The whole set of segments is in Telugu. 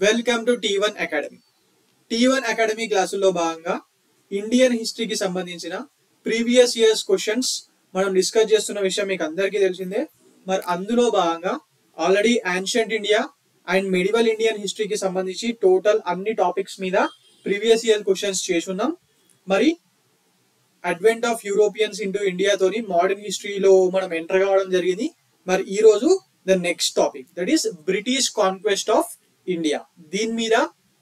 Welcome to T1 academy. T1 academy క్లాసుల్లో భాగంగా ఇండియన్ హిస్టరీకి సంబంధించిన ప్రీవియస్ ఇయర్స్ క్వశ్చన్స్ మనం డిస్కస్ చేస్తున్న విషయం మీకు అందరికీ తెలిసిందే. మరి అందులో భాగంగా already ancient India and medieval Indian హిస్టరీకి సంబంధించి టోటల్ అన్ని టాపిక్స్ మీద ప్రీవియస్ ఇయర్ క్వశ్చన్స్ చేసుకున్నాం. మరి advent of Europeans into India తోని మోడర్న్ హిస్టరీలో మనం ఎంటర్ కావడం జరిగింది. మరి ఈ రోజు the next topic that is British conquest of India. దీని మీద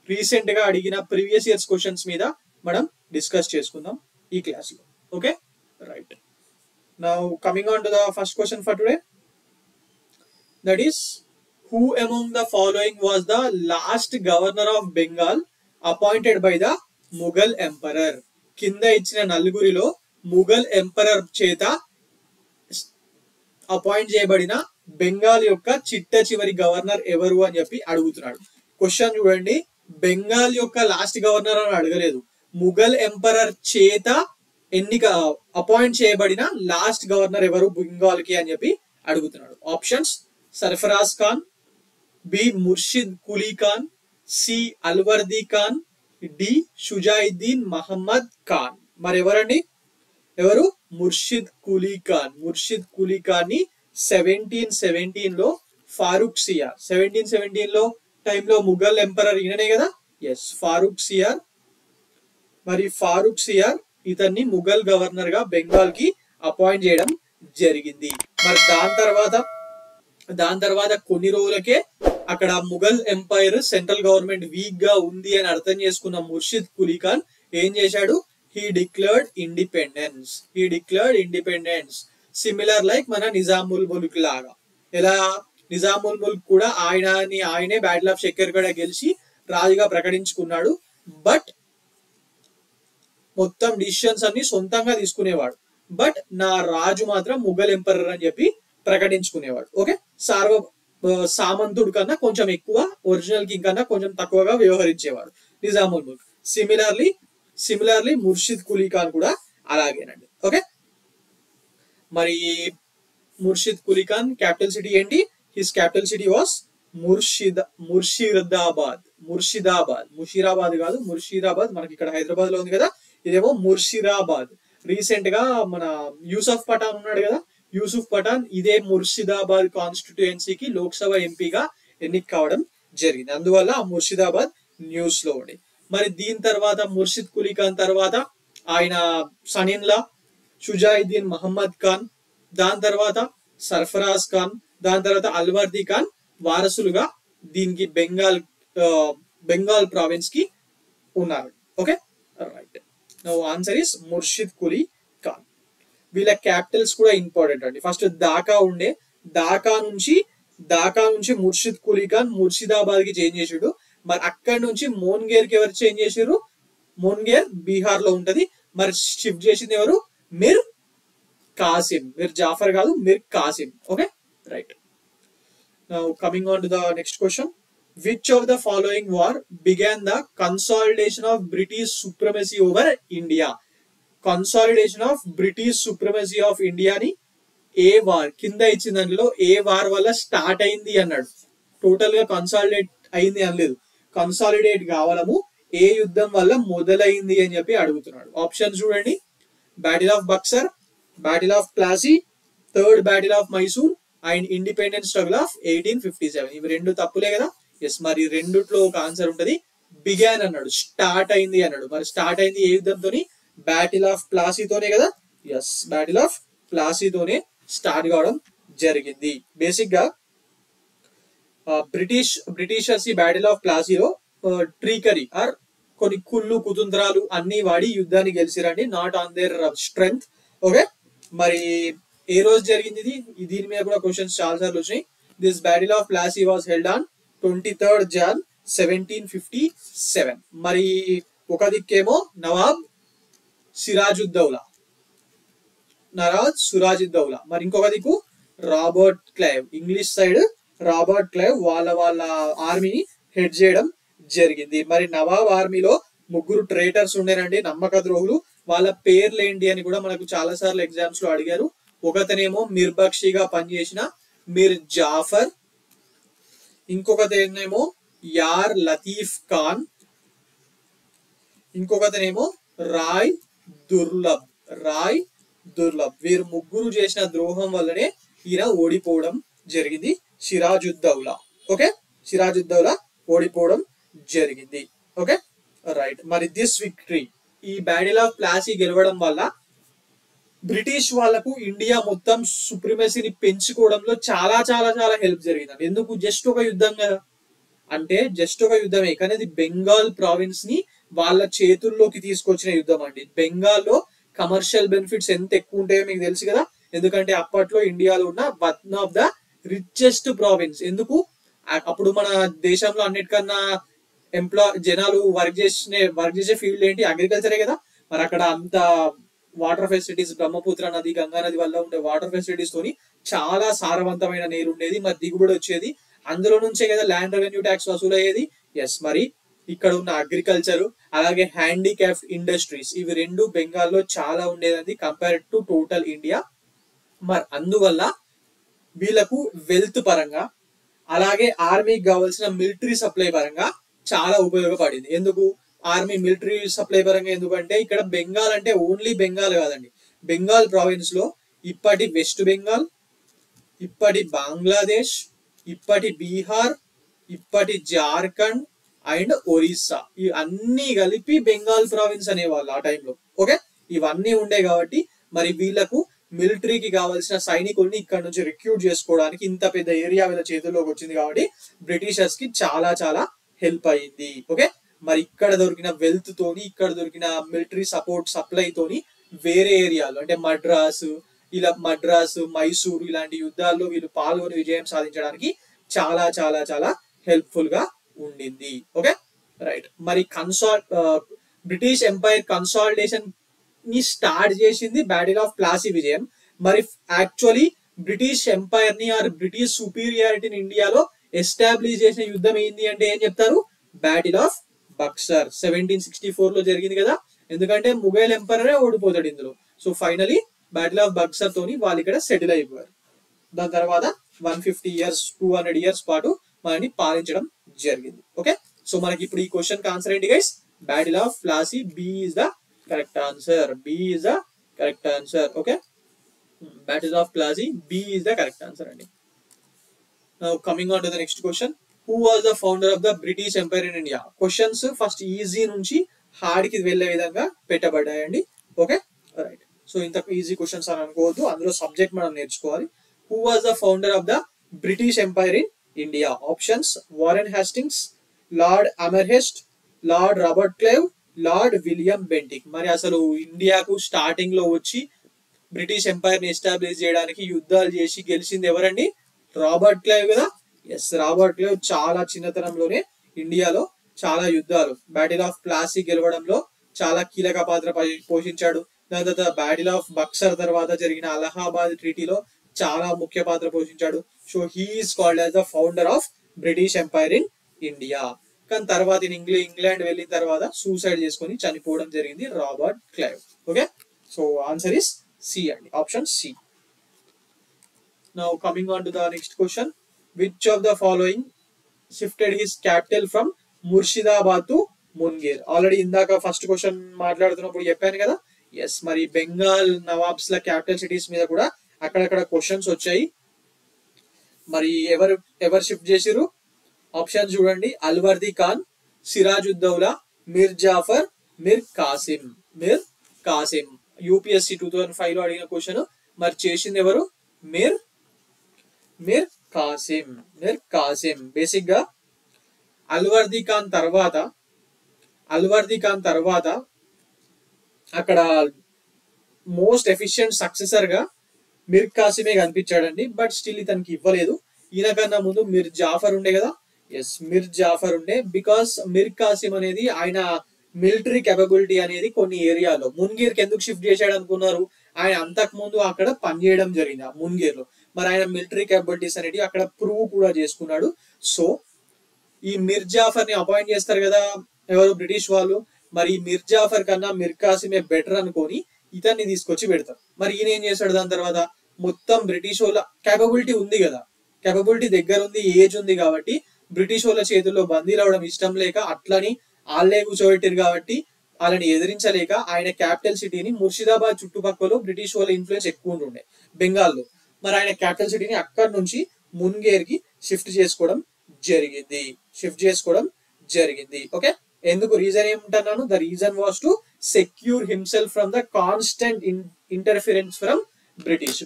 రీసెంట్ గా అడిగిన ప్రీవియస్ ఇయర్స్ క్వశ్చన్స్ మీద మనం డిస్కస్ చేసుకుందాం ఈ క్లాస్ లో. Okay, right. Now coming on to the first question for today, that is who among the following was the last governor of Bengal appointed by the Mughal emperor? కింద ఇచ్చిన నలుగురిలో ముఘల్ ఎంపరర్ చేత అపాయింట్ చేయబడిన బెంగాల్ యొక్క చిట్ట చివరి గవర్నర్ ఎవరు అని చెప్పి అడుగుతున్నాడు. క్వశ్చన్ చూడండి, బెంగాల్ యొక్క లాస్ట్ గవర్నర్ అని అడగలేదు, ముఘల్ ఎంపరర్ చేత ఎన్నిక అపాయింట్ చేయబడిన లాస్ట్ గవర్నర్ ఎవరు బెంగాల్ కి అని చెప్పి అడుగుతున్నాడు. Options: Sarfaraz Khan, B Murshid Quli Khan, C Alivardi Khan, D Shujauddin Muhammad Khan. మరి ఎవరండి? ఎవరు? ముర్షిద్ కులీ ఖాన్. ముర్షిద్ కులీ ఖాన్ ని 1717 లో ఫారూక్ సియార్, 1717 లో టైంలో ముఘల్ ఎంపరర్ ఈయననే కదా. ఎస్, ఫారూక్ సియార్. మరి ఫారూక్ సియార్ ఇతన్ని ముఘల్ గవర్నర్ గా బెంగాల్ కి అపాయింట్ చేయడం జరిగింది. మరి దాని తర్వాత కొన్ని రోజులకే అక్కడ Mughal empire central government weak గా ఉంది అని అర్థం చేసుకున్న ముర్షిద్ కులీ ఖాన్ ఏం చేశాడు? He declared independence. Similar like మన నిజాముల్ ముల్క్ లాగా. ఎలా? నిజాముల్ ముల్క్ కూడా ఆయనే బ్యాటిల్ ఆఫ్ షక్కర్గఢ గెలిచి రాజుగా ప్రకటించుకున్నాడు. బట్ మొత్తం డిసిషన్స్ అన్ని సొంతంగా తీసుకునేవాడు. బట్ నా రాజు మాత్రం ముఘల్ ఎంపరర్ అని చెప్పి ప్రకటించుకునేవాడు. ఓకే, సామంతుడు కన్నా కొంచెం ఎక్కువ, ఒరిజినల్ కింగ్ కన్నా కొంచెం తక్కువగా వ్యవహరించేవాడు నిజాముల్ ముల్క్. సిమిలర్లీ ముర్షిద్ కులీ ఖాన్ కూడా అలాగేనండి. ఓకే, మరి ముర్షిద్ కులీ ఖాన్ క్యాపిటల్ సిటీ ఏంటి? His capital city was Musheerabad కాదు, ముర్షిదాబాద్. మనకి ఇక్కడ హైదరాబాద్ లో ఉంది కదా, ఇదేమో ముర్షిదాబాద్. రీసెంట్ గా మన యూసఫ్ పఠాన్ ఉన్నాడు కదా, యూసుఫ్ పఠాన్ ఇదే ముర్షిదాబాద్ కాన్స్టిట్యుయెన్సీకి లోక్సభ ఎంపీగా ఎన్నిక కావడం జరిగింది. అందువల్ల ముర్షిదాబాద్ న్యూస్ లో ఉండే. మరి దీని తర్వాత ముర్షిద్ కులీ ఖాన్ తర్వాత ఆయన సనిన్లా షుజాయిద్దీన్ మహమ్మద్ ఖాన్, దాని తర్వాత సర్ఫరాజ్ ఖాన్, దాని తర్వాత అల్వర్ది ఖాన్ వారసులుగా దీనికి బెంగాల్ ప్రావిన్స్ కి ఉన్నారు. Okay, right. Now answer is Murshid Quli Khan. వీళ్ళ క్యాపిటల్స్ కూడా ఇంపార్టెంట్ అండి. ఫస్ట్ ఢాకా ఉండే, ఢాకా నుంచి ముర్షిద్ కులీ ఖాన్ ముర్షిదాబాద్ కి చేంజ్ చేసాడు. మరి అక్కడి నుంచి మోన్గేర్ కి ఎవరు చేంజ్ చేసారు? మోన్గేర్ బీహార్ లో ఉంటది. మరి షిఫ్ట్ చేసింది ఎవరు? మిర్ జాఫర్ కాదు, Mir Qasim. Okay, right. Now coming on to the next question, which of the following war began the consolidation of British supremacy over India? Consolidation of British supremacy of ఇండియాని ఏ వార్ కింద ఇచ్చిన దానిలో ఏ వార్ వల్ల స్టార్ట్ అయింది అన్నాడు. టోటల్ గా కన్సాలిడేట్ అయింది అనలేదు, కన్సాలిడేట్ కావడము ఏ యుద్ధం వల్ల మొదలైంది అని చెప్పి అడుగుతున్నాడు. ఆప్షన్స్ చూడండి: battle of Buxar, battle of Plassey, third battle of Mysore and independence struggle of 1857. ఇవి రెండు తప్పులే కదా. ఎస్, మరి రెండుట్లో ఒక ఆన్సర్ ఉంటది. బిగాన్ అన్నాడు, స్టార్ట్ అయింది అన్నాడు. మరి స్టార్ట్ అయింది ఏ యుద్ధంతోని? బ్యాటిల్ ఆఫ్ ప్లాసీతోనే కదా. ఎస్, బ్యాటిల్ ఆఫ్ ప్లాసీతోనే స్టార్ట్ కావడం జరిగింది. బేసిక్ గా బ్రిటిషర్స్ ఈ బ్యాటిల్ ఆఫ్ ప్లాసీలో ట్రీకరీ ఆర్ కొన్ని కుళ్ళు కుతంత్రాలు అన్ని వాడి యుద్ధాన్ని గెలిచిరండి, not on their strength. Okay, మరి ఏ రోజు జరిగింది ఇది? దీని మీద కూడా క్వశ్చన్స్ చాలా సార్లు వచ్చినాయి. This battle of Plassey was held on 23rd Jan 1757. మరి ఒక దిక్కేమో నవాబ్ సిరాజుద్దౌలా, మరి ఇంకొక దిక్కు Robert Clive, English side Robert Clive వాళ్ళ ఆర్మీని హెడ్ చేయడం జరిగింది. మరి నవాబ్ ఆర్మీలో ముగ్గురు ట్రేటర్స్ ఉండేనండి, నమ్మక ద్రోహులు. వాళ్ళ పేర్లు ఏంటి అని కూడా మనకు చాలా సార్లు ఎగ్జామ్స్ లో అడిగారు. ఒకతనేమో మిర్బక్షిగా పనిచేసిన మిర్ జాఫర్, ఇంకొకతేనేమో యార్ లతీఫ్ ఖాన్, ఇంకొకతనేమో రాయ్ దుర్లభ్. రాయ్ దుర్లభ్. వీరు ముగ్గురు చేసిన ద్రోహం వల్లనే ఈయన ఓడిపోవడం జరిగింది, సిరాజుద్దౌలా. ఓకే, సిరాజుద్దౌలా ఓడిపోవడం జరిగింది. Okay right. మరి దిస్ విక్టరీ, ఈ బ్యాటిల్ ఆఫ్ ప్లాసీ గెలవడం వల్ల బ్రిటిష్ వాళ్లకు ఇండియా మొత్తం సుప్రిమసీని పెంచుకోవడంలో చాలా చాలా చాలా హెల్ప్ జరిగింది. ఎందుకు? జస్ట్ ఒక యుద్ధం కదా, అంటే జస్ట్ ఒక యుద్ధమే, కానీ అది బెంగాల్ ప్రావిన్స్ ని వాళ్ళ చేతుల్లోకి తీసుకొచ్చిన యుద్ధం అండి. బెంగాల్లో కమర్షియల్ బెనిఫిట్స్ ఎంత ఎక్కువ ఉంటాయో మీకు తెలుసు కదా, ఎందుకంటే అప్పట్లో ఇండియాలో ఉన్న one of the richest province. ఎందుకు? అప్పుడు మన దేశంలో అన్నిటికన్నా జనాలు వర్క్ చేసే ఫీల్డ్ ఏంటి? అగ్రికల్చరే కదా. మరి అక్కడ అంత వాటర్ ఫెసిలిటీస్, బ్రహ్మపుత్ర నది, గంగా నది వల్ల ఉండే వాటర్ ఫెసిలిటీస్ తోని చాలా సారవంతమైన నీరు ఉండేది, మరి దిగుబడి వచ్చేది. అందులో నుంచే కదా ల్యాండ్ రెవెన్యూ ట్యాక్స్ వసూలు అయ్యేది. ఎస్, మరి ఇక్కడ ఉన్న అగ్రికల్చర్ అలాగే హ్యాండిక్రాఫ్ట్ ఇండస్ట్రీస్, ఇవి రెండు బెంగాల్లో చాలా ఉండేది కంపేర్ టు టోటల్ ఇండియా. మరి అందువల్ల వీళ్ళకు వెల్త్ పరంగా అలాగే ఆర్మీకి కావాల్సిన మిలిటరీ సప్లై పరంగా చాలా ఉపయోగపడింది. ఎందుకు ఆర్మీ మిలిటరీ సప్లై పరంగా? ఎందుకంటే ఇక్కడ బెంగాల్ అంటే ఓన్లీ బెంగాల్ కాదండి, బెంగాల్ ప్రావిన్స్ లో ఇప్పటి వెస్ట్ బెంగాల్, ఇప్పటి బంగ్లాదేశ్, ఇప్పటి బీహార్, ఇప్పటి జార్ఖండ్ అండ్ ఒరిస్సా, ఇవి అన్ని కలిపి బెంగాల్ ప్రావిన్స్ అనేవాళ్ళు ఆ టైంలో. ఓకే, ఇవన్నీ ఉండే కాబట్టి మరి వీళ్ళకు మిలిటరీకి కావాల్సిన సైనికుల్ని ఇక్కడ నుంచి రిక్రూట్ చేసుకోవడానికి ఇంత పెద్ద ఏరియా వీళ్ళ చేతుల్లోకి వచ్చింది కాబట్టి బ్రిటిషర్స్ కి చాలా చాలా హెల్ప్ అయింది. ఓకే, మరి ఇక్కడ దొరికిన వెల్త్ తోని, ఇక్కడ దొరికిన మిలిటరీ సపోర్ట్ సప్లై తోని వేరే ఏరియాలో అంటే మద్రాసు, మైసూరు ఇలాంటి యుద్ధాల్లో వీళ్ళు పాల్గొని విజయం సాధించడానికి చాలా చాలా చాలా హెల్ప్ఫుల్ గా ఉండింది. Okay right. మరి బ్రిటిష్ ఎంపైర్ కన్సాలిడేషన్ ని స్టార్ట్ చేసింది బ్యాటిల్ ఆఫ్ ప్లాసీ విజయం. మరి యాక్చువల్లీ బ్రిటిష్ ఎంపైర్ ని ఆర్ బ్రిటిష్ సుపీరియారిటీని ఇండియాలో ఎస్టాబ్లిష్ చేసిన యుద్ధం ఏంది అంటే ఏం చెప్తారు? బ్యాటిల్ ఆఫ్ బక్సర్ 1764 లో జరిగింది కదా, ఎందుకంటే ముఘల్ ఎంపైరే ఓడిపోతాడు ఇందులో. So finally battle of Buxar తోని వాళ్ళు ఇక్కడ సెటిల్ అయిపోయారు. దాని తర్వాత 150 years 200 years పాటు మనని పాలించడం జరిగింది. ఓకే, సో మనకి ఇప్పుడు ఈ క్వశ్చన్ ఆన్సర్ ఏంటి guys? Battle of Plassey. B is the correct answer. B is the correct answer. Okay, battle of Plassey, B is the correct answer అండి. Now coming on to the next question, who was the founder of the British Empire in India? Questions first easy నుంచి హార్డ్ కి వెళ్లే విధంగా పెట్టబడ్డాయండి. Okay right. సో ఇంత ఈజీ క్వశ్చన్స్ అని అనుకోవద్దు, అందులో సబ్జెక్ట్ మనం నేర్చుకోవాలి. Who was the founder of the British Empire in India? Options: Warren Hastings, Lord Amherst, Lord Robert Clive, Lord William Bentinck. మరి అసలు ఇండియాకు స్టార్టింగ్ లో వచ్చి బ్రిటిష్ ఎంపైర్ ని ఎస్టాబ్లిష్ చేయడానికి యుద్ధాలు చేసి గెలిచింది ఎవరండి? రాబర్ట్ క్లైవ్ కదా. ఎస్, రాబర్ట్ క్లైవ్ చాలా చిన్నతనంలోనే ఇండియాలో చాలా యుద్ధాలు, బ్యాటిల్ ఆఫ్ ప్లాసీ గెలవడంలో చాలా కీలక పాత్ర పోషించాడు. దాని తర్వాత బ్యాటిల్ ఆఫ్ బక్సర్ తర్వాత జరిగిన అలహాబాద్ ట్రీటీలో చాలా ముఖ్య పాత్ర పోషించాడు. So he's called as the founder of British empire in India. కానీ తర్వాత ఇంగ్లాండ్ వెళ్ళిన తర్వాత సూసైడ్ చేసుకొని చనిపోవడం జరిగింది Robert Clive. Okay, so answer is C అండి, option C. Now coming on to the next question, which of the following shifted his capital from Murshidabad to Mungir? Already ఇందాక ఫస్ట్ క్వశ్చన్ మాట్లాడుతున్నప్పుడు చెప్పాను కదా. ఎస్, మరి బెంగాల్ నవాబ్స్ ల క్యాపిటల్ సిటీస్ మీద కూడా అక్కడక్కడ క్వశ్చన్స్ వచ్చాయి. మరి ఎవరు షిఫ్ట్ చేసిరు? ఆప్షన్ చూడండి: అల్వర్ది ఖాన్, సిరాజుద్దౌలా, మిర్ జాఫర్, మిర్ కాసిం. యూపీఎస్సి 2005 లో అడిగిన క్వశ్చన్. మరి చేసింది ఎవరు? మిర్ కాసిం. బేసిక్ గా అల్వర్ది ఖాన్ తర్వాత అక్కడ మోస్ట్ ఎఫిషియెంట్ సక్సెసర్ గా మిర్ కాసిమే కనిపించాడండి. బట్ స్టిల్ ఇతనికి ఇవ్వలేదు. ఈయనకన్నా ముందు మిర్ జాఫర్ ఉండే కదా. ఎస్, మిర్ జాఫర్ ఉండే. బికాస్ మిర్ కాసిం అనేది ఆయన మిలిటరీ కేపబిలిటీ అనేది కొన్ని ఏరియాలో మున్గీర్ కి ఎందుకు షిఫ్ట్ చేశాడు అనుకున్నారు? ఆయన అంతకు ముందు అక్కడ పనిచేయడం జరిగింది ఆ మున్గీర్ లో. మరి ఆయన మిలిటరీ కేపబిలిటీస్ అనేది అక్కడ ప్రూవ్ కూడా చేసుకున్నాడు. సో ఈ మిర్ జాఫర్ ని అపాయింట్ చేస్తారు కదా ఎవరు? బ్రిటిష్ వాళ్ళు. మరి ఈ మిర్ జాఫర్ కన్నా మిర్ కాసిమే బెటర్ అనుకొని ఇతన్ని తీసుకొచ్చి పెడతారు. మరి ఈయన ఏం చేశాడు? దాని తర్వాత మొత్తం బ్రిటిష్ వాళ్ళ కేపబిలిటీ ఉంది కదా, కేపబిలిటీ దగ్గర ఉంది, ఏజ్ ఉంది కాబట్టి బ్రిటిష్ వాళ్ళ చేతుల్లో బందీలు అవడం ఇష్టం లేక అట్లని వాళ్ళే కూర్చోబెట్టారు కాబట్టి వాళ్ళని ఎదిరించలేక ఆయన క్యాపిటల్ సిటీని ముర్షిదాబాద్ చుట్టుపక్కల బ్రిటిష్ వాళ్ళ ఇన్ఫ్లుయెన్స్ ఎక్కువ ఉంటుండే బెంగాల్లో. మరి ఆయన క్యాపిటల్ సిటీని అక్కడి నుంచి మున్గేర్కి షిఫ్ట్ చేసుకోవడం జరిగింది. ఓకే, ఎందుకు రీజన్ ఏమంటున్నాను? The reason was to secure himself from the constant interference from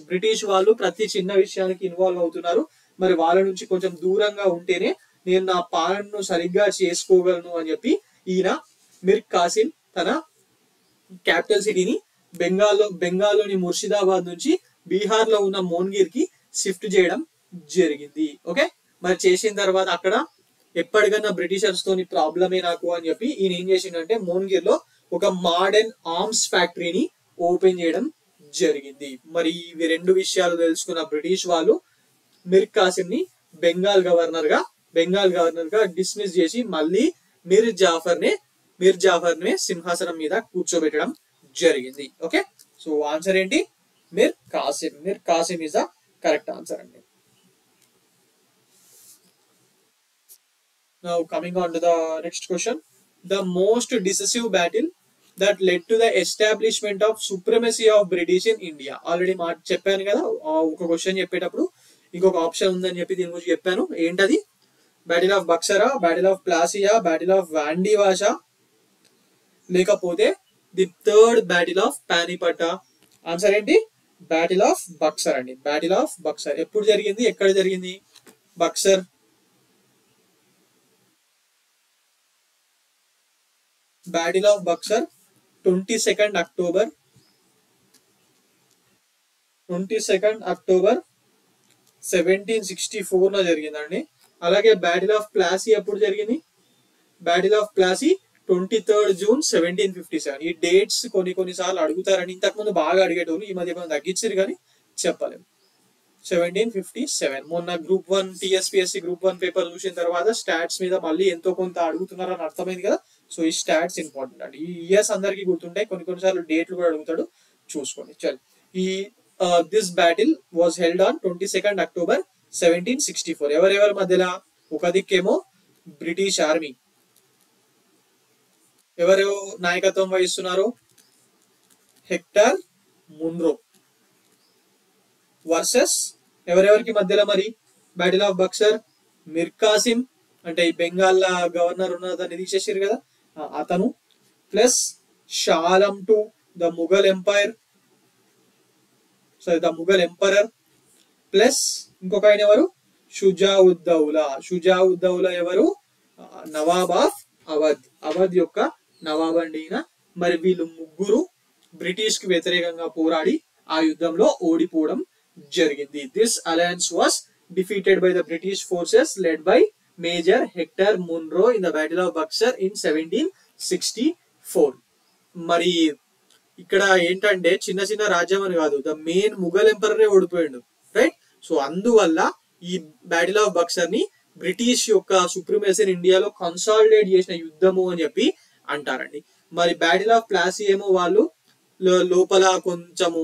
British వాళ్ళు ప్రతి చిన్న విషయానికి ఇన్వాల్వ్ అవుతున్నారు. మరి వాళ్ళ నుంచి కొంచెం దూరంగా ఉంటేనే నేను నా పాలనను సరిగ్గా చేసుకోగలను అని చెప్పి ఈయన మిర్ కాసిం తన క్యాపిటల్ సిటీని బెంగాల్లోని ముర్షిదాబాద్ నుంచి బీహార్ లో ఉన్న మోన్గిర్ కి షిఫ్ట్ చేయడం జరిగింది. ఓకే, మరి చేసిన తర్వాత అక్కడ ఎప్పటికన్నా బ్రిటిషర్స్ తోని ప్రాబ్లమే నాకు అని చెప్పి ఈయన ఏం చేసిండంటే మోన్గిర్ లో ఒక మోడర్న్ ఆర్మ్స్ ఫ్యాక్టరీని ఓపెన్ చేయడం జరిగింది. మరి ఇవి రెండు విషయాలు తెలుసుకున్న బ్రిటిష్ వాళ్ళు మిర్ కాసిం ని బెంగాల్ గవర్నర్ గా డిస్మిస్ చేసి మళ్ళీ మిర్ జాఫర్ నే సింహాసనం మీద కూర్చోబెట్టడం జరిగింది. ఓకే, సో ఆన్సర్ ఏంటి? Mir Qasim is the correct answer అండి. Now coming on to the next question, the most decisive battle that led to the establishment of supremacy of British in India. Already చెప్పాను కదా, ఒక క్వశ్చన్ చెప్పేటప్పుడు ఇంకొక ఆప్షన్ ఉందని చెప్పి దీని గురించి చెప్పాను. ఏంటది? బ్యాటిల్ ఆఫ్ బక్సరా, బ్యాటిల్ ఆఫ్ ప్లాసియా, బ్యాటిల్ ఆఫ్ వాండివాషా, లేకపోతే the third battle of Panipat. Answer ఏంటి? బ్యాటిల్ ఆఫ్ బక్సర్ అండి. బ్యాటిల్ ఆఫ్ బక్సర్ ఎప్పుడు జరిగింది, ఎక్కడ జరిగింది? Buxar battle of Buxar 22nd October 1764 లో జరిగిందండి. అలాగే బ్యాటిల్ ఆఫ్ ప్లాసీ ఎప్పుడు జరిగింది? Battle of Plassey 23rd June 1757. ఈ డేట్స్ కొన్నిసార్లు అడుగుతారని ఇంతకుముందు బాగా అడిగేటోళ్ళు, ఈ మధ్య కొంచెం తగ్గించారు కానీ చెప్పలేము. 1757 మొన్న గ్రూప్ 1 టీఎస్పీఎస్సీ గ్రూప్ 1 పేపర్ చూసిన తర్వాత స్టాట్స్ మీద మళ్ళీ ఎంతో కొంత అడుగుతున్నారని అర్థమైంది కదా. సో ఈ స్టాట్స్ ఇంపార్టెంట్ అండి. ఈ ఇయర్స్ అందరికి గుర్తుంటాయి, కొన్నిసార్లు డేట్లు కూడా అడుగుతాడు, చూసుకోండి. చల్, ఈ this battle was held on 22nd October 1764. ఎవరెవరి మధ్యలో? ఒక దిక్కేమో బ్రిటిష్ ఆర్మీ, ఎవరు నాయకత్వం వహిస్తున్నారు? హెక్టర్ మున్రో వర్సెస్ ఎవరెవరికి మధ్యలో మరి బ్యాటిల్ ఆఫ్ బక్సర్? మిర్ కాసిం, అంటే ఈ బెంగాల్ గవర్నర్ ఉన్నదాన్ని తీసేసారు కదా అతను, plus Shah Alam to the Mughal emperor, plus ఇంకొక ఆయన ఎవరు? షుజావుద్దౌలా ఎవరు? నవాబ్ ఆఫ్ అవధ్ యొక్క నవాబ్ అండి ఈయన. మరి వీళ్ళు ముగ్గురు బ్రిటిష్ కి వ్యతిరేకంగా పోరాడి ఆ యుద్ధంలో ఓడిపోవడం జరిగింది. This alliance was defeated by the British forces led by major hectare Munro in the battle of Buxar in 1764. మరి ఇక్కడ ఏంటంటే చిన్న చిన్న రాజ్యం అని కాదు, ద మెయిన్ ముఘల్ ఎంపరరే ఓడిపోయాడు, రైట్? సో అందువల్ల ఈ బ్యాటిల్ ఆఫ్ బక్సర్ ని బ్రిటిష్ యొక్క సుప్రీమసీని ఇండియాలో కన్సాలిడేట్ చేసిన యుద్ధము అని చెప్పి అంటారండి. మరి బ్యాటిల్ ఆఫ్ ప్లాసీ ఏమో వాళ్ళు లోపల కొంచెము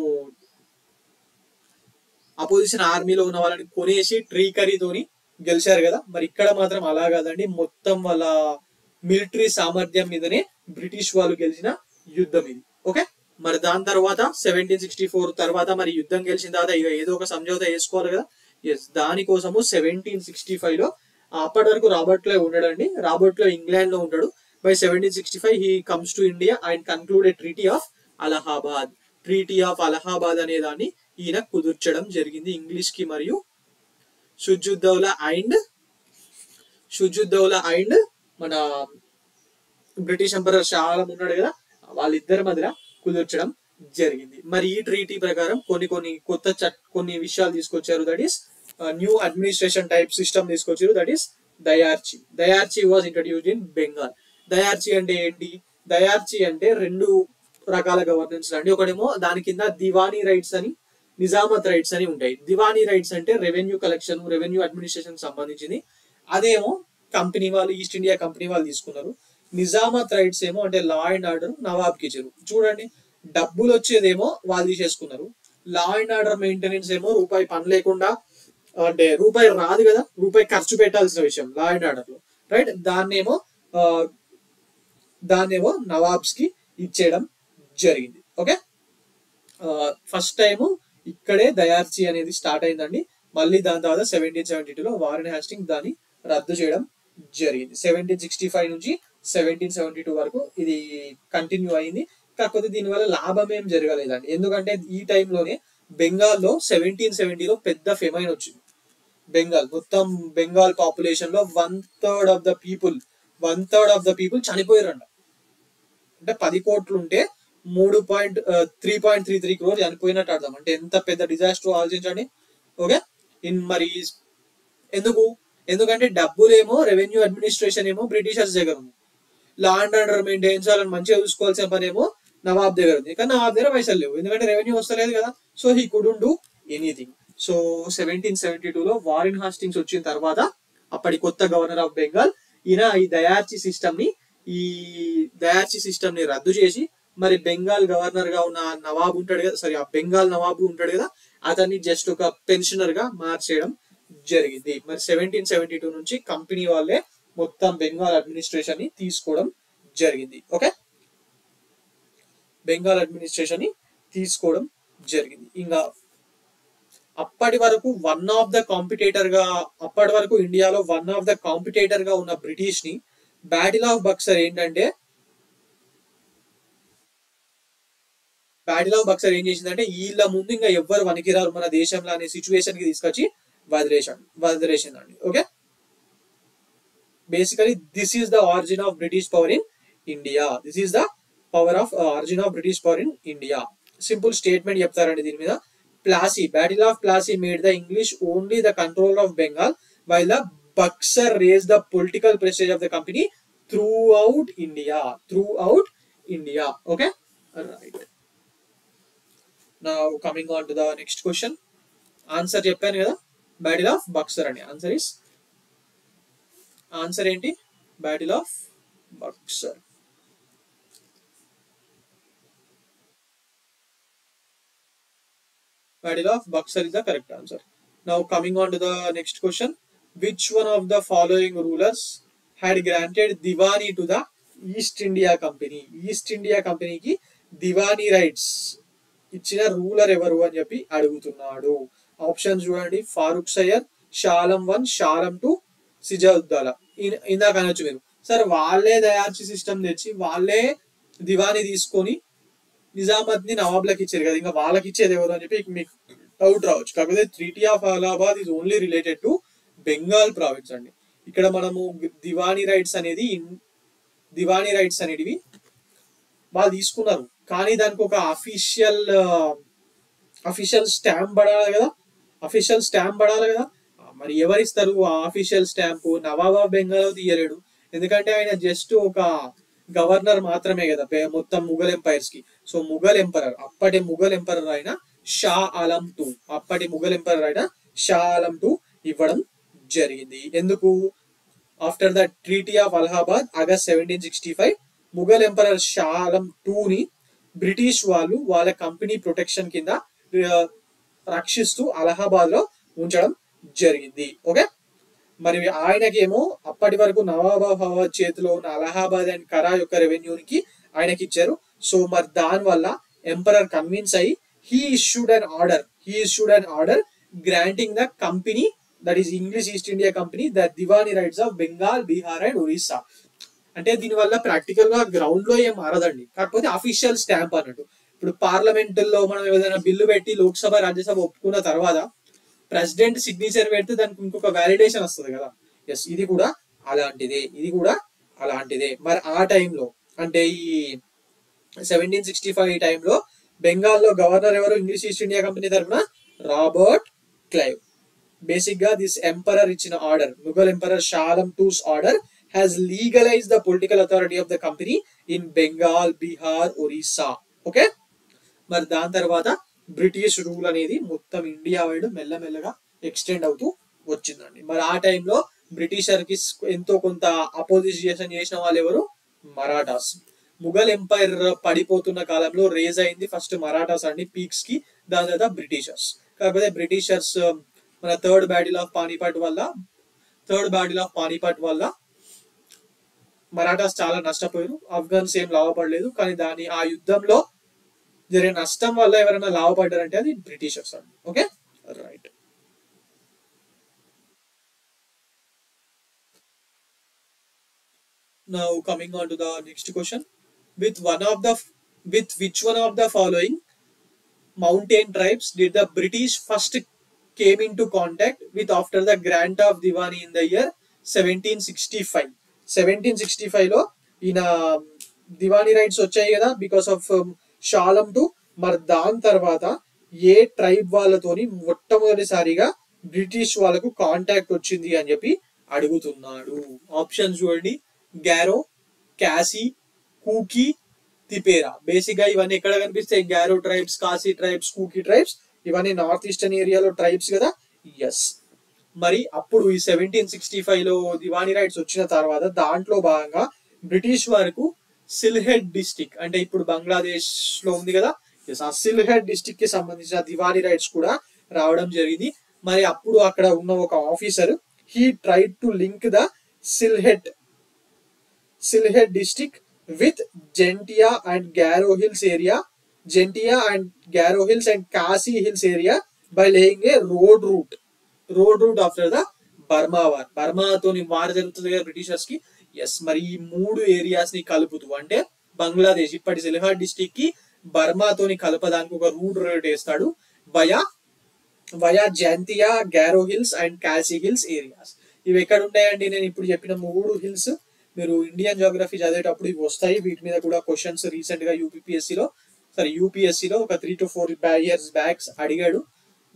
అపోజిషన్ ఆర్మీలో ఉన్న వాళ్ళని కొనేసి ట్రీకరీతోని గెలిచారు కదా. మరి ఇక్కడ మాత్రం అలా కాదండి, మొత్తం వాళ్ళ మిలిటరీ సామర్థ్యం మీదనే బ్రిటిష్ వాళ్ళు గెలిచిన యుద్ధం ఇది. ఓకే, మరి దాని తర్వాత 1764 తర్వాత మరి యుద్ధం గెలిచిన తర్వాత ఇక ఏదో ఒక సంజావుతా చేసుకోవాలి కదా. ఎస్, దానికోసము 1765 లో అప్పటి వరకు రాబర్ట్ క్లైవ్ ఉండడండి. రాబర్ట్ క్లైవ్ ఇంగ్లాండ్ లో ఉంటాడు. By 1765 he comes to India and conclude treaty of Allahabad అనే దాన్ని ఈయన కుదుర్చడం జరిగింది ఇంగ్లీష్ కి. మరియు షుజుద్దౌలా అండ్ మన బ్రిటిష్ ఎంపరర్ షా ఆలం ఉన్నాడు కదా, వాళ్ళిద్దరి మధ్య కుదుర్చడం జరిగింది. మరి ఈ ట్రీటీ ప్రకారం కొన్ని విషయాలు తీసుకొచ్చారు. That is new administration type system తీసుకొచ్చారు. That is dyarchy was introduced in Bengal. Dyarchy అంటే ఏంటి? దయార్చి అంటే రెండు రకాల గవర్నెన్స్ అండి. ఒకటేమో దాని కింద దివానీ రైట్స్ అని, నిజామత్ రైట్స్ అని ఉంటాయి. దివానీ రైట్స్ అంటే రెవెన్యూ కలెక్షన్, రెవెన్యూ అడ్మినిస్ట్రేషన్ సంబంధించింది. అదేమో కంపెనీ వాళ్ళు, ఈస్ట్ ఇండియా కంపెనీ వాళ్ళు తీసుకున్నారు. నిజామత్ రైట్స్ ఏమో అంటే లా అండ్ ఆర్డర్ నవాబ్కి ఇచ్చారు. చూడండి, డబ్బులు వచ్చేదేమో వాళ్ళు తీసేసుకున్నారు. లా అండ్ ఆర్డర్ మెయింటెనెన్స్ ఏమో రూపాయి పని లేకుండా అంటే రూపాయి రాదు కదా, రూపాయి ఖర్చు పెట్టాల్సిన విషయం లా అండ్ ఆర్డర్ లో, రైట్. ఆ, దాన్నేమో నవాబ్స్ కి ఇచ్చేయడం జరిగింది. ఓకే, ఫస్ట్ టైం ఇక్కడే దయార్చి అనేది స్టార్ట్ అయిందండి. మళ్ళీ దాని తర్వాత 1772లో వారెన్ హాస్టింగ్ దాన్ని రద్దు చేయడం జరిగింది. 1765 నుంచి 1772 వరకు ఇది కంటిన్యూ అయింది. కాకపోతే దీనివల్ల లాభం ఏం జరగలేదండి, ఎందుకంటే ఈ టైంలోనే బెంగాల్లో 1770లో పెద్ద ఫెమైన్ వచ్చింది. బెంగాల్ మొత్తం బెంగాల్ పాపులేషన్ లో 1/3 ఆఫ్ ద పీపుల్ చనిపోయారంట. అంటే 10 కోట్లు ఉంటే 3.33 క్రోర్ చనిపోయినట్టు అర్థం. అంటే ఎంత పెద్ద డిజాస్టర్ ఆలోచించండి. ఓకే, మరి ఎందుకు? ఎందుకంటే డబ్బులేమో రెవెన్యూ అడ్మినిస్ట్రేషన్ ఏమో బ్రిటిషర్స్ దగ్గర ఉంది, లా అండ్ ఆర్డర్ మెయింటైన్ చేయాలని మంచిగా చూసుకోవాల్సిన పని ఏమో నవాబ్ దగ్గర ఉంది. కానీ నవాబ్ దగ్గర పైసలు లేవు, ఎందుకంటే రెవెన్యూ వస్తలేదు కదా. So he couldn't do anything. So 1772లో వారెన్ హాస్టింగ్స్ వచ్చిన తర్వాత అప్పటి కొత్త గవర్నర్ ఆఫ్ బెంగాల్ ఈయన ఈ దయార్చి సిస్టమ్ ని రద్దు చేసి మరి బెంగాల్ గవర్నర్ గా ఉన్న నవాబు ఉంటాడు కదా, సారీ ఆ బెంగాల్ నవాబు ఉంటాడు కదా, అతన్ని జస్ట్ ఒక పెన్షనర్ గా మార్చేయడం జరిగింది. మరి 1772 నుంచి కంపెనీ వాళ్ళే మొత్తం బెంగాల్ అడ్మినిస్ట్రేషన్ ని తీసుకోవడం జరిగింది. ఓకే, బెంగాల్ అడ్మినిస్ట్రేషన్ ని తీసుకోవడం జరిగింది. ఇంకా అప్పటి వరకు ఇండియాలో వన్ ఆఫ్ ద కాంపిటేటర్ గా ఉన్న బ్రిటిష్ ని బ్యాటిల్ ఆఫ్ బక్సర్ ఏం చేసిందంటే వీళ్ళ ముందు ఇంకా ఎవ్వరు వనికిరారు మన దేశంలో అనే సిచ్యువేషన్ కి తీసుకొచ్చి వదిలేసిందండి. Okay, basically this is the origin of British power in India. Simple statement చెప్తారండి దీని మీద. Battle of Plassey made the English only the control of Bengal while the Buxar raise the political prestige of the company throughout India. Okay, right. Now coming on to the next question. Answer చెప్పాను కదా, బ్యాటిల్ ఆఫ్ బక్సర్ అండి. ఆన్సర్ ఏంటి? Battle of Buxar. Battle of Buxar is the correct answer. Now coming on to the next question. Which one of the following rulers had granted Diwani to the East India Company? East India Company ki Diwani rights ఇచ్చిన రూలర్ ఎవరు అని చెప్పి అడుగుతున్నాడు. ఆప్షన్స్ చూడండి. ఫారూక్ సయ్యద్, షాలం 1, షాలం 2, సిజావుద్దౌలా. ఇందాక అనొచ్చు మీరు, సార్ వాళ్ళే దయార్చి సిస్టమ్ తెచ్చి వాళ్ళే దివాని తీసుకొని నిజామాబాద్ ని నవాబ్లకు ఇచ్చారు కదా, ఇంకా వాళ్ళకి ఇచ్చేది ఎవరు అని చెప్పి మీకు డౌట్ రావచ్చు. కాకపోతే treaty of Allahabad is only related to Bengal province అండి. ఇక్కడ మనము దివానీ రైట్స్ అనేటివి వాళ్ళు తీసుకున్నారు, కానీ దానికి ఒక అఫీషియల్ స్టాంప్ పడాలి కదా. మరి ఎవరిస్తారు ఆ official stamp? Nawab of Bengal తీయలేడు, ఎందుకంటే ఆయన జస్ట్ ఒక గవర్నర్ మాత్రమే కదా మొత్తం ముఘల్ ఎంపైర్స్ కి. సో అప్పటి ముఘల్ ఎంపరర్ అయిన షా ఆలం టూ ఇవ్వడం జరిగింది. ఎందుకు? After the treaty of Allahabad August 1765 Mughal emperor Shah Alam 2 ని బ్రిటిష్ వాళ్ళు వాళ్ళ కంపెనీ ప్రొటెక్షన్ కింద రక్షిస్తూ అలహాబాద్ లో ఉంచడం జరిగింది. ఓకే, మరి ఆయనకేమో అప్పటి వరకు నవాబాబాద్ చేతిలో ఉన్న అలహాబాద్ అండ్ కరా యొక్క రెవెన్యూకి ఆయనకి ఇచ్చారు. సో మరి దాని వల్ల ఎంపరర్ కన్విన్స్ అయ్యి he issued an order granting the company, that is English East India Company, the Diwani rights of Bengal, Bihar and Orissa. అంటే దీనివల్ల ప్రాక్టికల్ గా గ్రౌండ్ లో ఏం మారదండి, కాకపోతే అఫీషియల్ స్టాంప్ అన్నట్టు. ఇప్పుడు పార్లమెంట్ లో మనం ఏదైనా బిల్లు పెట్టి లోక్సభ రాజ్యసభ ఒప్పుకున్న తర్వాత ప్రెసిడెంట్ సిగ్నేచర్ పెడితే దానికి ఇంకొక వ్యాలిడేషన్ వస్తుంది కదా. ఎస్, ఇది కూడా అలాంటిదే. మరి ఆ టైంలో అంటే ఈ 1765 టైంలో బెంగాల్లో గవర్నర్ ఎవరు? ఇంగ్లీష్ ఈస్ట్ ఇండియా కంపెనీ తరఫున రాబర్ట్ క్లైవ్. బేసిక్ గా దిస్ ఎంపరర్ ఇచ్చిన order, Mughal emperor Shah Alam 2's order has legalize the political authority of the company in Bengal, Bihar, Orissa. Okay, మరి దాని తర్వాత బ్రిటిష్ రూల్ అనేది మొత్తం ఇండియా వైడ్ మెల్లమెల్లగా ఎక్స్టెండ్ అవుతూ వచ్చిందండి. మరి ఆ టైంలో బ్రిటిషర్ కి ఎంతో కొంత అపోజిషన్ చేసిన వాళ్ళు ఎవరు? మరాఠాస్. ముఘల్ ఎంపైర్ పడిపోతున్న కాలంలో రేజ్ అయింది ఫస్ట్ మరాఠాస్ అండి పీక్స్ కి, దాని తర్వాత బ్రిటిషర్స్. కాకపోతే బ్రిటిషర్స్ మన థర్డ్ బ్యాటిల్ ఆఫ్ పానీపట్ వల్ల మరాఠాస్ చాలా నష్టపోయారు. ఆఫ్ఘన్స్ ఏం లాభపడలేదు. కానీ ఆ యుద్ధంలో జరిగిన నష్టం వల్ల ఎవరైనా లాభపడ్డారంటే అది బ్రిటిషర్స్ అండి. Okay, right. Now coming on to the next question. With which one of the following mountain tribes did the British first came into contact with after the grant of Diwani in the year 1765? 1765 లో ఈయన దివానీ రైట్స్ వచ్చాయి కదా బికాస్ ఆఫ్ షాలం టు. మరి దాని తర్వాత ఏ ట్రైబ్ వాళ్ళతోని మొట్టమొదటిసారిగా బ్రిటిష్ వాళ్ళకు కాంటాక్ట్ వచ్చింది అని చెప్పి అడుగుతున్నాడు. ఆప్షన్స్ చూడండి. గ్యారో, కాశీ, కూకీ, తిపేరా. బేసిక్ గా ఇవన్నీ ఎక్కడ కనిపిస్తాయి? Garo tribes, Khasi tribes, Kuki tribes, ఇవన్నీ నార్త్ ఈస్టర్న్ ఏరియాలో ట్రైబ్స్ కదా. ఎస్. మరి అప్పుడు ఈ 1765 లో దివానీ రైట్స్ వచ్చిన తర్వాత దాంట్లో భాగంగా బ్రిటిష్ వారికి సిల్హెడ్ డిస్టిక్ అంటే ఇప్పుడు బంగ్లాదేశ్ లో ఉంది కదా, ఆ సిల్హెడ్ డిస్టిక్ కి సంబంధించిన దివానీ రైట్స్ కూడా రావడం జరిగింది. మరి అప్పుడు అక్కడ ఉన్న ఒక officer he tried to link the Sylhet district with Gentia and Garo Hills area, Gentia and Garo Hills and Kasi Hills area by laying a road route after the Burma war. Burma తోని వార్ జరుగుతుంది కదా బ్రిటిషర్స్ కి. ఎస్. మరి ఈ మూడు ఏరియాస్ ని కలుపుతూ అంటే బంగ్లాదేశ్ ఇప్పటి సిల్హెడ్ డిస్ట్రిక్ట్ కి బర్మాతోని కలపడానికి ఒక రూట్ వేస్తాడు via Jaintia, Garo hills and Khasi hills areas. ఇవి ఎక్కడ ఉంటాయండి? నేను ఇప్పుడు చెప్పిన మూడు హిల్స్ మీరు ఇండియన్ జియోగ్రఫీ చదివేటప్పుడు ఇవి వస్తాయి. వీటి మీద కూడా క్వశ్చన్స్ రీసెంట్ గా యూపీఎస్సీలో ఒక 3 to 4 years బ్యాక్స్ అడిగాడు.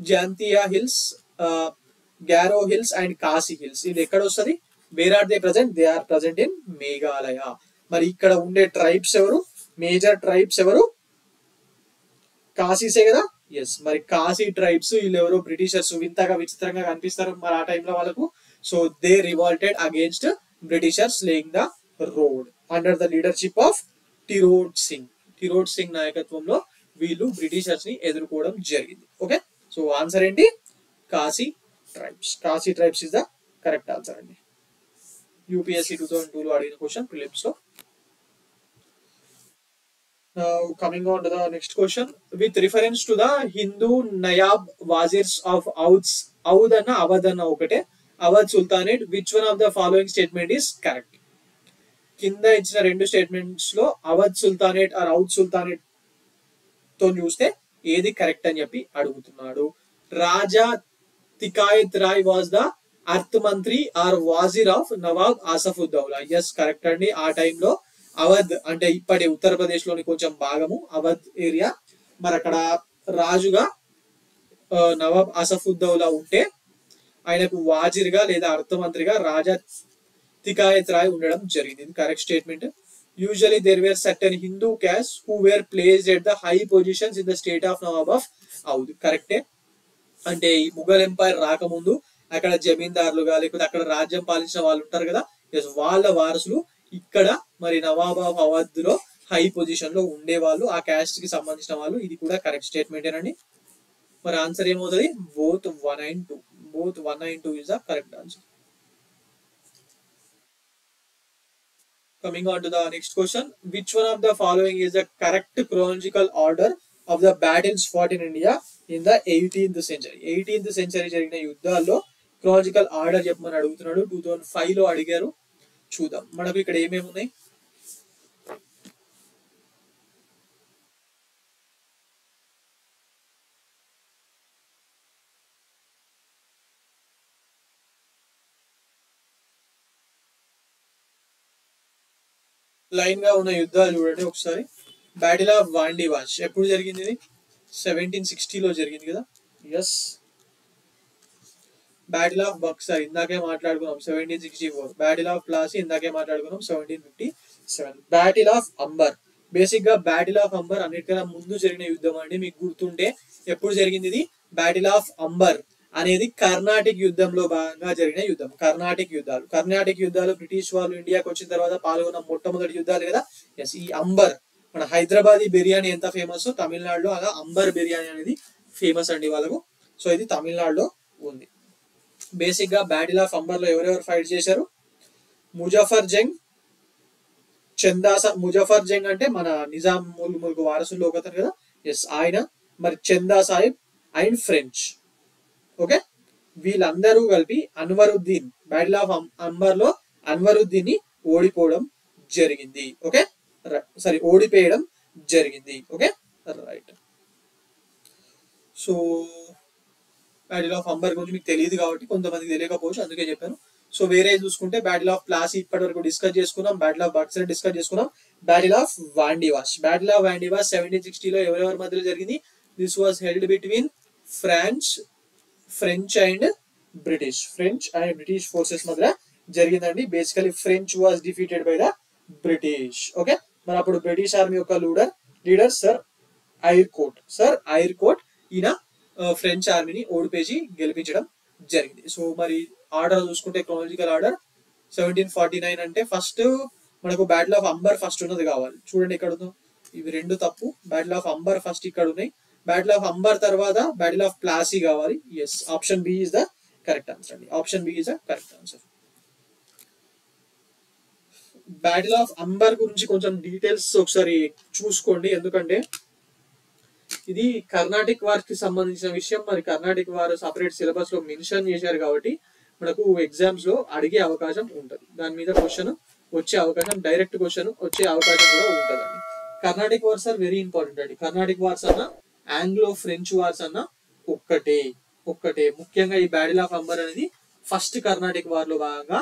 Jaintia hills, Garo hills and Khasi hills ఇది ఎక్కడ వస్తుంది? Where are they present? They are present in Meghalaya. మరి ఇక్కడ ఉండే ట్రైబ్స్ ఎవరు? మేజర్ ట్రైబ్స్ ఎవరు? కాశీసే కదా. ఎస్. మరి కాశీ ట్రైబ్స్ వీళ్ళు ఎవరో బ్రిటిషర్స్ వింతగా విచిత్రంగా కనిపిస్తారు మరి ఆ టైంలో వాళ్ళకు. So they revolted against Britishers laying the road under the leadership of Tirot Singh నాయకత్వంలో వీళ్ళు బ్రిటిషర్స్ ని ఎదుర్కోవడం జరిగింది. ఓకే. సో ఆన్సర్ ఏంటి? Kashi tribes is the correct answer అండి. యూపీఎస్సీ 2002 లో అడిగిన క్వశ్చన్ ప్రిలిమ్స్ లో. Now coming on to the next question. With reference to the Hindu Nayab Wazirs of Awadh anna ఒకటే Awadh Sultanate, which one of the following statement is correct? కింద ఇచ్చిన రెండు స్టేట్మెంట్స్ లో Awadh sultanate or Oudh sultanate తో చూస్తే ఏది కరెక్ట్ అని చెప్పి అడుగుతున్నాడు. రాజా తికాయత్ రాయ్ వాజ్ ద అర్త్ మంత్రి ఆర్ వాజిర్ of Nawab Asafuddaula. Yes, correct అండి. ఆ టైంలో అవధ్ అంటే ఇప్పటి ఉత్తరప్రదేశ్ లోని కొంచెం భాగము అవధ్ ఏరియా. మరి అక్కడ రాజుగా నవాబ్ ఆసఫుద్దౌలా ఉంటే ఆయనకు వాజిర్గా లేదా అర్థమంత్రిగా రాజా తికాయత్ రాయ్ ఉండడం జరిగింది. ఇది correct statement. Usually there were certain Hindu caste who were placed at the high positions in the state of Nawab of Oudh. కరెక్టే. అంటే ఈ ముఘల్ ఎంపైర్ రాకముందు అక్కడ జమీందారులుగా లేకపోతే అక్కడ రాజ్యం పాలించిన వాళ్ళు ఉంటారు కదా, వాళ్ళ వారసులు ఇక్కడ మరి నవాబ్ ఆఫ్ అవధ్ లో హై పొజిషన్ లో ఉండేవాళ్ళు, ఆ క్యాస్ట్ కి సంబంధించిన వాళ్ళు. ఇది కూడా కరెక్ట్ స్టేట్మెంట్ ఏనండి. మరి ఆన్సర్ ఏమవుతుంది? Both 1 and 2 is the correct answer. Coming on to the next question. Which one of the following is the correct chronological order of the battles fought in India in the 18th century? 18th century జరిగిన యుద్ధాల్లో క్రోనాలజికల్ ఆర్డర్ చెప్పమని అడుగుతున్నాడు. 2005 లో అడిగారు. చూద్దాం మనకు ఇక్కడ ఏమేమి ఉన్నాయి. లైన్ గా ఉన్న యుద్ధాలు చూడండి ఒకసారి. బ్యాటిల్ ఆఫ్ వాండివాష్ ఎప్పుడు జరిగింది? ఇది 1760 లో జరిగింది కదా. ఎస్. బ్యాటిల్ ఆఫ్ బక్సర్ ఇందాకే మాట్లాడుకున్నాం 1764. బ్యాటిల్ ఆఫ్ ప్లాసీ ఇందాకే మాట్లాడుకున్నాం 1757. బ్యాటిల్ ఆఫ్ అంబర్, బేసిక్ గా బ్యాటిల్ ఆఫ్ అంబర్ అన్నిటికన్నా ముందు జరిగిన యుద్ధం అండి. మీకు గుర్తుంటే ఎప్పుడు జరిగింది ఇది? బ్యాటిల్ ఆఫ్ అంబర్ అనేది కర్ణాటిక్ యుద్ధంలో భాగంగా జరిగిన యుద్ధం. కర్ణాటిక్ యుద్ధాలు బ్రిటిష్ వాళ్ళు ఇండియాకి వచ్చిన తర్వాత పాల్గొన్న మొట్టమొదటి యుద్ధాలు కదా. ఎస్. ఈ అంబర్, మన హైదరాబాదీ బిర్యానీ ఎంత ఫేమస్ తమిళనాడులో అలా అంబర్ బిర్యానీ అనేది ఫేమస్ అండి వాళ్ళకు. సో ఇది తమిళనాడులో ఉంది. బేసిక్ గా బ్యాటిల్ ఆఫ్ అంబర్ లో ఎవరెవరు ఫైట్ చేశారు? ముజఫర్ జంగ్, ముజఫర్ జంగ్ అంటే మన నిజాం ముల్క్ వారసుల్లో ఒకతను కదా, ఎస్ ఆయన, మరి చందా సాహిబ్ అండ్ ఫ్రెంచ్. ఓకే, వీళ్ళందరూ కలిపి అన్వరుద్దీన్, బ్యాటిల్ ఆఫ్ అంబర్ లో అన్వరుద్దీన్ ని ఓడిపోవడం జరిగింది. ఓకే, సారీ ఓడిపోయడం జరిగింది. Okay right. So battle of Ambur గురించి మీకు తెలియదు కాబట్టి కొంతమందికి తెలియకపోవచ్చు, అందుకే చెప్పాను. సో వేరే చూసుకుంటే బ్యాటిల్ ఆఫ్ ప్లాసీ ఇప్పటి వరకు డిస్కస్ చేసుకున్నాం, బ్యాటిల్ ఆఫ్ బక్సర్ డిస్కస్ చేసుకున్నాం, బ్యాటిల్ ఆఫ్ వాండివాష్. బ్యాటిల్ ఆఫ్ వాండివాష్ 1760లో ఎవరెవరి మధ్యలో జరిగింది? This was held between French and British forces మధ్య జరిగిందండి. Basically French was defeated by the British. Okay, మరి అప్పుడు బ్రిటిష్ ఆర్మీ యొక్క లీడర్ సర్ ఐర్ కోట్ ఈయన ఫ్రెంచ్ ఆర్మీని ఓడిపేసి గెలిపించడం జరిగింది. సో మరి ఆర్డర్ చూసుకుంటే క్రోనాలజికల్ ఆర్డర్ 1749 అంటే ఫస్ట్ మనకు బ్యాటిల్ ఆఫ్ అంబర్ ఫస్ట్ ఉన్నది కావాలి. చూడండి ఇక్కడ ఉందో, ఇవి రెండు తప్పు. బ్యాటిల్ ఆఫ్ అంబర్ ఫస్ట్ ఇక్కడ ఉన్నాయి, బ్యాటిల్ ఆఫ్ అంబర్ తర్వాత బ్యాటిల్ ఆఫ్ ప్లాసీ కావాలి. Yes, option B is the correct answer అండి. Option B is the correct answer. Battle of Ambur గురించి కొంచెం డీటెయిల్స్ ఒకసారి చూసుకోండి, ఎందుకంటే ఇది కర్ణాటిక్ వార్ కి సంబంధించిన విషయం. మరి కర్ణాటిక్ వార్ సపరేట్ సిలబస్ లో మెన్షన్ చేశారు కాబట్టి మనకు ఎగ్జామ్స్ లో అడిగే అవకాశం ఉంటుంది, దాని మీద క్వశ్చన్ వచ్చే అవకాశం, డైరెక్ట్ క్వశ్చన్ వచ్చే అవకాశం కూడా ఉంటుందండి. Carnatic wars are very important అండి. కర్ణాటిక్ వార్స్ అన్న ఆంగ్లో ఫ్రెంచ్ వార్స్ అన్న ఒక్కటే. ముఖ్యంగా ఈ బ్యాటిల్ ఆఫ్ అంబర్ అనేది ఫస్ట్ కర్ణాటిక్ వార్ లో భాగంగా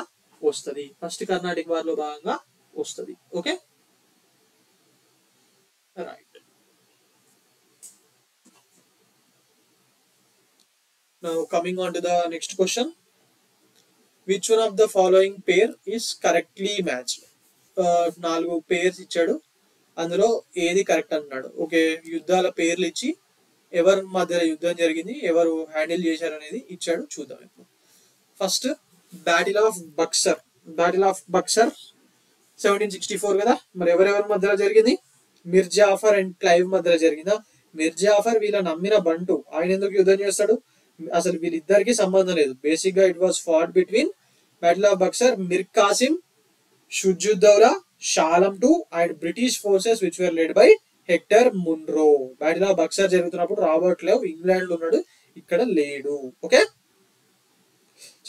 వస్తుంది. Okay right. Now coming on to the next question, which one of the following pair is correctly matched? 4 pairs ఇచ్చాడు, అందులో ఏది కరెక్ట్ అన్నాడు. ఓకే, యుద్ధాల పేర్లు ఇచ్చి ఎవరి మధ్య యుద్ధం జరిగింది, ఎవరు హ్యాండిల్ చేశారు అనేది ఇచ్చాడు. చూద్దాం ఇప్పుడు. ఫస్ట్ బ్యాటిల్ ఆఫ్ బక్సర్ 1764 కదా. మరి ఎవరెవరి మధ్యలో జరిగింది? మిర్జాఫర్ అండ్ క్లైవ్ మధ్యలో జరిగిందా? మిర్జాఫర్ వీళ్ళ నమ్మిన బంటు, ఆయన ఎందుకు యుద్ధం చేస్తాడు? అసలు వీళ్ళిద్దరికి సంబంధం లేదు. బేసిక్ గా it was fought between battle of Buxar, Mir Kasim, Shujauddaula, Shah Alam two and British forces which were led by Hector Munro. Battle of Buxar జరుగుతున్నప్పుడు రాబర్ట్ క్లైవ్ ఇంగ్లాండ్ లో ఉన్నాడు, ఇక్కడ లేడు. ఓకే,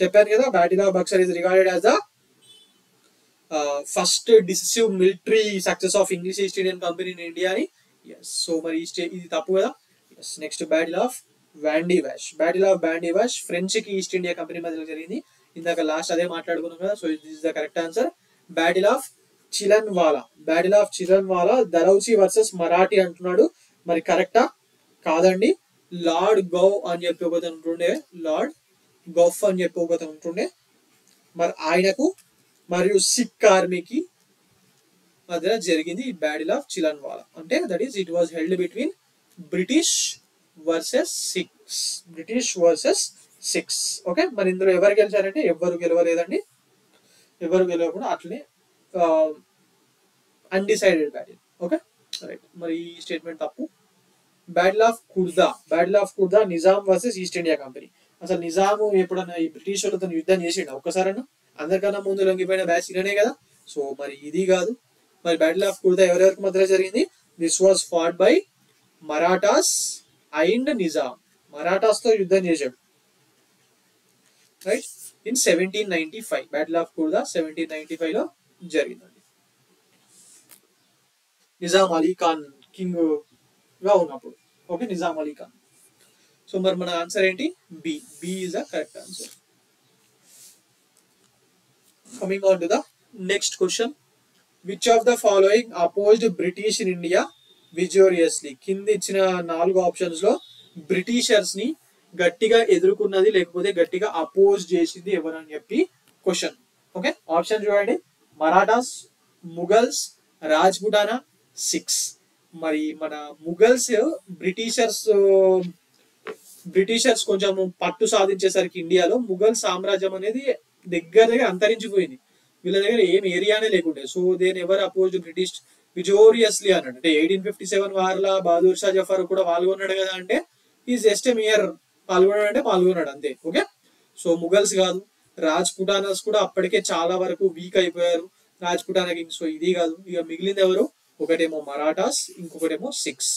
చెప్పాను కదా battle of Buxar is regarded as the first decisive military success of English East Indian company in India అని. ఎస్, సో మరి ఇది తప్పు కదా. Yes, next battle of Wandiwash French కి ఈస్ట్ ఇండియా కంపెనీ మధ్యలో జరిగింది. ఇందాక లాస్ట్ అదే మాట్లాడుకున్నాం కదా. So this is the correct answer. Battle of Chillianwala Dalhousie versus Marathi అంటున్నాడు, మరి కరెక్టా? కాదండి. లార్డ్ గౌఫ్ అని చెప్పి ఒకతను ఉంటుండే, మరి ఆయనకు మరియు సిక్ ఆర్మీకి మధ్య జరిగింది ఈ బ్యాటిల్ ఆఫ్ చిలన్వాలా. అంటే that is it was held between British versus Sikhs. Okay, మరి ఇందులో ఎవరు గెలిచారంటే ఎవరు గెలవలేదండి, ఎవరు గెలవకుండా అట్లనే అన్డిసైడెడ్ బ్యాటిల్. ఓకే రైట్, మరి ఈ స్టేట్మెంట్ తప్పు. Battle of Khurda Nizam versus east India company. అసలు నిజాము ఎప్పుడన్నా ఈ బ్రిటిష్ వాళ్ళతో యుద్ధం చేసిండ ఒక్కసారన్నా? అందరికన్నా ముందు లొంగిపోయిన బ్యాచ్ ఇలానే కదా. సో మరి ఇది కాదు. మరి బ్యాటిల్ ఆఫ్ కుర్దా ఎవరెవరికి మధ్యలో జరిగింది? This was fought by Marathas and Nizam. Marathas తో యుద్ధం చేశాడు right in 1795. Battle of Kharda 1795 లో జరిగిందండి. నిజాం అలీ ఖాన్ కింగ్ గా ఉన్నప్పుడు. ఓకే, నిజాం అలీ ఖాన్. సో మరి మన ఆన్సర్ ఏంటి? B is the correct answer. Coming on to the next question, which of the following opposed British in India vigorously? కింద ఇచ్చిన 4 ఆప్షన్స్ లో బ్రిటిషర్స్ ని గట్టిగా ఎదుర్కొన్నది లేకపోతే గట్టిగా అపోజ్ చేసింది ఎవరు అని చెప్పి క్వశ్చన్. ఓకే, ఆప్షన్ చూడండి. మరాఠాస్, ముగల్స్, రాజ్పుటానా, సిక్స్. మరి మన ముగల్స్ బ్రిటిషర్స్ కొంచెం పట్టు సాధించేసరికి ఇండియాలో ముఘల్ సామ్రాజ్యం అనేది దగ్గర అంతరించిపోయింది. వీళ్ళ దగ్గర ఏం ఏరియానే లేకుండే. సో దేని ఎవరు అపోజ్ బ్రిటిష్ విజోరియస్లీ అన్నాడు. అంటే 1857 వార్లా బహదూర్ షా జఫర్ కూడా పాల్గొన్నాడు కదా, అంటే ఈ జస్ట్ మియర్ పాల్గొన్నాడు అంతే. ఓకే, సో ముఘల్స్ కాదు, రాజ్పుటానాస్ కూడా అప్పటికే చాలా వరకు వీక్ అయిపోయారు, రాజ్పుటానా కింగ్స్. సో ఇది కాదు. ఇక మిగిలింది ఎవరు? ఒకటేమో మరాఠాస్, ఇంకొకటేమో Sikhs.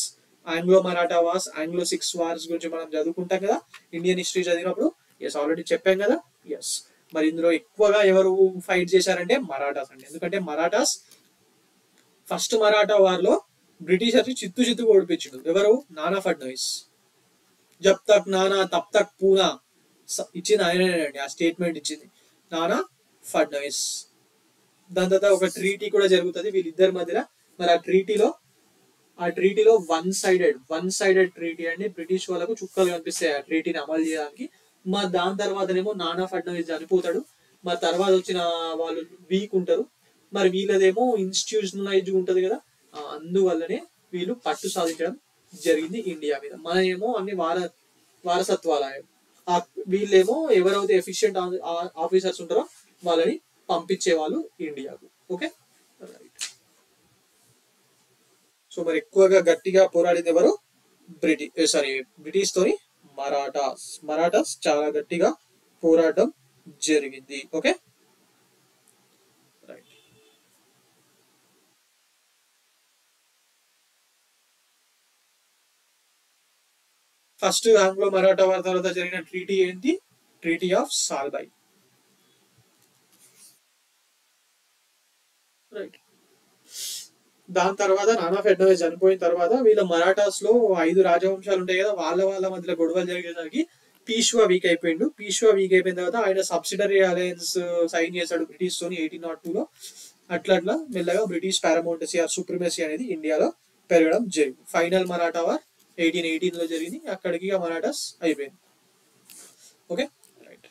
Anglo Maratha wars, Anglo Sikh wars గురించి మనం చదువుకుంటాం కదా ఇండియన్ హిస్టరీ చదివినప్పుడు. ఎస్, ఆల్రెడీ చెప్పాం కదా. ఎస్, మరి ఇందులో ఎక్కువగా ఎవరు ఫైట్ చేశారంటే మరాఠాస్ అండి. ఎందుకంటే మరాఠాస్ ఫస్ట్ మరాఠా వార్ లో బ్రిటిషర్స్ చిత్తు ఓడిపించిండు. ఎవరు? నానా ఫడ్నవీస్. జబ్ తక్ నానా తబ్ తక్ పూనా ఇచ్చింది ఆయనండి. ఆ స్టేట్మెంట్ ఇచ్చింది నానా ఫడ్నవీస్. దాని తర్వాత ఒక ట్రీటీ కూడా జరుగుతుంది వీళ్ళిద్దరి మధ్యన. మరి ఆ ట్రీటీలో వన్ సైడెడ్ ట్రీటీ అండి. బ్రిటిష్ వాళ్ళకు చుక్కలు కనిపిస్తాయి ఆ ట్రీటీని అమలు చేయడానికి. మరి దాని తర్వాతనేమో నానా ఫడ్నవీస్ చనిపోతాడు. మరి తర్వాత వచ్చిన వాళ్ళు వీక్ ఉంటారు. మరి వీళ్ళదేమో ఇన్స్టిట్యూషనలైజ్ ఉంటది కదా, అందువల్లనే వీళ్ళు పట్టు సాధించడం జరిగింది ఇండియా మీద. మన ఏమో అన్ని వారసత్వాలయం. వీళ్ళేమో ఎవరైతే ఎఫిషియెంట్ ఆఫీసర్స్ ఉంటారో వాళ్ళని పంపించే వాళ్ళు ఇండియాకు. Okay, right. సో మరి ఎక్కువగా గట్టిగా పోరాడింది ఎవరు? బ్రిటిష్ తోని మరాఠాస్ చాలా గట్టిగా పోరాటం జరిగింది. Okay, right. First Anglo Maratha war తర్వాత జరిగిన ట్రీటీ ఏంటి? Treaty of Salbai. రైట్. దాని తర్వాత నానా ఫెడ్నవీస్ చనిపోయిన తర్వాత వీళ్ళ మరాఠాస్ లో 5 రాజవంశాలు ఉంటాయి కదా, వాళ్ళ మధ్యలో గొడవలు జరిగేసరికి పీష్వా వీక్ అయిపోయిండు. పీష్వా వీక్ అయిపోయిన తర్వాత ఆయన సబ్సిడరీ అలయన్స్ సైన్ చేశాడు బ్రిటిష్ తోని 1802 లో. అట్లా మెల్లగా బ్రిటిష్ పారమౌంటసీ ఆర్ సుప్రిమసీ అనేది ఇండియాలో పెరగడం జరిగింది. ఫైనల్ మరాఠా వార్ 1818 లో జరిగింది. అక్కడికి మరాఠాస్ అయిపోయింది. Okay, right.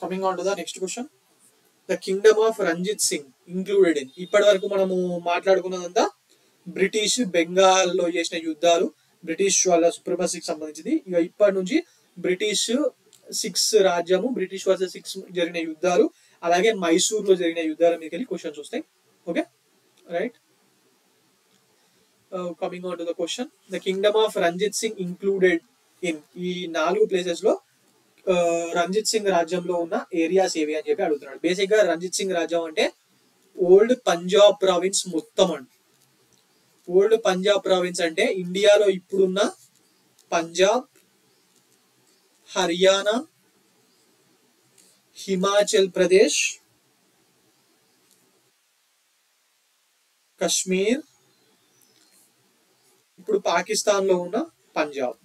Coming on to the next question. The kingdom of Ranjit Singh included in. ఇప్పటి వరకు మనము మాట్లాడుకున్నదంతా బ్రిటిష్ బెంగాల్లో చేసిన యుద్ధాలు, బ్రిటిష్ వాళ్ళ సుప్రమసీకి సంబంధించింది. ఇక ఇప్పటి నుంచి బ్రిటిష్ రాజ్యము, బ్రిటిష్ వర్సెస్ 6 జరిగిన యుద్ధాలు, అలాగే మైసూర్ లో జరిగిన యుద్ధాల మీద వెళ్ళి క్వశ్చన్స్ వస్తాయి. Okay, right. Coming on to the question. The kingdom of Ranjit Singh included in. ఈ 4 ప్లేసెస్ లో రంజిత్ సింగ్ రాజ్యంలో ఉన్న ఏరియాస్ ఏవి అని చెప్పి అడుగుతున్నాడు. బేసిక్ గా రంజిత్ సింగ్ రాజ్యం అంటే ఓల్డ్ పంజాబ్ ప్రావిన్స్ మొత్తం అండి. ఓల్డ్ పంజాబ్ ప్రావిన్స్ అంటే ఇండియాలో ఇప్పుడున్న పంజాబ్, హర్యానా, హిమాచల్ ప్రదేశ్, కశ్మీర్, ఇప్పుడు పాకిస్తాన్ లో ఉన్న పంజాబ్.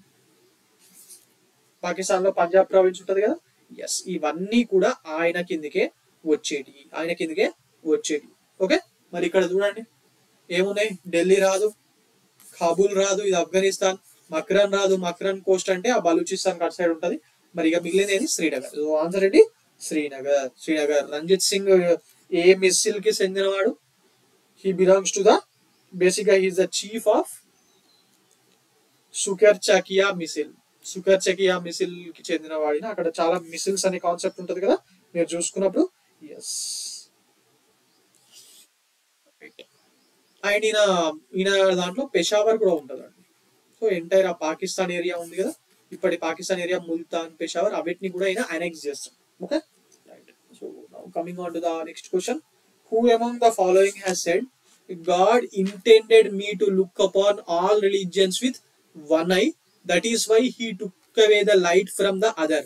పాకిస్తాన్ లో పంజాబ్ ప్రావిన్స్ ఉంటది కదా. ఎస్, ఇవన్నీ కూడా ఆయన కిందకే వచ్చేటి. ఓకే, మరి ఇక్కడ చూడండి ఏమున్నాయి. ఢిల్లీ రాదు, కాబూల్ రాదు, ఇది ఆఫ్ఘనిస్తాన్. మక్రాన్ రాదు, మక్రాన్ కోస్ట్ అంటే ఆ బలూచిస్తాన్ అటు సైడ్ ఉంటది. మరి ఇక మిగిలింది ఏంటి? శ్రీనగర్. సో ఆన్సర్ ఏంటి? శ్రీనగర్. రంజిత్ సింగ్ ఏ మిస్సిల్ కి చెందినవాడు? He belongs to the basic గా హీస్ ద చీఫ్ ఆఫ్ సుకర్చకియా మిసిల్ కి చెందిన వాడిని. అక్కడ చాలా మిసిల్స్ అనే కాన్సెప్ట్ ఉంటది కదా మీరు చూసుకున్నప్పుడు. ఎస్, అండ్ ఈయన దాంట్లో పెషావర్ కూడా ఉంటదండి. సో ఎంటైర్ ఆ పాకిస్తాన్ ఏరియా ఉంది కదా, ఇప్పటి పాకిస్తాన్ ఏరియా, ముల్తాన్, పెషావర్, అవిటిని కూడా ఆయన అనెక్స్ చేస్తాడు. Okay, right. So now coming on to the next question. Who among the following has said God intended me to look upon all religions with one eye, that is why he took away the light from the other.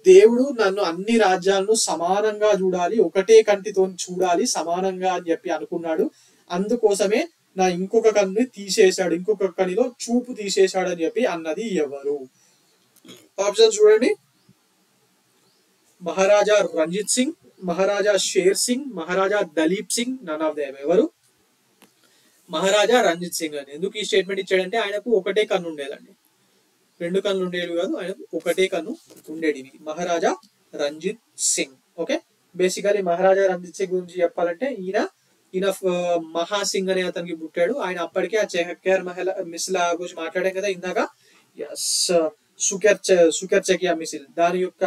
దేవుడు నన్ను అన్ని రాజ్యాలను సమానంగా చూడాలి, ఒకటే కంటితో చూడాలి సమానంగా అని చెప్పి అనుకున్నాడు. అందుకోసమే నా ఇంకొక కన్ను తీసేశాడు, ఇంకొక కనిలో చూపు తీసేశాడు అని చెప్పి అన్నది ఎవరు? ఆప్షన్ చూడండి. Maharaja Ranjit Singh, Maharaja Sher Singh, Maharaja Duleep Singh, none of them. ఎవరు? మహారాజా రంజిత్ సింగ్ అని. ఎందుకు ఈ స్టేట్మెంట్ ఇచ్చాడంటే ఆయనకు ఒకటే కన్ను ఉండేదండి, 2 కన్నులు ఉండేవి కాదు, ఆయనకు ఒకటే కన్ను ఉండేది. మహారాజా రంజిత్ సింగ్. ఓకే, బేసికలీ మహారాజా రంజిత్ సింగ్ గురించి చెప్పాలంటే ఈయన మహాసింగ్ అనే అతనికి పుట్టాడు. ఆయన అప్పటికే ఆ చెహక్కర్ మిసిల్ గురించి మాట్లాడాం కదా ఇందాక. సుకర్చకియా మిసిల్ దాని యొక్క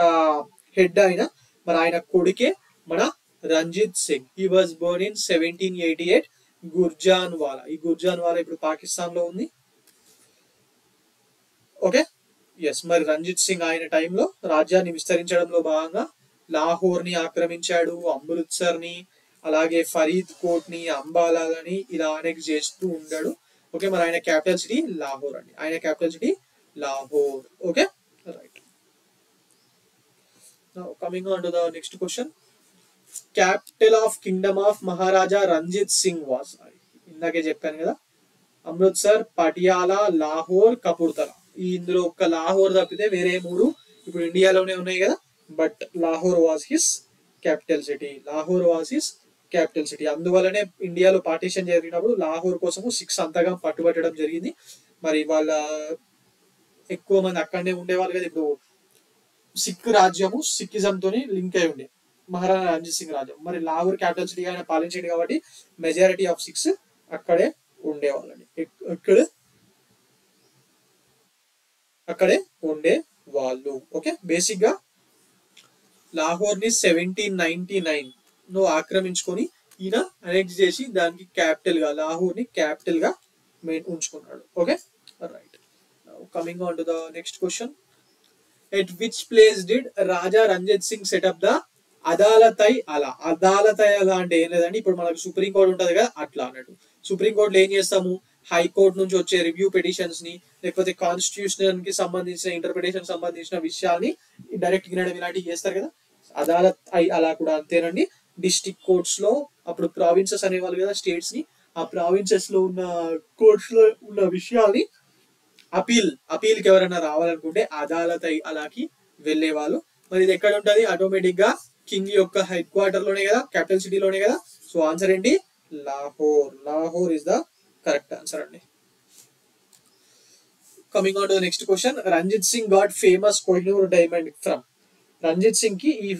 హెడ్ ఆయన. మరి ఆయన కొడుకే మన Ranjit Singh. He was born in 1788 Gujranwala. ఈ గుర్జాన్వాలా ఇప్పుడు పాకిస్తాన్ లో ఉంది. ఓకే, ఎస్, మరి రంజిత్ సింగ్ ఆయన టైంలో రాజ్యాన్ని విస్తరించడంలో భాగంగా లాహోర్ ని ఆక్రమించాడు, అమృత్సర్ ని, అలాగే ఫరీద్ కోట్ ని, అంబాలాని ఇలా అనేక చేస్తూ ఉండాడు. ఓకే, మరి ఆయన క్యాపిటల్ సిటీ లాహోర్ అండి. ఆయన capital city Lahore. Okay, right. Coming on to the next question. Capital of kingdom of Maharaja Ranjit Singh was, ఇందాకే చెప్పాను కదా, అమృత్సర్, పటియాలా, లాహోర్, కపూర్తలా. ఈ ఇందులో ఒక్క లాహోర్ తప్పితే వేరే 3 ఇప్పుడు ఇండియాలోనే ఉన్నాయి కదా. But Lahore was his capital city. Lahore was his capital city. అందువల్లనే ఇండియాలో పార్టీషన్ జరిగినప్పుడు లాహోర్ కోసము 6 అంతగా పట్టుబట్టడం జరిగింది. మరి వాళ్ళ ఎక్కువ మంది అక్కడనే ఉండేవాళ్ళు కదా. ఇప్పుడు సిక్ రాజ్యము సిక్కిజం తోని లింక్ అయి ఉండే మహారాజా రంజిత్ సింగ్ రాజ్యం. మరి లాహోర్ క్యాపిటల్ సిటీగా ఆయన పాలించాడు కాబట్టి మెజారిటీ ఆఫ్ 6 అక్కడే ఉండేవాళ్ళని. అక్కడే ఉండే వాళ్ళు. ఓకే, బేసిక్ గా లాహోర్ ని 1799 లో ఆక్రమించుకొని ఈయన అనెక్స్ చేసి దానికి క్యాపిటల్ గా లాహోర్ ని క్యాపిటల్ గా ఉంచుకున్నాడు. Okay, right. Coming on to the next question. At which place did Raja Ranjit Singh set up the అదాలతై అలా? అదాలతై అలా అంటే ఏం లేదండి, ఇప్పుడు మనకు సుప్రీం కోర్ట్ ఉంటది కదా అట్లా అన్నట్టు. సుప్రీం కోర్టులో ఏం చేస్తాము, హైకోర్టు నుంచి వచ్చే రివ్యూ పిటిషన్స్ ని, లేకపోతే కాన్స్టిట్యూషన్ కి సంబంధించిన ఇంటర్ప్రిటేషన్ సంబంధించిన విషయాల్ని డైరెక్ట్ వినడం ఇలాంటివి చేస్తారు కదా. అదాలత్ అలా కూడా అంతేనండి. డిస్ట్రిక్ట్ కోర్ట్స్ లో అప్పుడు ప్రావిన్సెస్ అనేవాళ్ళు కదా స్టేట్స్ ని, ఆ ప్రావిన్సెస్ లో ఉన్న కోర్ట్స్ లో ఉన్న విషయాల్ని అపీల్ కి ఎవరైనా రావాలనుకుంటే అదాలత్ అలాకి వెళ్లే వాళ్ళు. మరి ఇది ఎక్కడ ఉంటది? ఆటోమేటిక్ గా కింగ్ యొక్క హెడ్ క్వార్టర్ లోనే కదా, క్యాపిటల్ సిటీలోనే కదా. సో ఆన్సర్ ఏంటి? Lahore. Lahore is the correct answer అండి. Coming on to the next question. Ranjit Singh got famous Kohinoor diamond from. Ranjit Singh కి ఈ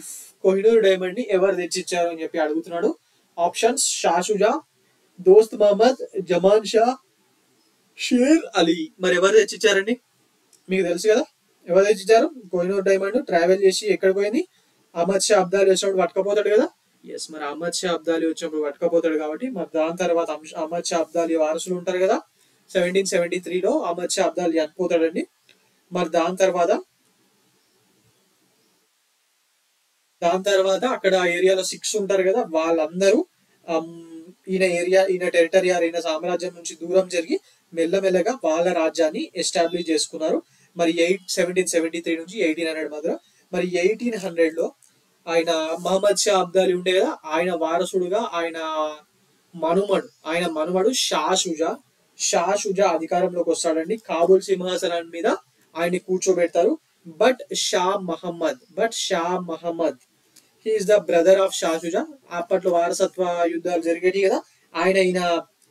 కోహినూర్ డైమండ్ ని ఎవరు తెచ్చిచ్చారు అని చెప్పి అడుగుతున్నాడు. ఆప్షన్స్: షా షుజా, దోస్త్ మహమ్మద్, జమాన్ షా, షేర్ అలీ. మరి ఎవరు తెచ్చిచ్చారండి? మీకు తెలుసు కదా ఎవరు తెచ్చిచ్చారు. కోహినూర్ డైమండ్ ట్రావెల్ చేసి ఎక్కడ పోయింది? అహ్మద్ షా అబ్దాలి వచ్చినప్పుడు పట్టుకపోతాడు కదా. ఎస్, మరి అహ్మద్ షా అబ్దాలి వచ్చినప్పుడు పట్టుకపోతాడు కాబట్టి మరి దాని తర్వాత అహ్మద్ షా అబ్దాలి వారసులు ఉంటారు కదా. 1773లో అహ్మద్ షా అబ్దాలి చనిపోతాడండి. మరి దాని తర్వాత అక్కడ ఏరియాలో 6 ఉంటారు కదా, వాళ్ళందరూ ఈయన టెరిటరీ ఈయన సామ్రాజ్యం నుంచి దూరం జరిగి మెల్లమెల్లగా వాళ్ళ రాజ్యాన్ని ఎస్టాబ్లిష్ చేసుకున్నారు. మరి 1773 నుంచి 1800 మధ్య. మరి 1800లో ఆయన మహమ్మద్ షా అబ్దాలి ఉండే కదా, ఆయన వారసుడుగా ఆయన మనుమడు షా షుజా అధికారంలోకి వస్తాడండి. కాబూల్ సింహాసనం మీద ఆయన్ని కూర్చోబెడతారు. But Shah Mohammad he is the brother of Shah Shuja. అప్పట్లో వారసత్వ యుద్ధాలు జరిగేవి కదా. ఈయన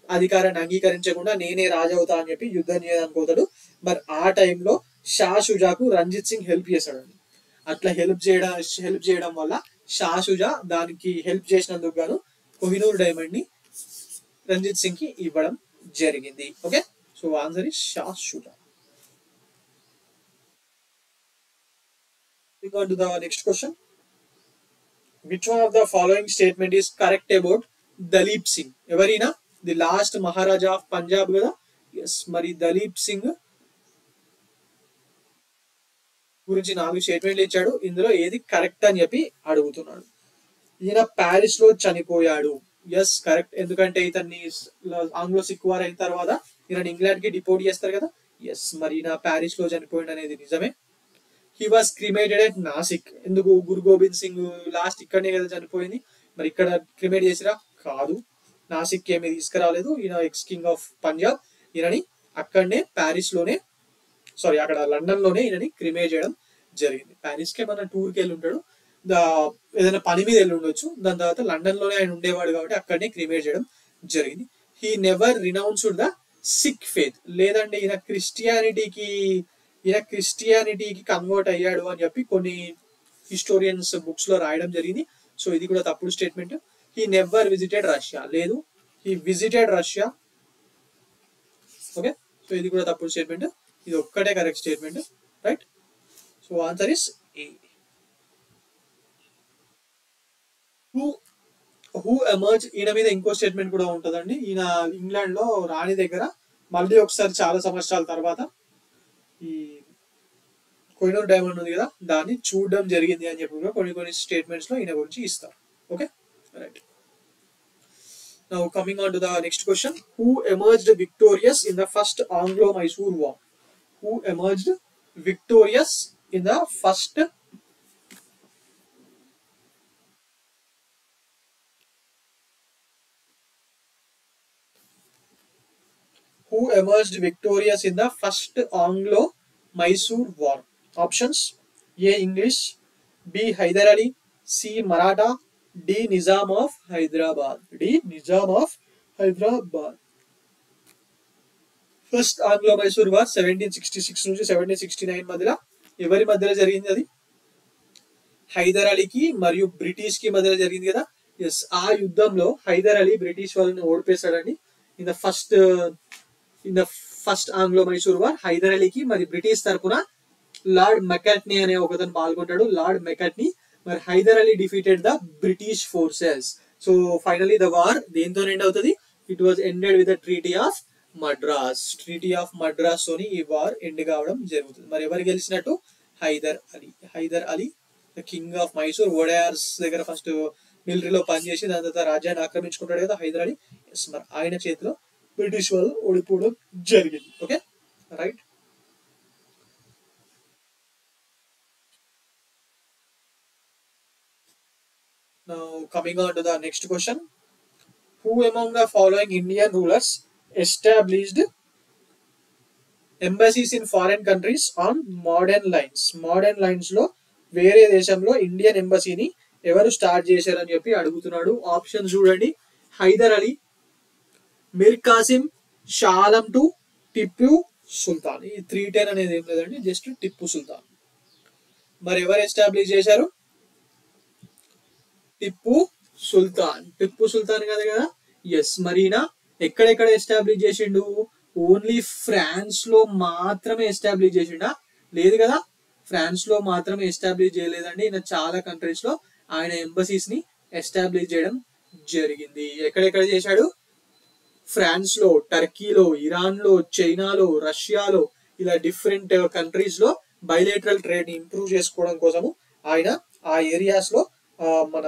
అధికారాన్ని అంగీకరించకుండా నేనే రాజవుతా అని చెప్పి యుద్ధం చేయడానికి పోతాడు. మరి ఆ టైంలో షా షుజాకు రంజిత్ సింగ్ హెల్ప్ చేశాడండి. అట్లా హెల్ప్ చేయడం వల్ల షా షుజా దానికి హెల్ప్ చేసినందుకు గాను కోహినూర్ డైమండ్ ని రంజిత్ సింగ్ కి ఇవ్వడం జరిగింది. Okay, so answer is Shah Shuja. We go to the next question. Which one of the following statement is correct about Dalip Singh? ఎవరైనా the last Maharaja of Punjab కదా. ఎస్, మరి దలీప్ సింగ్ గురించి 4 స్టేట్మెంట్లు ఇచ్చాడు. ఇందులో ఏది కరెక్ట్ అని చెప్పి అడుగుతున్నాడు. ఈయన ప్యారిస్ లో చనిపోయాడు. Yes, correct. ఎందుకంటే ఇతన్ని ఆంగ్లో సిక్ వార్ అయిన తర్వాత ఈయన ఇంగ్లాండ్ కి డిపోర్ట్ చేస్తారు కదా. ఎస్, మరి ఈయన ప్యారిస్ లో చనిపోయాడు అనేది నిజమే. He was cremated at Nasik. ఎందుకు? గురు గోబింద్ సింగ్ లాస్ట్ ఇక్కడనే కదా చనిపోయింది. మరి ఇక్కడ క్రిమేట్ చేసిరా? కాదు, నాసిక్ ఏమీ తీసుకురాలేదు. ఈయన ఎక్స్ కింగ్ ఆఫ్ పంజాబ్. ఈయనని అక్కడనే ప్యారిస్ లోనే అక్కడ లండన్ లోనే ఈయనని క్రిమేట్ చేయడం జరిగింది. ప్యారిస్ కి ఏమైనా టూర్ కి వెళ్ళి ఉంటాడు, ఏదైనా పని మీద వెళ్ళి ఉండొచ్చు. దాని తర్వాత లండన్ లోనే ఆయన ఉండేవాడు కాబట్టి అక్కడనే క్రిమేట్ చేయడం జరిగింది. He never renounced the Sikh faith. లేదంటే ఈయన క్రిస్టియానిటీకి కన్వర్ట్ అయ్యాడు అని చెప్పి కొన్ని హిస్టోరియన్స్ బుక్స్ లో రాయడం జరిగింది. సో ఇది కూడా తప్పుడు statement. He never visited Russia. లేదు, he visited Russia. Okay, so ఇది కూడా తప్పుడు స్టేట్మెంట్. ఇది ఒక్కటే correct statement. Right, so answer is A. Who emerge. ఈయన మీద ఇంకో స్టేట్మెంట్ కూడా ఉంటుందండి. ఈయన ఇంగ్లాండ్ లో రాణి దగ్గర మళ్ళీ ఒకసారి చాలా సంవత్సరాల తర్వాత ఈ కోహినూర్ డైమండ్ ఉంది కదా, దాన్ని చూడడం జరిగింది అని చెప్పి కూడా కొన్ని కొన్ని స్టేట్మెంట్స్ లో ఈయన గురించి ఇస్తారు. Okay, right. Now coming on to the next question, who emerged victorious in the first Anglo-Mysore War? Who emerged victorious in the first who emerged victorious in the first Anglo-Mysore War? Options: A. English, B. Hyder Ali, C. Maratha, D. Nizam of Hyderabad. D. Nizam of Hyderabad. First Anglo Mysore war 1766 నుంచి 1769 మధ్యలో ఎవరి మధ్యలో జరిగింది? అది హైదర్ అలీకి మరియు బ్రిటిష్ కి మధ్యలో జరిగింది కదా. ఎస్, ఆ యుద్ధంలో హైదర్ అలీ బ్రిటిష్ వాళ్ళని ఓడిపేశాడండి. In the first Anglo Mysore war Hyder అలీకి మరి బ్రిటిష్ తరపున లార్డ్ మెకాట్నీ అనే ఒకతను పాల్గొంటాడు. లార్డ్ మెకాట్నీ మరి Hyder Ali defeated the British forces. So finally the war దేంతో ఎండ్ అవుతుంది? It was ended with the treaty of Madras. Treaty of Madras తోని ఈ వార్ ఎండ్ కావడం జరుగుతుంది. మరి ఎవరు గెలిచినట్టు? Hyder Ali. Hyder Ali the king of Mysore, Wodeyars దగ్గర ఫస్ట్ మిలిటరీలో పనిచేసి దాని తర్వాత రాజ్యాన్ని ఆక్రమించుకుంటాడు కదా హైదర్ అలీ. ఎస్, మరి ఆయన చేతిలో బ్రిటిష్ వాళ్ళు ఓడిపోవడం జరిగింది. Okay, right. Now coming on to the next question, who among the following Indian rulers established embassies in foreign countries on modern lines? Modern lines లో వేరే దేశంలో ఇండియన్ ఎంబసీని ఎవరు స్టార్ట్ చేశారని చెప్పి అడుగుతున్నాడు. ఆప్షన్ చూడండి: హైదర్ అలీ, మీర్ కాసిం, షా ఆలం టు, టిప్పు సుల్తాన్. ఈ 310 అనేది ఏం లేదండి, జస్ట్ టిప్పు సుల్తాన్. మరి ఎవరు ఎస్టాబ్లిష్ చేశారు? టిప్పు సుల్తాన్. టిప్పు సుల్తాన్ కదా. ఎస్, మరీనా ఎక్కడెక్కడ ఎస్టాబ్లిష్ చేసిండు? ఓన్లీ ఫ్రాన్స్ లో మాత్రమే ఎస్టాబ్లిష్ చేసిండా? లేదు కదా, ఫ్రాన్స్ లో మాత్రమే ఎస్టాబ్లిష్ చేయలేదండి. ఈయన చాలా కంట్రీస్ లో ఆయన ఎంబసీస్ ని ఎస్టాబ్లిష్ చేయడం జరిగింది. ఎక్కడెక్కడ చేశాడు? ఫ్రాన్స్ లో, టర్కీలో, ఇరాన్ లో, చైనాలో, రష్యాలో, ఇలా డిఫరెంట్ కంట్రీస్ లో బైలేటరల్ ట్రేడ్ ని ఇంప్రూవ్ చేసుకోవడం కోసము ఆయన ఆ ఏరియాస్ లో మన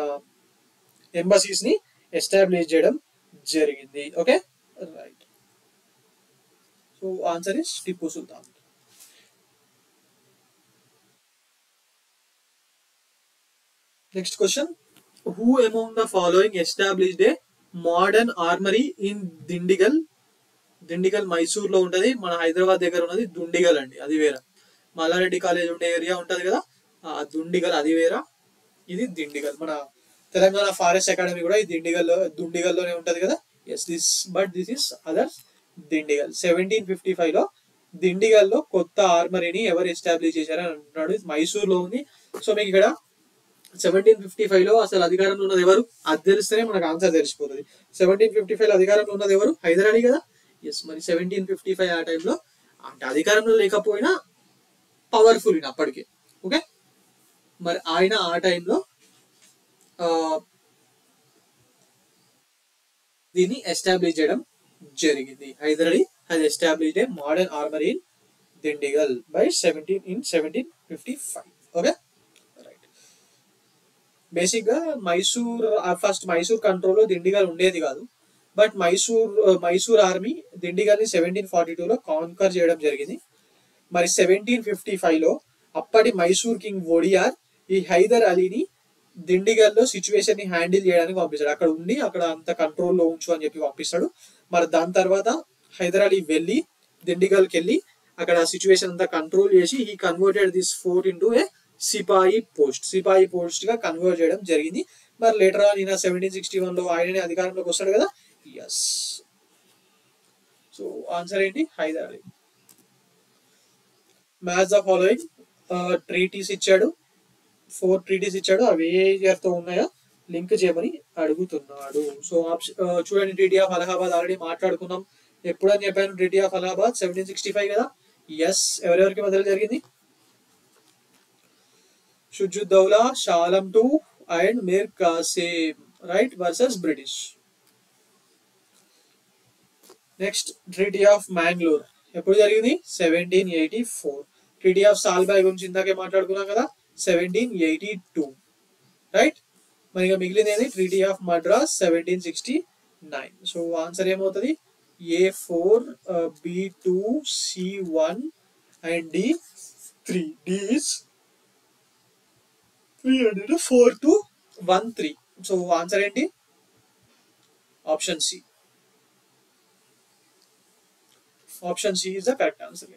ఎంబసీస్ ని ఎస్టాబ్లిష్ చేయడం జరిగింది. Okay, right. So answer is Tipu Sultan. Next question, who among the following established a modern armory in Dindigul? Dindigul Mysore లో ఉంటది, మన హైదరాబాద్ దగ్గర ఉన్నది దుండిగల్ అండి, అది వేరే. మల్లారెడ్డి కాలేజ్ ఉండే ఏరియా ఉంటది కదా, ఆ దుండిగల్ అది వేరే, ఇది దిండిగల్. మన తెలంగాణ ఫారెస్ట్ అకాడమీ కూడా ఈ దుండిగల్లోనే ఉంటది కదా. Yes, this is other Dindigul. 1755 లో దిండిగల్లో కొత్త ఆర్మరీని ఎవరు ఎస్టాబ్లిష్ చేశారని అంటున్నాడు. మైసూర్ లో ఉంది. సో మీకు ఇక్కడ 1755 లో అసలు అధికారంలో ఉన్నది ఎవరు? అది తెలిస్తేనే మనకు ఆన్సర్ తెలిసిపోతుంది. 1755 లో అధికారంలో ఉన్నది ఎవరు? హైదర్ అలీ కదా. ఎస్, మరి 1755 ఆ టైంలో అంటే అధికారంలో లేకపోయినా పవర్ఫుల్ అప్పటికే. ఓకే, మరి ఆయన ఆ టైంలో దీన్ని ఎస్టాబ్లిష్ చేయడం జరిగింది. Hyder Ali has established a modern armory in Dindigal by 1755. Okay, right. Basic గా ఫస్ట్ మైసూర్ కంట్రోల్ లో దిండిగల్ ఉండేది కాదు. బట్ మైసూర్ ఆర్మీ దిండిగల్ ని 1742 లో కాన్కర్ చేయడం జరిగింది. మరి 1755 లో అప్పటి మైసూర్ కింగ్ వోడియార్ ఈ హైదర్ అలీని దిండిగల్లో సిచ్యువేషన్ ని హ్యాండిల్ చేయడానికి పంపిస్తాడు. అక్కడ ఉండి అక్కడ అంత కంట్రోల్లో ఉంచు అని చెప్పి పంపిస్తాడు. మరి దాని తర్వాత హైదర్ అలీ వెళ్ళి దిండిగల్కి వెళ్ళి అక్కడ సిచ్యువేషన్ అంతా కంట్రోల్ చేసి ఈ converted this fort into a sepoy post గా కన్వర్ట్ చేయడం జరిగింది. మరి లేటర్ ఆన్ ఈయన 1761 లో ఆయననే అధికారంలోకి వస్తాడు కదా. ఎస్, సో ఆన్సర్ ఏంటి? Hyder Ali. Match the following treaties ఇచ్చాడు, 4 ట్రీటీస్ ఇచ్చాడు. అవి ఏ ఇయర్ తో ఉన్నాయో లింక్ చేయమని అడుగుతున్నాడు. సో చూడండి, ట్రీటీ ఆఫ్ అలహాబాద్ ఆల్రెడీ మాట్లాడుకున్నాం. ఎప్పుడని చెప్పాను? ట్రీటీ ఆఫ్ అలహాబాద్ 1765 కదా. ఎస్, ఎవరెవరికి మధ్యలో జరిగింది? Shujauddaula, Shah Alam two and Mir Kasim, right, versus British. Next treaty of Mangalore ఎప్పుడు జరిగింది? 1784. ట్రీటీ ఆఫ్ సాల్బాయ్ గురించి ఇందాకే మాట్లాడుకున్నాం కదా, 1782, రైట్. మరి ఇక మిగిలినది treaty of Madras 1769. So answer ఏమవుతుంది? A4, B2, C1 and D3. D is 300, 4 to 1 3. So answer ఏంటి? Option C. Option C is the correct answer.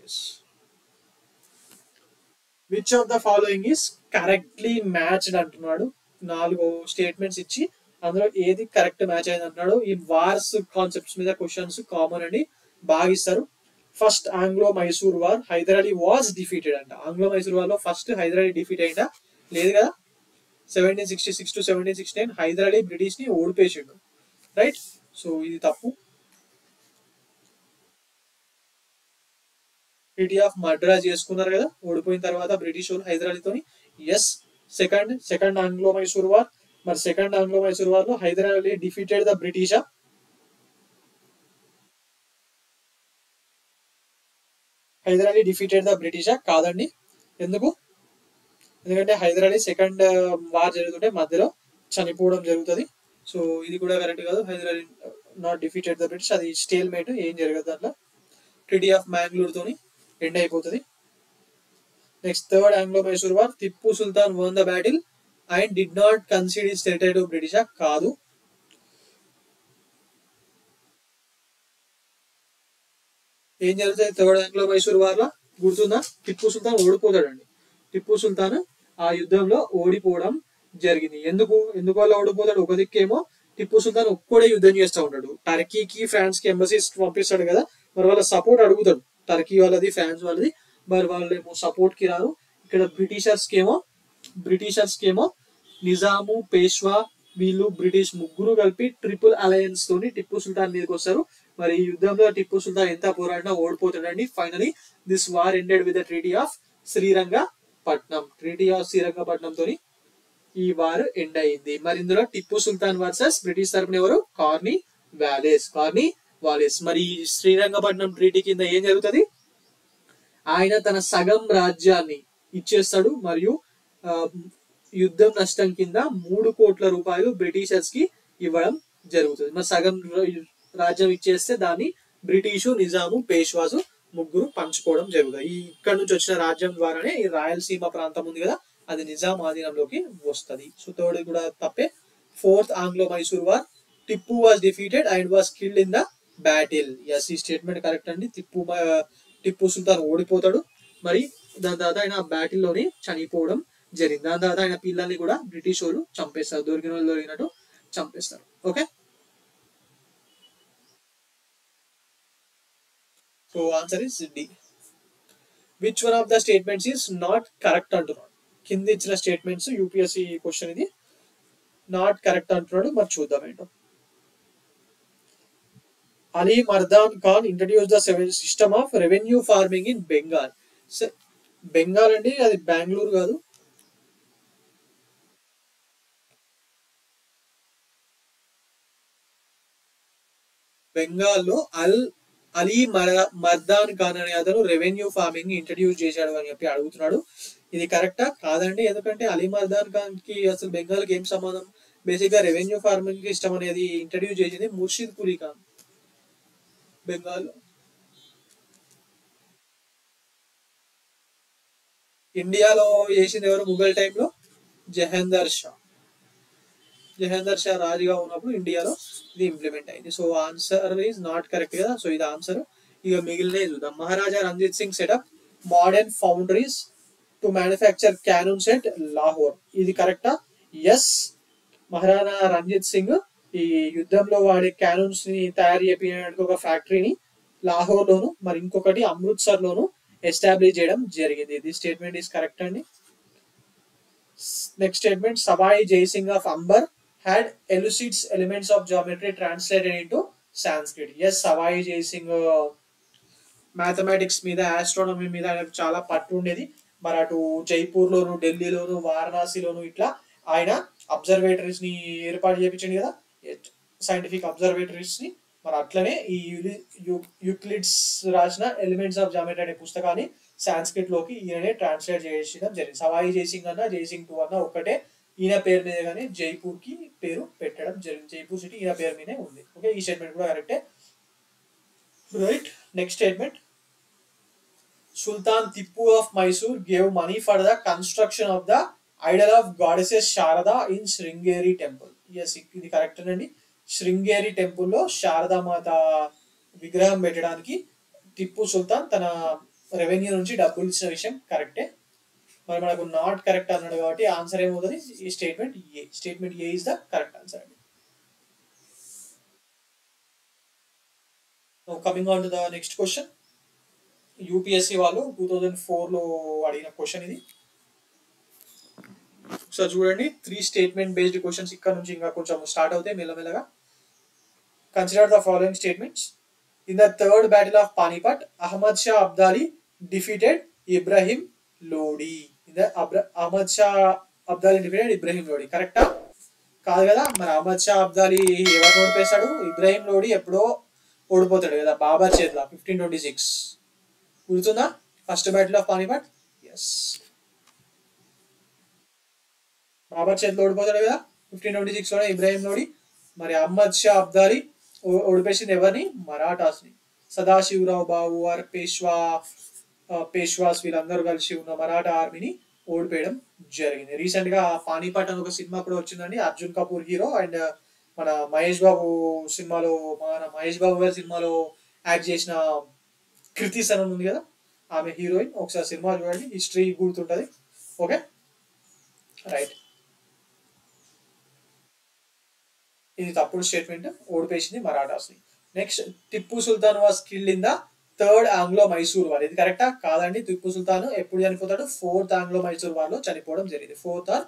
Which of the following is correctly matched అంటున్నాడు. 4 స్టేట్మెంట్స్ ఇచ్చి అందులో ఏది కరెక్ట్ మ్యాచ్ అయింది అంటున్నాడు. ఈ వార్స్ కాన్సెప్ట్స్ మీద క్వశ్చన్స్ కామన్ అండి, బాగా ఇస్తారు. First Anglo Mysore war, Hyder Ali was defeated అంట. ఆంగ్లో మైసూర్ వార్ లో ఫస్ట్ హైదర్ అలీ డిఫీట్ అయిందా? లేదు కదా. 1766 to 1769 హైదర్ అలీ బ్రిటిష్ ని ఓడిపేసిండు, రైట్. సో ఇది తప్పు. ట్రీటీ ఆఫ్ మద్రాస్ చేసుకున్నారు కదా ఓడిపోయిన తర్వాత బ్రిటిష్ వాళ్ళు హైదర్ అలీతోని. Yes, second Anglo Mysore war. మరి సెకండ్ ఆంగ్లో మైసూర్ వార్ లో Hyder Ali defeated the British. Hyder Ali defeated the British కాదండి. ఎందుకు? ఎందుకంటే హైదర్ అలీ సెకండ్ వార్ జరుగుతుంటే మధ్యలో చనిపోవడం జరుగుతుంది. సో ఇది కూడా కరెక్ట్ కాదు. Hyder Ali not defeated the British, అది స్టేల్ మేట్, ఏం జరగదు దాంట్లో. ట్రీటీ ఆఫ్ మ్యాంగ్లూర్ తోని ఎండ్ అయిపోతుంది. Next third Anglo Mysore war, Tipu Sultan won the battle and did not concede his territory to British కాదు. ఏం జరుగుతుంది థర్డ్ ఆంగ్లో మైసూర్ వార్ లో? గుర్తుందా? టిప్పు సుల్తాన్ ఓడిపోతాడండి. టిప్పు సుల్తాన్ ఆ యుద్ధంలో ఓడిపోవడం జరిగింది. ఎందువల్ల ఓడిపోతాడు? ఒక దిక్కేమో టిప్పు సుల్తాన్ ఒక్కడే యుద్ధం చేస్తూ ఉంటాడు. టర్కీకి ఫ్రాన్స్ కి ఎంబసీస్ పంపిస్తాడు కదా, మరి వాళ్ళ సపోర్ట్ అడుగుతాడు. టర్కీ వాళ్ళది, ఫ్రాన్స్ వాళ్ళది. మరి వాళ్ళు ఏమో సపోర్ట్ కి రారు. ఇక్కడ బ్రిటిషర్స్ కేమో నిజాము, పేష్వా, వీళ్ళు బ్రిటిష్ ముగ్గురు కలిపి ట్రిపుల్ అలయన్స్ తోని టిప్పు సుల్తాన్ మీదకి వస్తారు. మరి ఈ యుద్ధంలో టిప్పు సుల్తాన్ ఎంత పోరాడినా ఓడిపోతాడండి. Finally this war ended with the treaty of Srirangapatna. Treaty of Srirangapatna తోని ఈ వార్ ఎండ్ అయింది. మరి ఇందులో టిప్పు సుల్తాన్ వర్సెస్ బ్రిటిష్ తరపున ఎవరు? Carney Wallace. మరి శ్రీరంగపట్నం ట్రీటీ కింద ఏం జరుగుతుంది? ఆయన తన సగం రాజ్యాన్ని ఇచ్చేస్తాడు. మరియు యుద్ధం నష్టం కింద 3 కోట్ల రూపాయలు బ్రిటిషర్స్ కి ఇవ్వడం జరుగుతుంది. మరి సగం రాజ్యం ఇచ్చేస్తే దాన్ని బ్రిటిషు, నిజాము, పేష్వాసు ముగ్గురు పంచుకోవడం జరుగుతుంది. ఈ ఇక్కడ నుంచి వచ్చిన రాజ్యం ద్వారానే ఈ రాయలసీమ ప్రాంతం ఉంది కదా, అది నిజాం ఆధీనంలోకి వస్తుంది. సో థర్డ్ కూడా తప్పే. Fourth Anglo Mysore war, Tipu was defeated and was killed in the battle. Yes, ఈ స్టేట్మెంట్ కరెక్ట్ అండి. టిప్పు సుల్తాన్ ఓడిపోతాడు. మరి దాని తర్వాత ఆయన బ్యాటిల్ లోని చనిపోవడం జరిగింది. దాని తర్వాత ఆయన పిల్లల్ని కూడా బ్రిటిష్ వాళ్ళు చంపేస్తారు. దొరికినట్టు చంపేస్తారు. Okay, so answer is D. Which one of the statements is not correct అంటున్నాడు. కింద ఇచ్చిన స్టేట్మెంట్స్ యూపీఎస్సీ క్వశ్చన్ ఇది. నాట్ కరెక్ట్ అంటున్నాడు. మరి చూద్దాం ఏంటో. Ali Mardan Khan introduced the system of revenue farming in Bengal. Bengal అండి, అది బెంగళూరు కాదు. బెంగాల్లో అలీ మర్దాన్ ఖాన్ అనే అతను రెవెన్యూ ఫార్మింగ్ ఇంట్రడ్యూస్ చేశాడు అని చెప్పి అడుగుతున్నాడు. ఇది కరెక్టా? కాదండి. ఎందుకంటే అలీ మర్దాన్ ఖాన్ కి అసలు బెంగాల్ కి ఏం సంబంధం? బేసిక్ గా రెవెన్యూ ఫార్మింగ్ సిస్టమ్ అనేది ఇంట్రడ్యూస్ చేసింది ముర్షిద్ కులీ ఖాన్ బెంగాల్. ఇండియాలో చేసింది ఎవరు? ముఘల్ టైంలో జహందర్ షా రాజుగా ఉన్నప్పుడు ఇండియాలో ఇది ఇంప్లిమెంట్ అయింది. So answer is not correct కదా. సో ఇది ఆన్సర్. ఇక మిగిలినవి చూద్దాం. Maharaja Ranjit Singh setup modern foundries to manufacture cannons at Lahore. ఇది కరెక్టా? ఎస్. మహారాణా రంజిత్ సింగ్ ఈ యుద్ధంలో వాడే క్యానూన్స్ ని తయారు చేయడానికి ఒక ఫ్యాక్టరీని లాహోర్ లోను, మరి ఇంకొకటి అమృత్సర్ లోను ఎస్టాబ్లిష్ చేయడం జరిగింది. ది స్టేట్మెంట్ ఈస్ కరెక్ట్ అండి. Next statement, Sawai Jai Singh of Amber had elucidates elements of geometry translated into Sanskrit. Yes, Sawai Jai Singh mathematics మీద, ఆస్ట్రానమీ మీద ఆయనకు చాలా పట్టు ఉండేది. మరి అటు జైపూర్ లోను, ఢిల్లీలోను, వారణాసిలోను ఇట్లా ఆయన అబ్జర్వేటరీస్ ని ఏర్పాటు చేయించండి కదా, సైంటిఫిక్ అబ్జర్వేటరీస్ ని. మరి అట్లనే ఈ యూక్లిడ్స్ రాసిన ఎలిమెంట్స్ ఆఫ్ జామెట్రీ అనే పుస్తకాన్ని సాంస్క్రిట్ లోకి ఈయననే ట్రాన్స్లేట్ చేయడం జరిగింది. సవాయి జయసింగ్ అన్న జయసింగ్ 2 అన్న ఒక్కటే, ఈయన పేరు మీద కానీ జైపూర్ కి పేరు పెట్టడం జరిగింది. జైపూర్ సిటీ ఈయన పేరు మీదే ఉంది. ఓకే, ఈ స్టేట్మెంట్ కూడా కరెక్టే. Right, next statement. Sultan Tippu of Mysore gave money for the construction of the idol of goddesses Sharada in Sringeri temple. Yes, ఇది కరెక్ట్ అండి. శృంగేరి టెంపుల్లో శారదా మాత విగ్రహం పెట్టడానికి టిప్పు సుల్తాన్ తన రెవెన్యూ నుంచి డబ్బులు ఇచ్చిన విషయం కరెక్టే. మరి మనకు నాట్ కరెక్ట్ అన్నాడు కాబట్టి ఆన్సర్ ఏమవుతుంది? ఈ statement A. Statement A is the correct answer అండి. Coming on to the next question. UPSC వాళ్ళు 2004లో అడిగిన క్వశ్చన్ ఇది. ఒకసారి చూడండి, 3 స్టేట్మెంట్ బేస్డ్ క్వశ్చన్స్ ఇక్కడ నుంచి ఇంకా కొంచెం స్టార్ట్ అవుతాయి మెల్లమెల్లగా. Consider the following statements. In the third battle of Panipat Ahmad Shah Abdali defeated Ibrahim Lodi. Ahmad Shah Abdali defeated Ibrahim Lodi కరెక్టా? కాదు కదా. మరి అహ్మద్ షా అబ్దాలి ఎవరు ఓడిపేశాడు? ఇబ్రాహిం లోడి ఎప్పుడో ఓడిపోతాడు కదా బాబర్ చేతిలో 1526. గుర్తుందా? First battle of Panipat. Yes, Babur చేతిలో ఓడిపోతాడు కదా 1526లోనే ఇబ్రాహిం లోడి. మరి అహ్మద్ షా అబ్దాలి ఓడిపేసింది ఎవరిని? మరాఠాస్ని. సదాశివరావు బాబు ఆర్ పేష్వాస్ వీళ్ళందరూ కలిసి ఉన్న మరాఠా ఆర్మీని ఓడిపోయడం జరిగింది. రీసెంట్ గా పానీపట్ అని ఒక సినిమా కూడా వచ్చిందండి. అర్జున్ కపూర్ హీరో అండ్ మన మహేష్ బాబు గారి సినిమాలో యాక్ట్ చేసిన కృతి సనన్ ఉంది కదా, ఆమె హీరోయిన్. ఒకసారి సినిమా చూడండి, హిస్టరీ గుర్తుంటది. Okay, right. ఇది తప్పుడు స్టేట్మెంట్, ఓడిపేసింది మరాఠాస్ని. Next, Tipu Sultan was killed in the third Anglo Mysore war. ఇది కరెక్టా? కాదండి. టిప్పు సుల్తాన్ ఎప్పుడు చనిపోతాడు? 4th ఆంగ్లో మైసూర్ వార్ లో చనిపోవడం జరిగింది. 4th or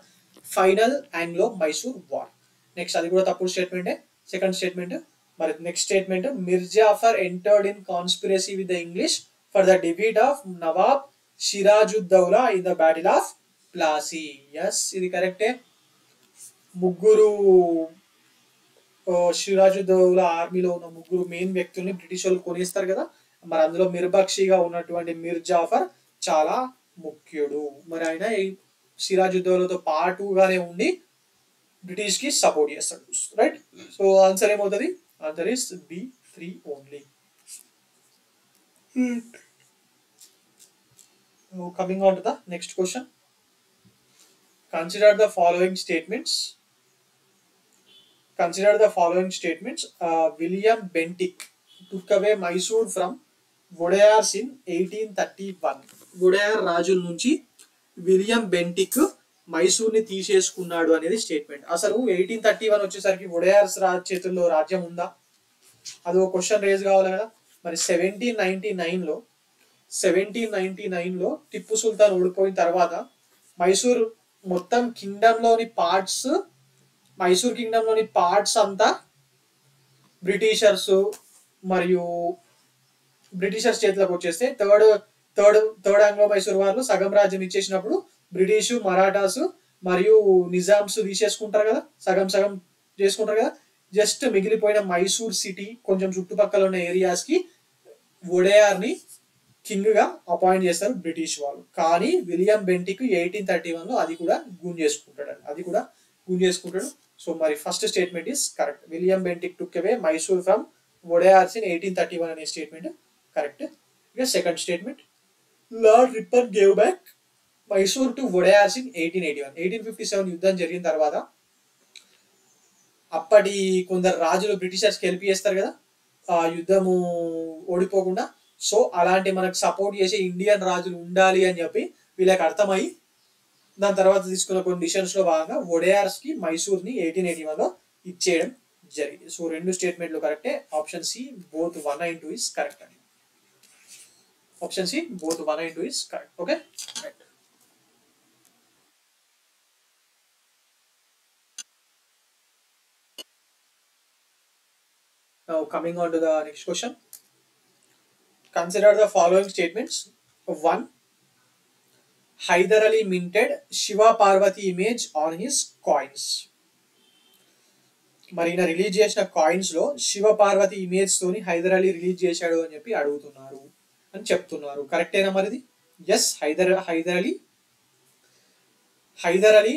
final Anglo Mysore war. Next, అది కూడా తప్పుడు స్టేట్మెంటే. Second statement. మరి next statement, Mir Jafar entered in conspiracy with the English for the defeat of Nawab Sirajuddaula in the battle of Plassey. Yes, ఇది కరెక్టే. ముగ్గురు సిరాజుద్దౌలా ఆర్మీలో ఉన్న ముగ్గురు మెయిన్ వ్యక్తుల్ని బ్రిటిష్ వాళ్ళు కొనేస్తారు కదా. మరి అందులో మిర్బక్షిగా ఉన్నటువంటి మిర్ జాఫర్ చాలా ముఖ్యుడు. మరి ఆయన సిరాజుద్దౌలాతో పాటుగానే ఉండి బ్రిటిష్ కి సపోర్ట్ చేస్తాడు. రైట్. సో ఆన్సర్ ఏమవుతుంది? Answer is B3 only. Coming on to the next question. Consider the following statements. William Bentinck took away Mysore from Wadayars in 1831. Wodeyar రాజుల నుంచి విలియం బెంటిక్ మైసూర్ ని తీసేసుకున్నాడు అనేది స్టేట్మెంట్. అసలు 1831 వచ్చేసరికి వొడయార్స్ చేతుల్లో రాజ్యం ఉందా? అది ఒక క్వశ్చన్ రేజ్ కావాలి కదా. మరి 1799లో టిప్పు సుల్తాన్ ఓడిపోయిన తర్వాత మైసూర్ కింగ్డమ్ లోని పార్ట్స్ అంతా బ్రిటిషర్స్ చేతిలోకి వచ్చేస్తే థర్డ్ ఆంగ్లో మైసూర్ వార్లో సగం రాజ్యం ఇచ్చేసినప్పుడు బ్రిటిష్, మరాఠాస్ మరియు నిజామ్స్ తీసేసుకుంటారు కదా, సగం సగం చేసుకుంటారు కదా. జస్ట్ మిగిలిపోయిన మైసూర్ సిటీ కొంచెం చుట్టుపక్కల ఉన్న ఏరియాస్ కి వొడయార్ ని కింగ్ గా అపాయింట్ చేస్తారు బ్రిటిష్ వాళ్ళు. కానీ విలియం బెంటిక్ 1831లో అది కూడా గుంజేసుకుంటాడు. సో మరి first statement is correct. William Bentinck took away Mysore from Wodeyars in 1831 అనే స్టేట్మెంట్ కరెక్ట్. ఇక second statement, Lord Ripon gave back Mysore to Wodeyars in 1881. 1857 యుద్ధం జరిగిన తర్వాత అప్పటి కొందరు రాజులు బ్రిటిషర్స్ కి హెల్ప్ చేస్తారు కదా ఆ యుద్ధము ఓడిపోకుండా. సో అలాంటి మనకు సపోర్ట్ చేసే ఇండియన్ రాజులు ఉండాలి అని చెప్పి వీళ్ళకి అర్థమై దాని తర్వాత తీసుకున్న కొన్ని డిసిషన్స్ లో భాగంగా వొడయార్స్ కి మైసూర్ ని 1881లో ఇచ్చేయడం జరిగింది. సో రెండు స్టేట్మెంట్లు కరెక్టే. Option C both 1 and 2 is correct అండి. Option C both 1 and 2 is correct. Okay, right. Now coming on to the next question. Consider the following statements. 1. Hyder Ali minted Shiva Parvati image on his coins. మరి ఈయన రిలీజ్ చేసిన కాయిన్స్ లో శివ పార్వతి ఇమేజ్ తోని హైదర్ అలీ రిలీజ్ చేశాడు అని చెప్పి అడుగుతున్నారు అని చెప్తున్నారు. కరెక్టేనా మరిది? ఎస్, హైదర్ అలీ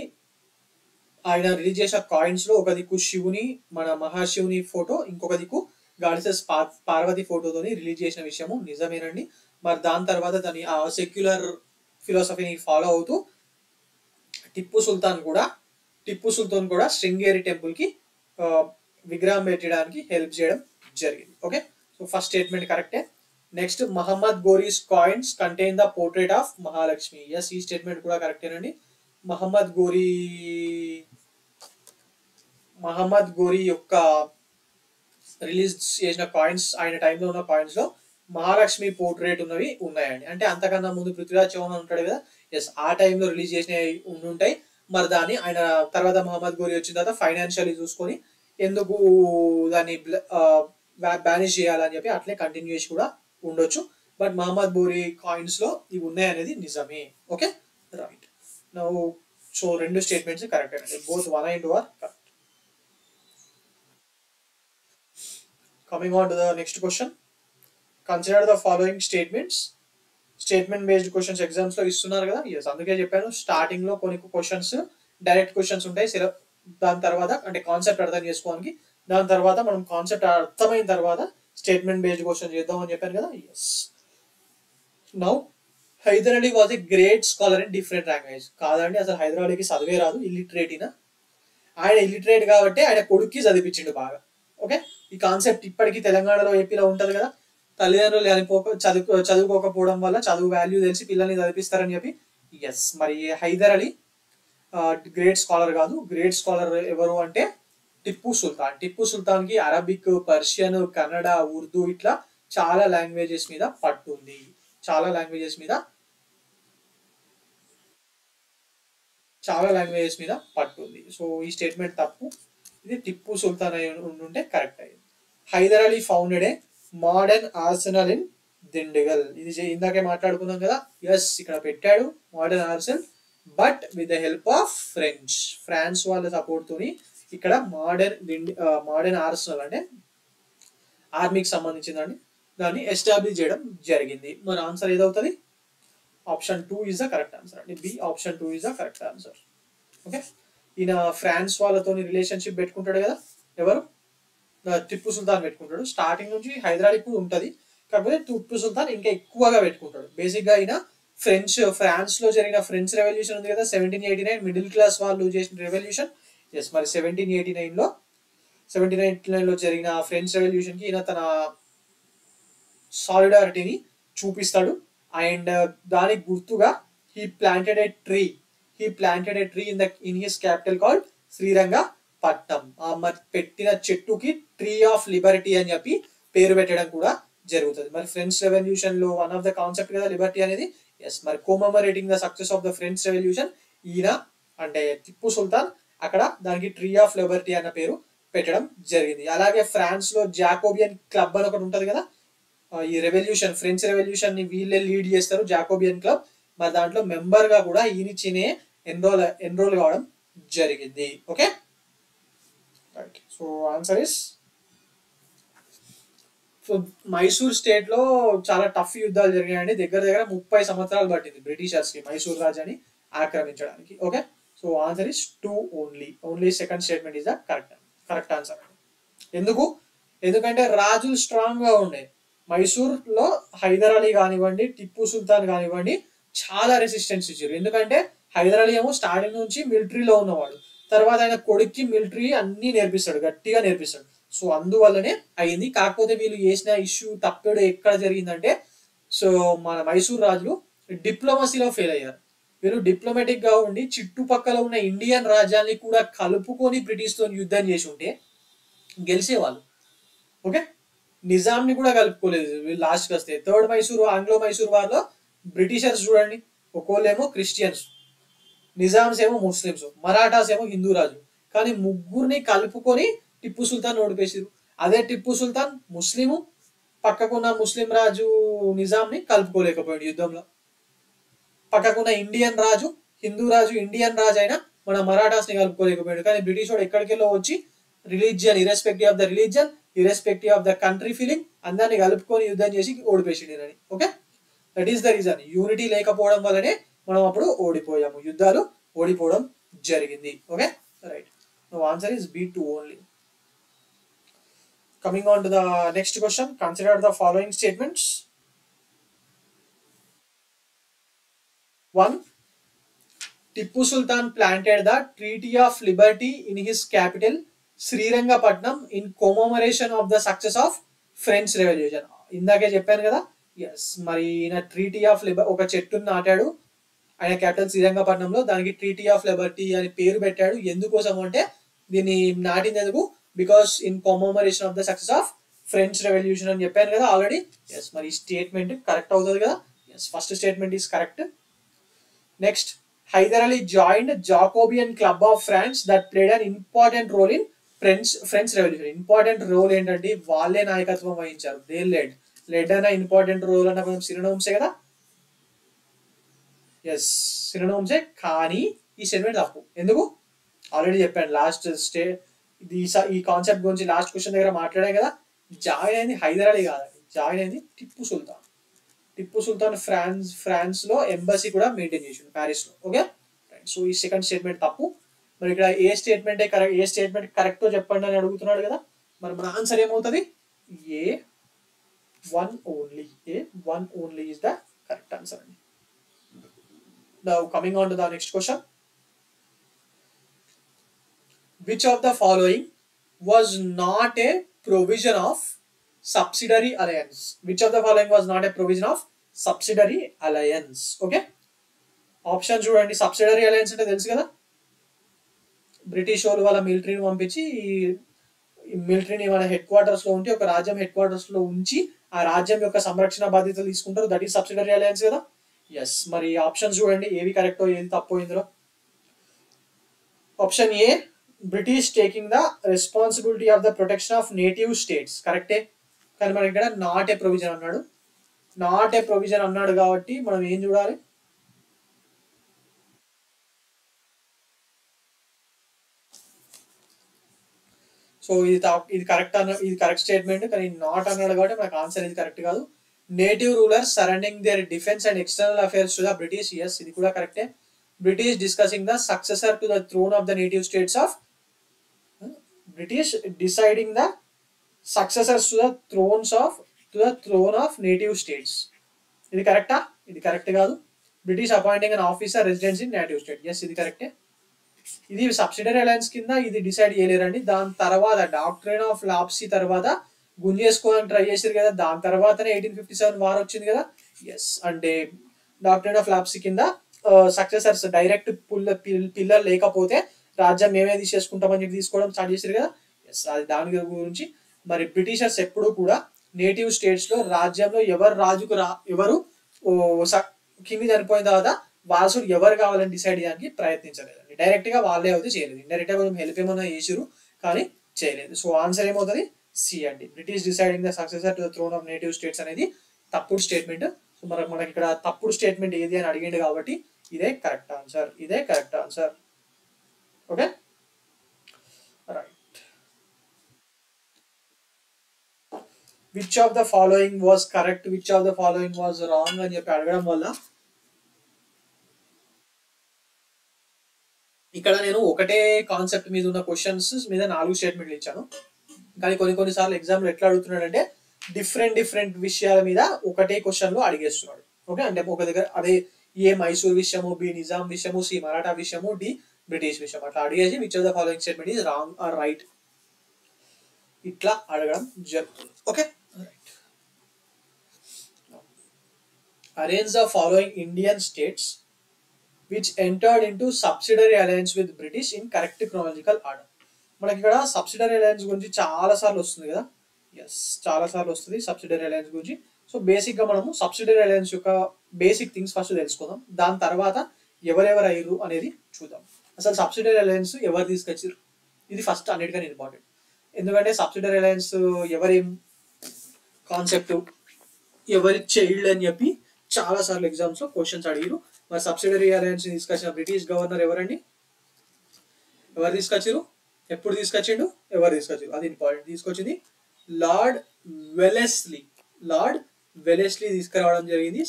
ఆయన రిలీజ్ చేసిన కాయిన్స్ లో ఒక దిక్కు శివుని, మన మహాశివుని ఫోటో, ఇంకొక దిక్కు గాడ్సెస్ పార్వతి ఫోటోతోని రిలీజ్ చేసిన విషయము నిజమేనండి. మరి దాని తర్వాత దాని ఆ సెక్యులర్ ఫిలాసఫీని ఫాలో అవుతూ టిప్పు సుల్తాన్ కూడా శృంగేరి టెంపుల్ కి విగ్రహం పెట్టడానికి హెల్ప్ చేయడం జరిగింది. ఓకే, సో ఫస్ట్ స్టేట్మెంట్ కరెక్టే. Next, Mohammad Ghori's coins contain the portrait of Mahalakshmi. Yes, ఈ స్టేట్మెంట్ కూడా కరెక్టేనండి. మహమ్మద్ గోరీ యొక్క రిలీజ్ చేసిన కాయిన్స్, ఆయన టైంలో ఉన్న కాయిన్స్ లో మహాలక్ష్మి పోర్ట్రేట్ ఉన్నాయండి. అంటే అంతకన్నా ముందు పృథ్వీరాజ్ చౌహాన్ ఉంటాడు కదా, ఎస్, ఆ టైంలో రిలీజ్ చేసినవి ఉంటాయి. మరి దాన్ని ఆయన తర్వాత మహమ్మద్ గోరీ వచ్చిన తర్వాత ఫైనాన్షియల్లీ చూసుకొని ఎందుకు దాన్ని బ్యానిష్ చేయాలని చెప్పి అట్లే కంటిన్యూ చేసి కూడా ఉండొచ్చు. బట్ మహమ్మద్ గోరీ కాయిన్స్ లో ఇవి ఉన్నాయనేది నిజమే. Okay, right. నౌ సో రెండు స్టేట్మెంట్స్ కరెక్ట్ అండి. Both 1 and 2 are correct. Coming on to the next question. Consider the following statements. Statement based questions exams లో ఇస్తున్నారు కదా, ఎస్, అందుకే చెప్పాను స్టార్టింగ్ లో కొన్ని క్వశ్చన్స్ డైరెక్ట్ క్వశ్చన్స్ ఉంటాయి. దాని తర్వాత అంటే కాన్సెప్ట్ అర్థం చేసుకోవడానికి, దాని తర్వాత మనం కాన్సెప్ట్ అర్థమైన తర్వాత స్టేట్మెంట్ బేస్డ్ క్వశ్చన్ చేద్దాం అని చెప్పాను కదా, yes. Now Hyder Ali was a great scholar in different language. కాదండి, అసలు హైదర్ అలీకి చదివే రాదు, ఇల్లిటరేట్. ఆయన ఇల్లిటరేట్ కాబట్టి ఆయన కొడుక్కి చదివించిండు బాగా. ఓకే, ఈ కాన్సెప్ట్ ఇప్పటికీ తెలంగాణలో, ఏపీలో ఉంటది కదా, తల్లిదండ్రులు చదువుకోకపోవడం వల్ల చదువు వాల్యూ తెలిసి పిల్లల్ని చదివిస్తారని చెప్పి. ఎస్, మరి హైదర్ అలీ గ్రేట్ స్కాలర్ కాదు. గ్రేట్ స్కాలర్ ఎవరు అంటే టిప్పు సుల్తాన్ కి అరబిక్, పర్షియన్, కన్నడ, ఉర్దూ ఇట్లా చాలా లాంగ్వేజెస్ మీద పట్టుంది. సో ఈ స్టేట్మెంట్ తప్పు. ఇది టిప్పు సుల్తాన్ అయి ఉంటే కరెక్ట్ అయ్యింది. Hyder Ali founded a modern arsenal in Dindigul. ఇది ఇందాకే మాట్లాడుకున్నాం కదా, ఎస్, ఇక్కడ పెట్టాడు modern arsenal, but with the help of France వాళ్ళ సపోర్ట్ తోని ఇక్కడ మోడర్న్ ఆర్సెనల్ అంటే ఆర్మీకి సంబంధించిందండి, దాన్ని ఎస్టాబ్లిష్ చేయడం జరిగింది. మన ఆన్సర్ ఏదవుతుంది? Option 2 is the correct answer అండి. B, option 2 is the correct answer. Okay, ఈయన ఫ్రాన్స్ వాళ్ళతో రిలేషన్షిప్ పెట్టుకుంటాడు కదా, ఎవరు? టిప్పు సుల్తాన్ పెట్టుకుంటాడు. స్టార్టింగ్ నుంచి హైదర్ అలీ కూడా ఉంటది, కాకపోతే టిప్పు సుల్తాన్ ఇంకా ఎక్కువగా పెట్టుకుంటాడు. బేసిక్ గా ఈయన ఫ్రాన్స్ లో జరిగిన ఫ్రెంచ్ రెవల్యూషన్ ఉంది కదా, 1789 మిడిల్ క్లాస్ వాళ్ళు చేసిన రెవల్యూషన్. ఎస్, మరి 1789 లో జరిగిన ఫ్రెంచ్ రెవల్యూషన్ కి ఈయన తన సాలిడారిటీని చూపిస్తాడు. అండ్ దానికి గుర్తుగా he planted A tree in his capital called Srirangapatnam. మరి పెట్టిన చెట్టుకి ట్రీ ఆఫ్ లిబర్టీ అని చెప్పి పేరు పెట్టడం కూడా జరుగుతుంది. మరి ఫ్రెంచ్ రెవల్యూషన్ లో వన్ ఆఫ్ ద కాన్సెప్ట్ కదా లిబర్టీ అనేది. ఎస్, మరి commemorating the success of the French revolution ఈయన అంటే టిప్పు సుల్తాన్ అక్కడ దానికి ట్రీ ఆఫ్ లిబర్టీ అన్న పేరు పెట్టడం జరిగింది. అలాగే ఫ్రాన్స్ లో జాకోబియన్ క్లబ్ అని ఒకటి ఉంటది కదా, ఈ ఫ్రెంచ్ రెవల్యూషన్ ని వీళ్ళే లీడ్ చేస్తారు, జాకోబియన్ క్లబ్. మరి దాంట్లో మెంబర్ గా కూడా ఈయననే ఎన్రోల్ కావడం జరిగింది. Okay, right. So answer is, so Mysore state లో చాలా టఫ్ యుద్ధాలు జరిగాయండి. దగ్గర 30 సంవత్సరాలు పట్టింది బ్రిటిషర్స్ కి మైసూర్ రాజాని ఆక్రమించడానికి. Okay, so answer is 2 only second statement is the correct answer. ఎందుకంటే రాజులు స్ట్రాంగ్ గా ఉండే. మైసూర్ లో హైదర్ అలీ కానివ్వండి, టిప్పు సుల్తాన్ కానివ్వండి చాలా రెసిస్టెన్స్ ఇచ్చారు. ఎందుకంటే హైదర్ అలీ ఏమో స్టార్టింగ్ నుంచి మిలిటరీలో ఉన్నవాడు, తర్వాత ఆయన కొడుక్కి మిలిటరీ అన్ని నేర్పిస్తాడు, గట్టిగా నేర్పిస్తాడు. సో అందువల్లనే అయింది. కాకపోతే వీళ్ళు చేసిన ఇష్యూ తప్పేడు ఎక్కడ జరిగిందంటే, సో మన మైసూర్ రాజులు డిప్లొమసీలో ఫెయిల్ అయ్యారు. వీళ్ళు డిప్లొమాటిక్ గా ఉండి చుట్టుపక్కల ఉన్న ఇండియన్ రాజ్యాన్ని కూడా కలుపుకొని బ్రిటిష్ తో యుద్ధం చేసి ఉంటే గెలిచేవాళ్ళు. ఓకే, నిజాంని కూడా కలుపుకోలేదు వీళ్ళు. లాస్ట్కి వస్తే థర్డ్ ఆంగ్లో మైసూర్ వార్లో బ్రిటిషర్స్ చూడండి, ఒక్కోళ్ళేమో క్రిస్టియన్స్, నిజామ్స్ ఏమో ముస్లిమ్స్, మరాఠాస్ ఏమో హిందూ రాజు, కానీ ముగ్గురిని కలుపుకొని టిప్పు సుల్తాన్ ఓడిపేసారు. అదే టిప్పు సుల్తాన్ ముస్లిము, పక్కకున్న ముస్లిం రాజు నిజాంని కలుపుకోలేకపోయాడు యుద్ధంలో. పక్కకున్న ఇండియన్ రాజు, హిందూ రాజు ఇండియన్ రాజు అయినా మన మరాఠాస్ ని కలుపుకోలేకపోయాడు. కానీ బ్రిటిష్ వాడు ఎక్కడికెళ్ళో వచ్చి religion, irrespective of the religion, irrespective of the country feeling, అందరిని కలుపుకొని యుద్ధం చేసి ఓడిపోయింది. Okay, that is the reason. Unity లేకపోవడం వల్లనే మనం అప్పుడు ఓడిపోయాము, యుద్ధాలు ఓడిపోవడం జరిగింది. Okay, right. No answer is B2 only. Coming on to the next question, consider the following statements. 1. Tipu Sultan planted the Treaty of Liberty in his capital, Srirangapatnam, in commemoration of the success of French Revolution. ఇందాకే చెప్పాను కదా, ఎస్, మరి ఈయన ట్రీటీ ఆఫ్ లిబర్టీ ఒక చెట్టును నాటాడు ఆయన క్యాపిటల్ శ్రీరంగపట్నంలో, దానికి ట్రీటీ ఆఫ్ లిబర్టీ అని పేరు పెట్టాడు. ఎందుకోసం అంటే దీన్ని నాటినందుకు because in commemoration of the success of French revolution అని చెప్పాను కదా ఆల్రెడీ. ఎస్, మరి ఈ స్టేట్మెంట్ కరెక్ట్ అవుతుంది కదా. Yes, first statement is correct. Next, Hyder Ali joined Jacobin club of France that played an important role in French revolution. Important role ఏంటంటే వాళ్ళే నాయకత్వం వహించారు. దే లెడ్ అన్న ఇంపార్టెంట్ రోల్ అన్న కొంచెం సినోనిమ్సే కదా. ఎస్, సినోనిమ్సే, కానీ ఈ స్టేట్మెంట్ తప్పు. ఎందుకు ఆల్రెడీ చెప్పాను లాస్ట్ ఈ కాన్సెప్ట్ గురించి లాస్ట్ క్వశ్చన్ దగ్గర మాట్లాడాం కదా. జాయిన్ అయింది హైదర్ అలీ కాదండి, జాయిన్ అయింది టిప్పు సుల్తాన్. టిప్పు సుల్తాన్ ఫ్రాన్స్ లో ఎంబసీ కూడా మెయింటైన్ చేసిండు ప్యారిస్ లో. ఓకే, సో ఈ సెకండ్ స్టేట్మెంట్ తప్పు. మరి ఇక్కడ ఏ స్టేట్మెంట్ కరెక్టో చెప్పండి అని అడుగుతున్నాడు కదా. మరి మన ఆన్సర్ ఏమవుతుంది? A1 only. A1 only is the correct answer అండి. Now coming on to the next question. Which of the following was not a provision of subsidiary alliance? Which of the following was not a provision of subsidiary alliance? Okay, option చూడండి. సబ్సిడరీ అలయన్స్ అంటే తెలుసు కదా, బ్రిటిష్ వాళ్ళు వాళ్ళ మిలిటరీని పంపించి మిలిటరీని వాళ్ళ హెడ్ క్వార్టర్స్ లో ఉంచి ఒక రాజ్యం హెడ్ క్వార్టర్స్ లో ఉంచి ఆ రాజ్యం యొక్క సంరక్షణ బాధ్యతలు తీసుకుంటారు. దట్ ఈస్ సబ్సిడరీ అలయన్స్ కదా. ఎస్, మరి ఆప్షన్స్ చూడండి ఏవి కరెక్టో ఏది తప్పో ఇందులో. Option A, British taking the responsibility of the protection of native states, కరెక్టే. కానీ మనకి ఇక్కడ నాట్ ఏ ప్రొవిజన్ అన్నాడు. నాట్ ఏ ప్రొవిజన్ అన్నాడు కాబట్టి మనం ఏం చూడాలి? సో ఇది కరెక్ట్ స్టేట్మెంట్, కానీ నాట్ అన్నాడు కాబట్టి మనకు ఆన్సర్ ఇది కరెక్ట్ కాదు. Native rulers surrounding their defence and external affairs to the British. Yes, ఇది కూడా కరెక్టే. British discussing the successor to the throne of the native states of British deciding the successors to the throne of native states. ఇది కరెక్టా? ఇది కరెక్ట్ కాదు. British appointing an officer residence in native state. Yes, ఇది కరెక్టే. ఇది సబ్సిడరీ అలయన్స్ కింద ఇది డిసైడ్ చేయలేరండి. దాని తర్వాత డాక్ట్రైన్ ఆఫ్ లాప్సీ తర్వాత గుంజేసుకోవడానికి ట్రై చేశారు కదా, దాని తర్వాతనే 1857 వార్ వచ్చింది కదా. ఎస్, అంటే డాక్ట్రైన్ ఆఫ్ లాప్సీ కింద సక్సెసర్స్ డైరెక్ట్ పిల్లర్ లేకపోతే రాజ్యం మేమే తీసేసుకుంటామని చెప్పి తీసుకోవడం స్టార్ట్ చేశారు కదా. ఎస్, అది దాని గురించి. మరి బ్రిటిషర్స్ ఎప్పుడు కూడా నేటివ్ స్టేట్స్ లో రాజ్యంలో ఎవరు కింగ్ చనిపోయిన తర్వాత వారసుడు ఎవరు కావాలని డిసైడ్ చేయడానికి ప్రయత్నించలేదండి. డైరెక్ట్ గా వాళ్ళే అయితే చేయలేదు, ఇండైరెక్ట్ గా కొంచెం హెల్ప్ ఏమన్నా చేసారు కానీ చేయలేదు. సో ఆన్సర్ ఏమవుతుంది? సి అండి. British deciding the successor to the throne of native states అనేది తప్పుడు స్టేట్మెంట్. సో మనకి ఇక్కడ తప్పుడు స్టేట్మెంట్ ఏది అని అడిగిండు కాబట్టి ఇదే కరెక్ట్ ఆన్సర్. ఇదే correct answer. Okay, right. Which of the following was correct, which of the following was wrong అని చెప్పి అడగడం వల్ల ఇక్కడ నేను ఒకటే కాన్సెప్ట్ మీద ఉన్న క్వశ్చన్స్ మీద 4 స్టేట్మెంట్లు ఇచ్చాను. కానీ కొన్నిసార్లు ఎగ్జామ్లో ఎట్లా అడుగుతున్నాడు అంటే డిఫరెంట్ విషయాల మీద ఒకటే క్వశ్చన్ లో అడిగేస్తున్నాడు. ఓకే, అంటే ఒక దగ్గర అదే ఏ మైసూర్ విషయము, బి నిజాం విషయము, సి మరాఠా విషయము, డి బ్రిటిష్ విషయం అట్లా అడిగేసి which of the following statement is wrong or right ఇట్లా అడగడం జరుగుతుంది. Okay, arrange the following Indian states which entered into subsidiary alliance with British in correct chronological order. మనకి ఇక్కడ సబ్సిడరీ అలయన్స్ గురించి చాలా సార్లు వస్తుంది కదా. ఎస్, చాలా సార్లు వస్తుంది సబ్సిడరీ అలయన్స్ గురించి. సో బేసిక్ గా మనము సబ్సిడరీ అలయన్స్ యొక్క బేసిక్ థింగ్స్ ఫస్ట్ తెలుసుకుందాం, దాని తర్వాత ఎవరెవరు అయ్యారు అనేది చూద్దాం. అసలు సబ్సిడరీ అలయన్స్ ఎవరు తీసుకొచ్చారు ఇది ఫస్ట్ అన్నిటికన్నా ఇంపార్టెంట్. ఎందుకంటే సబ్సిడరీ అలయన్స్ ఎవరి కాన్సెప్ట్, ఎవరి చైల్డ్ అని చెప్పి చాలా సార్లు ఎగ్జామ్స్ లో క్వశ్చన్స్ అడిగారు. మరి సబ్సిడరీ అలయన్స్ తీసుకొచ్చిన బ్రిటిష్ గవర్నర్ ఎవరండి? ఎవరు తీసుకొచ్చారు? ఎప్పుడు తీసుకొచ్చిండు, ఎవరు తీసుకొచ్చిండు అది ఇంపార్టెంట్. తీసుకొచ్చింది లార్డ్ వెలెస్లీ. లార్డ్ వెలెస్లీ తీసుకురావడం జరిగింది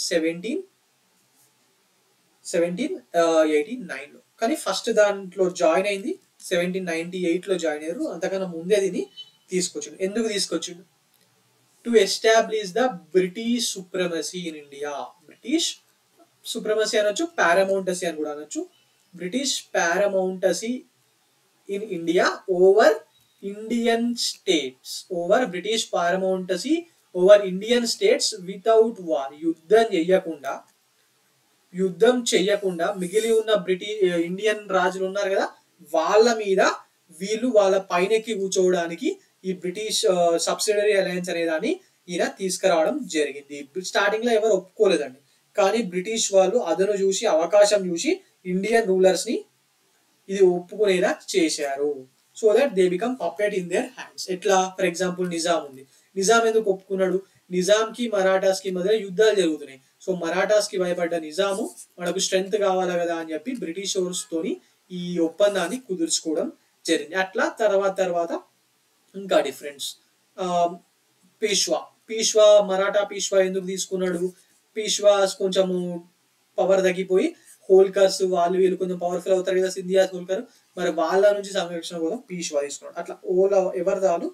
1789లో. కానీ ఫస్ట్ దాంట్లో జాయిన్ అయింది 1798లో జాయిన్ అయ్యారు. అంతకన్నా ముందే దీన్ని తీసుకొచ్చిండు. ఎందుకు తీసుకొచ్చిండు? To establish the British supremacy in India. British supremacy అనొచ్చు, పారామౌంటసీ అని కూడా అనొచ్చు. British పారామౌంటసీ in India over Indian states. Over British పారామౌంటసీ over Indian states without war. యుద్ధం చెయ్యకుండా మిగిలి ఉన్న ఇండియన్ రాజులు ఉన్నారు కదా, వాళ్ళ మీద వీళ్ళు వాళ్ళ పైనకి కూర్చోవడానికి ఈ బ్రిటిష్ సబ్సిడరీ అలయన్స్ అనే దాన్ని ఈయన తీసుకురావడం జరిగింది. స్టార్టింగ్ లో ఎవరు ఒప్పుకోలేదండి, కానీ బ్రిటిష్ వాళ్ళు అదను చూసి, అవకాశం చూసి ఇండియన్ రూలర్స్ ని ఇది ఒప్పుకునేలా చేశారు. So that they become puppet in their hands. ఎట్లా? ఫర్ ఎగ్జాంపుల్ నిజాం ఉంది. నిజాం ఎందుకు ఒప్పుకున్నాడు? నిజాంకి మరాఠాస్ కి మధ్య యుద్ధాలు జరుగుతున్నాయి. సో మరాఠాస్ కి భయపడ్డ నిజాము మనకు స్ట్రెంగ్త్ కావాలా కదా అని చెప్పి బ్రిటిషర్స్ తోని ఈ ఒప్పందాన్ని కుదుర్చుకోవడం జరిగింది. అట్లా తర్వాత ఇంకా డిఫరెన్స్. పీష్వా మరాఠా పీష్వా ఎందుకు తీసుకున్నాడు? పీష్వాస్ కొంచెము పవర్ తగ్గిపోయి హోల్కర్స్ వాళ్ళు వీళ్ళు కొంచెం పవర్ఫుల్ అవుతారు కదా, సింధియాస్ హోల్కర్, మరి వాళ్ళ నుంచి సంరక్షణ కోసం పీష్వా తీసుకున్నాడు. అట్లా ఎవరిదాలు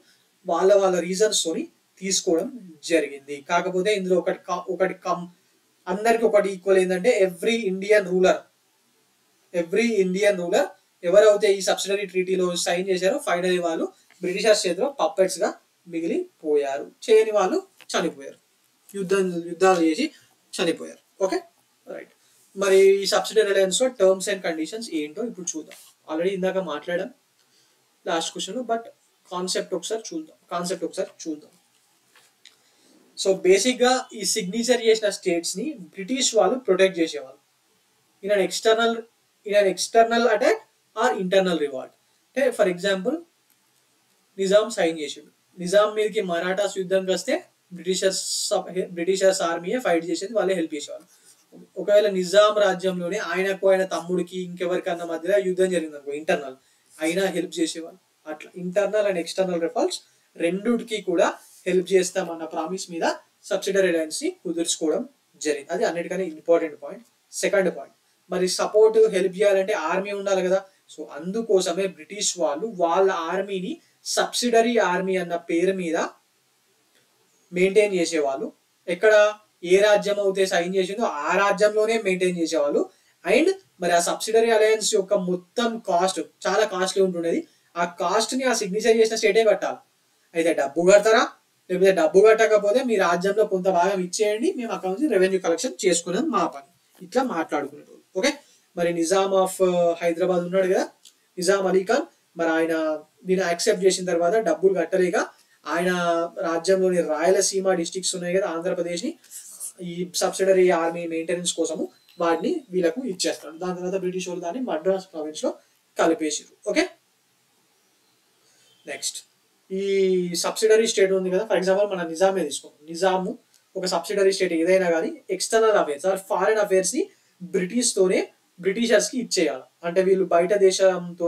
వాళ్ళ రీజన్స్ తోని తీసుకోవడం జరిగింది. కాకపోతే ఇందులో ఒకటి అందరికి ఒకటి ఈక్వల్ ఏంటంటే ఎవ్రీ ఇండియన్ రూలర్ ఎవరైతే ఈ సబ్సిడరీ ట్రీటీలో సైన్ చేశారో ఫైనలీ వాళ్ళు బ్రిటిషర్స్ చేతిలో పప్పెట్స్ గా మిగిలిపోయారు. చేయని వాళ్ళు చనిపోయారు, యుద్ధాలు చేసి చనిపోయారు. Okay right. మరి ఈ సబ్సిడరీ అలయన్స్ లో టర్మ్స్ అండ్ కండిషన్స్ ఏంటో ఇప్పుడు చూద్దాం. ఆల్రెడీ ఇందాక మాట్లాడాం లాస్ట్ క్వశ్చన్, బట్ కాన్సెప్ట్ ఒకసారి చూద్దాం. సో బేసిక్ గా ఈ సిగ్నేచర్ చేసిన స్టేట్స్ ని బ్రిటిష్ వాళ్ళు ప్రొటెక్ట్ చేసేవాళ్ళు in an external attack or internal revolt. అంటే ఫర్ ఎగ్జాంపుల్ నిజాం సైన్ చేసిండు, నిజాం మీదకి మరాఠాస్ యుద్ధంకి వస్తే బ్రిటిషర్స్ ఆర్మీయే ఫైట్ చేసేది, వాళ్ళే హెల్ప్ చేసేవాళ్ళు. ఒకవేళ నిజాం రాజ్యంలోనే ఆయన తమ్ముడికి ఇంకెవరికన్నా మధ్య యుద్ధం జరిగింది అనుకో, ఇంటర్నల్ అయినా హెల్ప్ చేసేవాళ్ళు. అట్లా ఇంటర్నల్ అండ్ ఎక్స్టర్నల్ రివాల్ట్స్ రెండుకి కూడా హెల్ప్ చేస్తామన్న ప్రామిస్ మీద సబ్సిడరీ అలయన్స్ ని కుదుర్చుకోవడం జరిగింది. అది అన్నిటికన్నా ఇంపార్టెంట్ పాయింట్. సెకండ్ పాయింట్, మరి సపోర్ట్ హెల్ప్ చేయాలంటే ఆర్మీ ఉండాలి కదా. సో అందుకోసమే బ్రిటిష్ వాళ్ళు వాళ్ళ ఆర్మీని సబ్సిడరీ ఆర్మీ అన్న పేరు మీద మెయింటైన్ చేసేవాళ్ళు. ఎక్కడ ఏ రాజ్యం అయితే సైన్ చేసిందో ఆ రాజ్యంలోనే మెయింటైన్ చేసేవాళ్ళు. అండ్ మరి ఆ సబ్సిడరీ అలయన్స్ యొక్క మొత్తం కాస్ట్ చాలా కాస్ట్లీ ఉంటుండేది. ఆ కాస్ట్ ని ఆ సిగ్నేచర్ చేసిన స్టేటే కట్టాలి. అయితే డబ్బు కడతారా, లేకపోతే డబ్బు కట్టకపోతే మీ రాజ్యంలో కొంత భాగం ఇచ్చేయండి, మేము అక్కడ నుంచి రెవెన్యూ కలెక్షన్ చేసుకునేది మా పని. ఇట్లా మాట్లాడుకునేటోళ్ళు. ఓకే. మరి నిజాం ఆఫ్ హైదరాబాద్ ఉన్నాడు కదా, నిజాం అలీ ఖాన్, మరి ఆయన దీన్ని యాక్సెప్ట్ చేసిన తర్వాత డబ్బులు కట్టలేక ఆయన రాజ్యంలోని రాయలసీమ డిస్ట్రిక్ట్స్ ఉన్నాయి కదా ఆంధ్రప్రదేశ్ ని, ఈ సబ్సిడరీ ఆర్మీ మెయింటెనెన్స్ కోసము వాటిని వీళ్ళకు ఇచ్చేస్తాడు. దాని తర్వాత బ్రిటిష్ వాళ్ళు దాన్ని మద్రాస్ ప్రావిన్స్ లో కలిపేసారు. ఓకే. నెక్స్ట్ ఈ సబ్సిడరీ స్టేట్ ఉంది కదా, ఫర్ ఎగ్జాంపుల్ మన నిజామే తీసుకోండి. నిజాము ఒక సబ్సిడరీ స్టేట్ ఏదైనా కానీ external affairs or foreign affairs ని బ్రిటిషర్స్ కి ఇచ్చేయాలి. అంటే వీళ్ళు బయట దేశంతో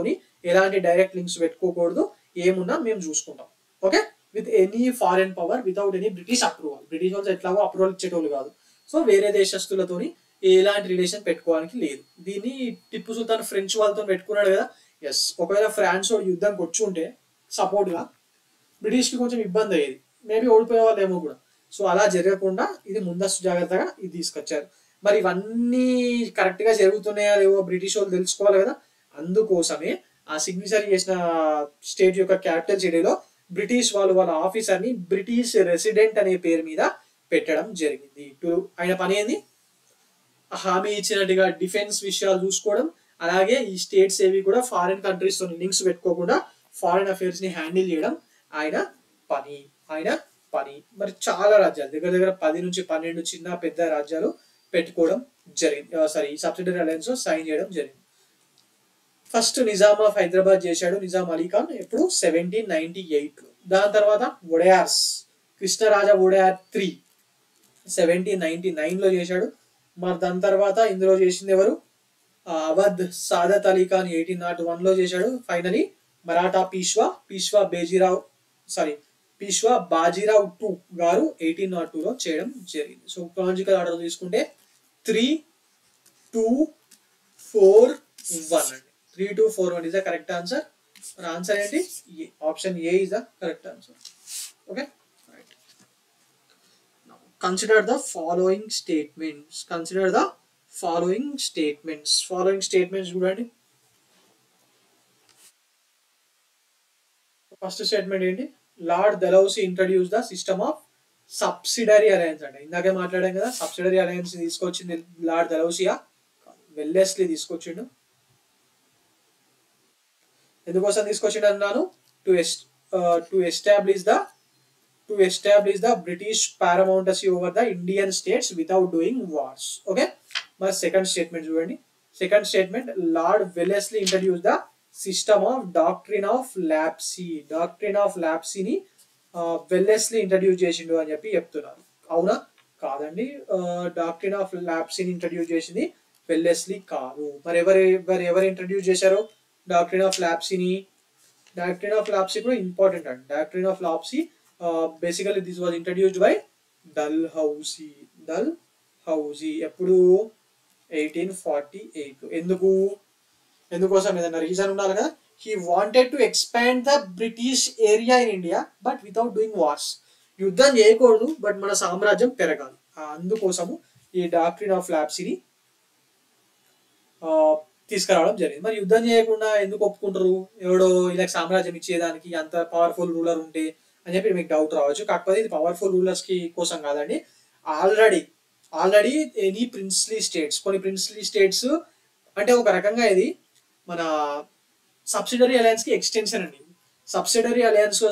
ఎలాంటి డైరెక్ట్ లింక్స్ పెట్టుకోకూడదు, ఏమున్నా మేము చూసుకుంటాం. Okay. With any foreign power without any British approval. British వాళ్ళు ఎట్లాగో అప్రూవల్ ఇచ్చేటోళ్ళు కాదు. సో వేరే దేశస్తులతోని ఎలాంటి రిలేషన్ పెట్టుకోవడానికి లేదు. దీన్ని టిప్పు సుల్తాన్ ఫ్రెంచ్ వాళ్ళతో పెట్టుకున్నాడు కదా. ఎస్, ఒకవేళ ఫ్రాన్స్ యుద్ధంకి వచ్చి ఉంటే సపోర్ట్ గా బ్రిటిష్ కి కొంచెం ఇబ్బంది అయ్యేది, మేబీ ఓడిపోయే వాళ్ళు ఏమో కూడా. సో అలా జరగకుండా ఇది ముందస్తు జాగ్రత్తగా ఇది తీసుకొచ్చారు. మరి ఇవన్నీ కరెక్ట్ గా జరుగుతున్నాయా లేవో బ్రిటిష్ వాళ్ళు తెలుసుకోవాలి కదా. అందుకోసమే ఆ సిగ్నేచర్ చేసిన స్టేట్ యొక్క క్యాపిటల్ సిటీలో బ్రిటిష్ వాళ్ళు వాళ్ళ ఆఫీసర్ ని బ్రిటిష్ రెసిడెంట్ అనే పేరు మీద పెట్టడం జరిగింది. ఆయన పని ఏంది? హామీ ఇచ్చినట్టుగా డిఫెన్స్ విషయాలు చూసుకోవడం, అలాగే ఈ స్టేట్స్ ఏవి కూడా ఫారిన్ కంట్రీస్ తో లింక్స్ పెట్టుకోకుండా ఫారిన్ అఫేర్స్ ని హ్యాండిల్ చేయడం ఆయన పని. మరి చాలా రాజ్యాలు దగ్గర 10 నుంచి 12 చిన్న పెద్ద రాజ్యాలు పెట్టుకోవడం జరిగింది. ఈ సబ్సిడరీ అలయన్స్ లో సైన్ చేయడం జరిగింది. ఫస్ట్ నిజాం ఆఫ్ హైదరాబాద్ చేశాడు నిజాం అలీ ఖాన్, ఎప్పుడు 1798 లో. దాని తర్వాత ఒడయార్స్, కృష్ణరాజ ఒడయార్ 3 1799 లో చేశాడు. మరి దాని తర్వాత ఇందులో చేసింది ఎవరు? అవధ్ సాదత్ అలీ ఖాన్ 1801 లో చేశాడు. ఫైనలీ మరాఠా పీష్వా బాజీరావ్ టూ గారు 1802లో చేయడం జరిగింది. సో క్రాలజికల్ ఆర్డర్ తీసుకుంటే 3, 2, 4, 1 అండి. 3, 2, 4, 1 ఇస్ ద కరెక్ట్ ఆన్సర్. మన ఆన్సర్ ఏంటి? Option A is the correct answer. Okay, right. Consider the following statements. Following statements చూడండి. ఫస్ట్ స్టేట్మెంట్ ఏంటి? Lord Dalhousie introduce the system of subsidiary alliance అంటే ఇందాకే మాట్లాడాం కదా. సబ్సిడరీ అలయన్స్ తీసుకొచ్చింది లార్డ్ డెలౌసియా? వెల్లెస్లీ తీసుకొచ్చిండు. ఎందుకోసం తీసుకొచ్చిండు అన్నాను? To establish the British paramountcy over the Indian states without doing wars. Okay, మరి సెకండ్ స్టేట్మెంట్ చూడండి. Second statement, lord Wellesley introduce the system of doctrine of ల్యాప్సీని వెల్లెస్లీ ఇంట్రడ్యూస్ చేసిండు అని చెప్పి చెప్తున్నారు. అవునా? కాదండి. డాక్ట్రిన్ ఆఫ్ ల్యాప్సీని ఇంట్రడ్యూస్ చేసింది వెల్లెస్లీ కాదు. మరి ఎవరు ఇంట్రడ్యూస్ చేశారు డాక్ట్రిన్ ఆఫ్ ల్యాప్సీని? డాక్ట్రిన్ ఆఫ్ ల్యాప్సీ కూడా ఇంపార్టెంట్ అండి. Doctrine of lapse basically this was introduced by Dalhousie ఎప్పుడు? 1848. ఎందుకోసం ఏదైనా రీజన్ ఉండాలి కదా. He wanted to expand the British area in India but without doing wars. యుద్ధం చేయకూడదు బట్ మన సామ్రాజ్యం పెరగాలి. అందుకోసము ఈ డాక్ట్రిన్ ఆఫ్ ల్యాప్సీని తీసుకురావడం జరిగింది. మరి యుద్ధం చేయకుండా ఎందుకు ఒప్పుకుంటారు? ఎవడో ఇలా సామ్రాజ్యం ఇచ్చేదానికి అంత పవర్ఫుల్ రూలర్ ఉంటే అని చెప్పి మీకు డౌట్ రావచ్చు. కాకపోతే ఇది పవర్ఫుల్ రూలర్స్ కి కోసం కాదండి. ఆల్రెడీ ఎనీ ప్రిన్స్లీ స్టేట్స్, కొన్ని ప్రిన్స్లీ స్టేట్స్ అంటే ఒక రకంగా ఇది మన సబ్సిడరీ అలయన్స్ కి ఎక్స్టెన్షన్ అండి. సబ్సిడరీ అలయన్స్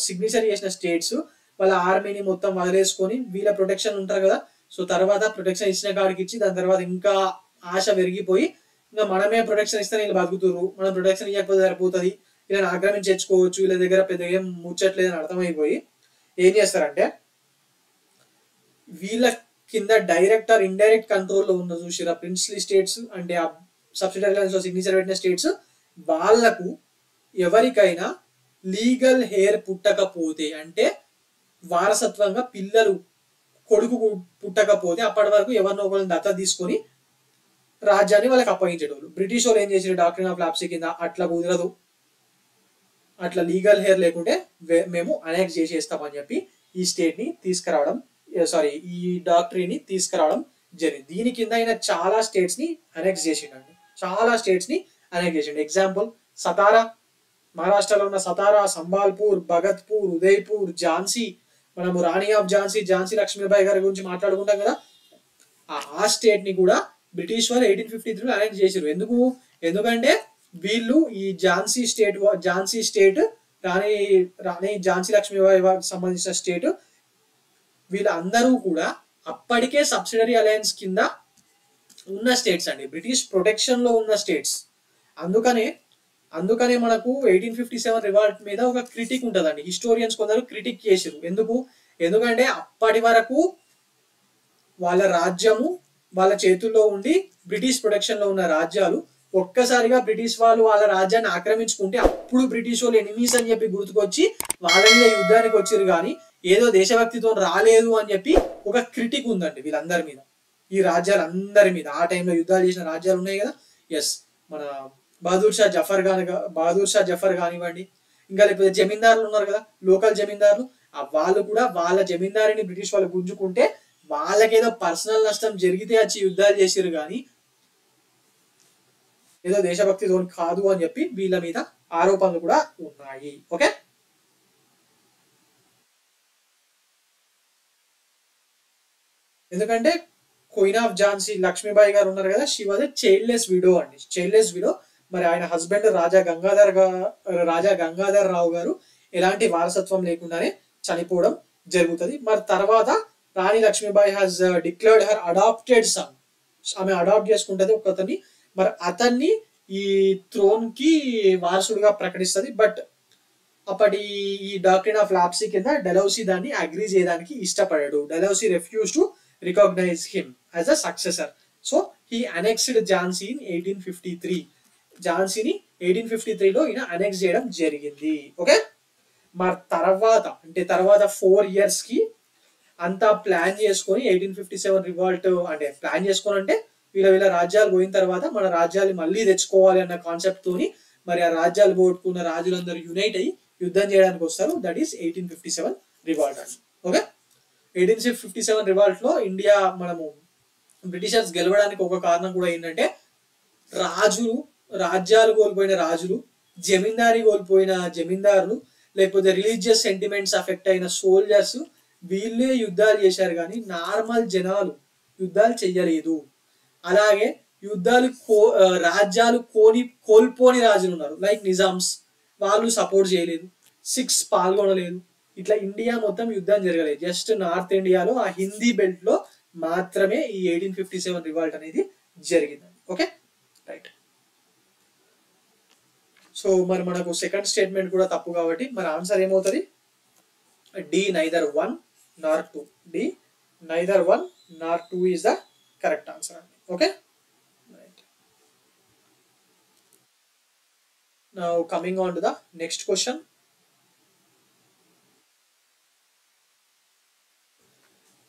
సిగ్నేచర్ చేసిన స్టేట్స్ వాళ్ళ ఆర్మీని మొత్తం వదిలేసుకొని వీళ్ళ ప్రొటెక్షన్ ఉంటారు కదా. సో తర్వాత ప్రొటెక్షన్ ఇచ్చిన కాడికి ఇచ్చి దాని తర్వాత ఇంకా ఆశ పెరిగిపోయి ఇంకా మనమే ప్రొటెక్షన్ ఇస్తే వీళ్ళు బతుకుతురు, మనం ప్రొటెక్షన్ ఇవ్వకపోతే సరిపోతుంది, ఇలా ఆక్రమించుకోవచ్చు, వీళ్ళ దగ్గర పెద్ద ఏం ముచ్చట్లేదని అర్థమైపోయి ఏం చేస్తారంటే వీళ్ళ కింద డైరెక్ట్ ఆర్ ఇండైరెక్ట్ కంట్రోల్లో ఉన్న చూసిరా ప్రిన్స్లీ స్టేట్స్ అంటే ఆ సబ్సిడరీ అలయన్స్ లో సిగ్నేచర్ పెట్టిన స్టేట్స్, వాళ్లకు ఎవరికైనా లీగల్ హెయిర్ పుట్టకపోతే అంటే వారసత్వంగా కొడుకు పుట్టకపోతే అప్పటి వరకు ఎవరినో ఒకరిని దత్త తీసుకొని రాజ్యాన్ని వాళ్ళకి అప్పగించేటోళ్ళు. బ్రిటిష్ వాళ్ళు ఏం చేసారు డాక్ట్రిన్ ఆఫ్ ల్యాప్సీ కింద? అట్లా కుదరదు, అట్లా లీగల్ హెయిర్ లేకుంటే మేము అనెక్స్ చేసేస్తామని చెప్పి ఈ డాక్ట్రిన్ ని తీసుకురావడం జరిగింది. దీని కింద ఆయన చాలా స్టేట్స్ ని అనెక్స్ చేసిండండి. ఎగ్జాంపుల్ సతారా, మహారాష్ట్రలో ఉన్న సతారా, సంబాల్పూర్, భగత్పూర్, ఉదయ్పూర్, ఝాన్సీ. మనము రాణి ఆఫ్ ఝాన్సీ లక్ష్మీబాయి గారి గురించి మాట్లాడుకుంటాం కదా. ఆ స్టేట్ ని కూడా బ్రిటిష్ వాళ్ళు 1853లో అనెక్స్ చేశారు. ఎందుకంటే వీళ్ళు ఈ ఝాన్సీ స్టేట్ రాణి ఝాన్సీ లక్ష్మీబాయి సంబంధించిన స్టేట్, వీళ్ళందరూ కూడా అప్పటికే సబ్సిడరీ అలయన్స్ కింద ఉన్న స్టేట్స్ అండి, బ్రిటిష్ ప్రొటెక్షన్ లో ఉన్న స్టేట్స్. అందుకనే మనకు 1857 రివాల్ట్ మీద ఒక క్రిటిక్ ఉంటుందండి. హిస్టోరియన్స్ కొందరు క్రిటిక్ చేసారు. ఎందుకంటే అప్పటి వరకు వాళ్ళ రాజ్యము వాళ్ళ చేతుల్లో ఉండి బ్రిటిష్ ప్రొటెక్షన్ లో ఉన్న రాజ్యాలు ఒక్కసారిగా బ్రిటిష్ వాళ్ళు వాళ్ళ రాజ్యాన్ని ఆక్రమించుకుంటే అప్పుడు బ్రిటిష్ వాళ్ళు ఎనిమీస్ అని చెప్పి గుర్తుకొచ్చి వాళ్ళ మీద యుద్ధానికి వచ్చారు. కానీ ఏదో దేశభక్తితో రాలేదు అని చెప్పి ఒక క్రిటిక్ ఉందండి వీళ్ళందరి మీద, ఈ రాజ్యాలందరి మీద. ఆ టైంలో యుద్ధాలు చేసిన రాజ్యాలు ఉన్నాయి కదా. ఎస్, మన బహదూర్ షా జఫర్ కానివ్వండి, ఇంకా లేకపోతే జమీందారులు ఉన్నారు కదా, లోకల్ జమీందారులు, వాళ్ళు కూడా వాళ్ళ జమీందారిని బ్రిటిష్ వాళ్ళు గుంజుకుంటే వాళ్ళకేదో పర్సనల్ నష్టం జరిగితే వచ్చి యుద్ధాలు చేసారు కానీ ఏదో దేశభక్తితో కాదు అని చెప్పి వీళ్ళ మీద ఆరోపణలు కూడా ఉన్నాయి. ఓకే, ఎందుకంటే క్వీన్ ఆఫ్ ఝాన్సీ లక్ష్మీబాయి గారు ఉన్నారు కదా, she was a childless widow అండి. మరి ఆయన హస్బెండ్ రాజా గంగాధర్ రావు గారు ఎలాంటి వారసత్వం లేకుండానే చనిపోవడం జరుగుతుంది. మరి తర్వాత Rani Lakshmibai has declared her adopted son, ఆమె అడాప్ట్ చేసుకుంటది ఒకతన్ని. మరి అతన్ని ఈ థ్రోన్ కి వారసుడుగా ప్రకటిస్తుంది. బట్ అప్పటి ఈ డాక్ట్రిన్ ఆఫ్ ల్యాప్సీ కింద డెలౌసీ దాన్ని అగ్రీ చేయడానికి ఇష్టపడాడు. Dalhousie refuse to recognise him as a successor. So he annexed Jhansi in 1853. ఝాన్సీని 1853లో ఈయన అనెక్స్ చేయడం జరిగింది. ఓకే, మరి తర్వాత 4 years కి అంతా ప్లాన్ చేసుకొని 1857 రివాల్ట్ అంటే ప్లాన్ చేసుకొని అంటే వీళ్ళ రాజ్యాలు పోయిన తర్వాత మన రాజ్యాలు మళ్ళీ తెచ్చుకోవాలి అన్న కాన్సెప్ట్ తోని మరి ఆ రాజ్యాలు పోగొట్టుకున్న రాజులందరూ యునైట్ అయ్యి యుద్ధం చేయడానికి వస్తారు. దట్ ఈస్ 1857 రివాల్ట్ అండి. ఓకే, 1857 రివాల్ట్ లో ఇండియా మనము బ్రిటిషర్స్ గెలవడానికి ఒక కారణం కూడా ఏంటంటే రాజులు, రాజ్యాలు కోల్పోయిన రాజులు, జమీందారీ కోల్పోయిన జమీందారులు, లేకపోతే రిలీజియస్ సెంటిమెంట్స్ అఫెక్ట్ అయిన సోల్జర్స్ వీళ్ళే యుద్ధాలు చేశారు కానీ నార్మల్ జనాలు యుద్ధాలు చెయ్యలేదు. అలాగే రాజ్యాలు కోల్పోని రాజులు ఉన్నారు, లైక్ నిజామ్స్, వాళ్ళు సపోర్ట్ చేయలేదు, సిక్స్ పాల్గొనలేదు. ఇట్లా ఇండియా మొత్తం యుద్ధం జరగలేదు. జస్ట్ నార్త్ ఇండియాలో ఆ హిందీ బెల్ట్ లో మాత్రమే ఈ 1857 రివాల్ట్ అనేది జరిగిందండి. Okay, right. సో మరి మనకు సెకండ్ స్టేట్మెంట్ కూడా తప్పు కాబట్టి మరి ఆన్సర్ ఏమవుతుంది? D neither 1 nor 2. D neither 1 nor 2 is the correct answer అండి. Okay, right. Now coming on to the next question.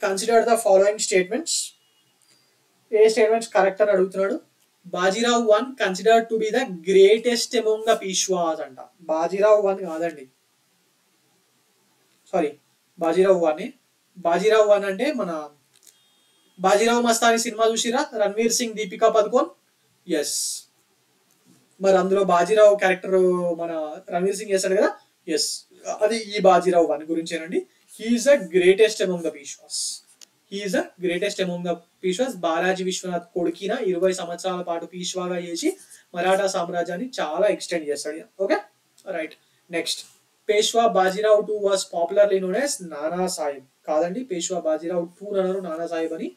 Consider the following statements. ఏ స్టేట్మెంట్స్ కరెక్ట్ అని అడుగుతున్నాడు. Bajirao 1 considered to be the greatest among the Peshwas అంట. బాజీరావు 1 కాదండి, సారీ, బాజీరావు 1 అంటే మన బాజీరావు మస్తాని సినిమా చూసిరా, రణ్వీర్ సింగ్, దీపికా పదుకోన్. ఎస్, మరి అందులో బాజీరావు క్యారెక్టర్ మన రణ్వీర్ సింగ్ చేస్తాడు కదా. ఎస్, అది ఈ బాజీరావు 1 గురించేనండి. He is the greatest among the Peshwas. Balaji Vishwanath కొడుకిన 20 సంవత్సరాల పాటు పీష్వాగా చేసి మరాఠా సామ్రాజ్యాన్ని చాలా ఎక్స్టెండ్ చేస్తాడు. Okay, right. Next, Peshwa Bajirao 2 was popularly known as Nana Saheb. కాదండి, పేష్వా బాజీరావు 2 అన్నారు నానా సాహెబ్ అని.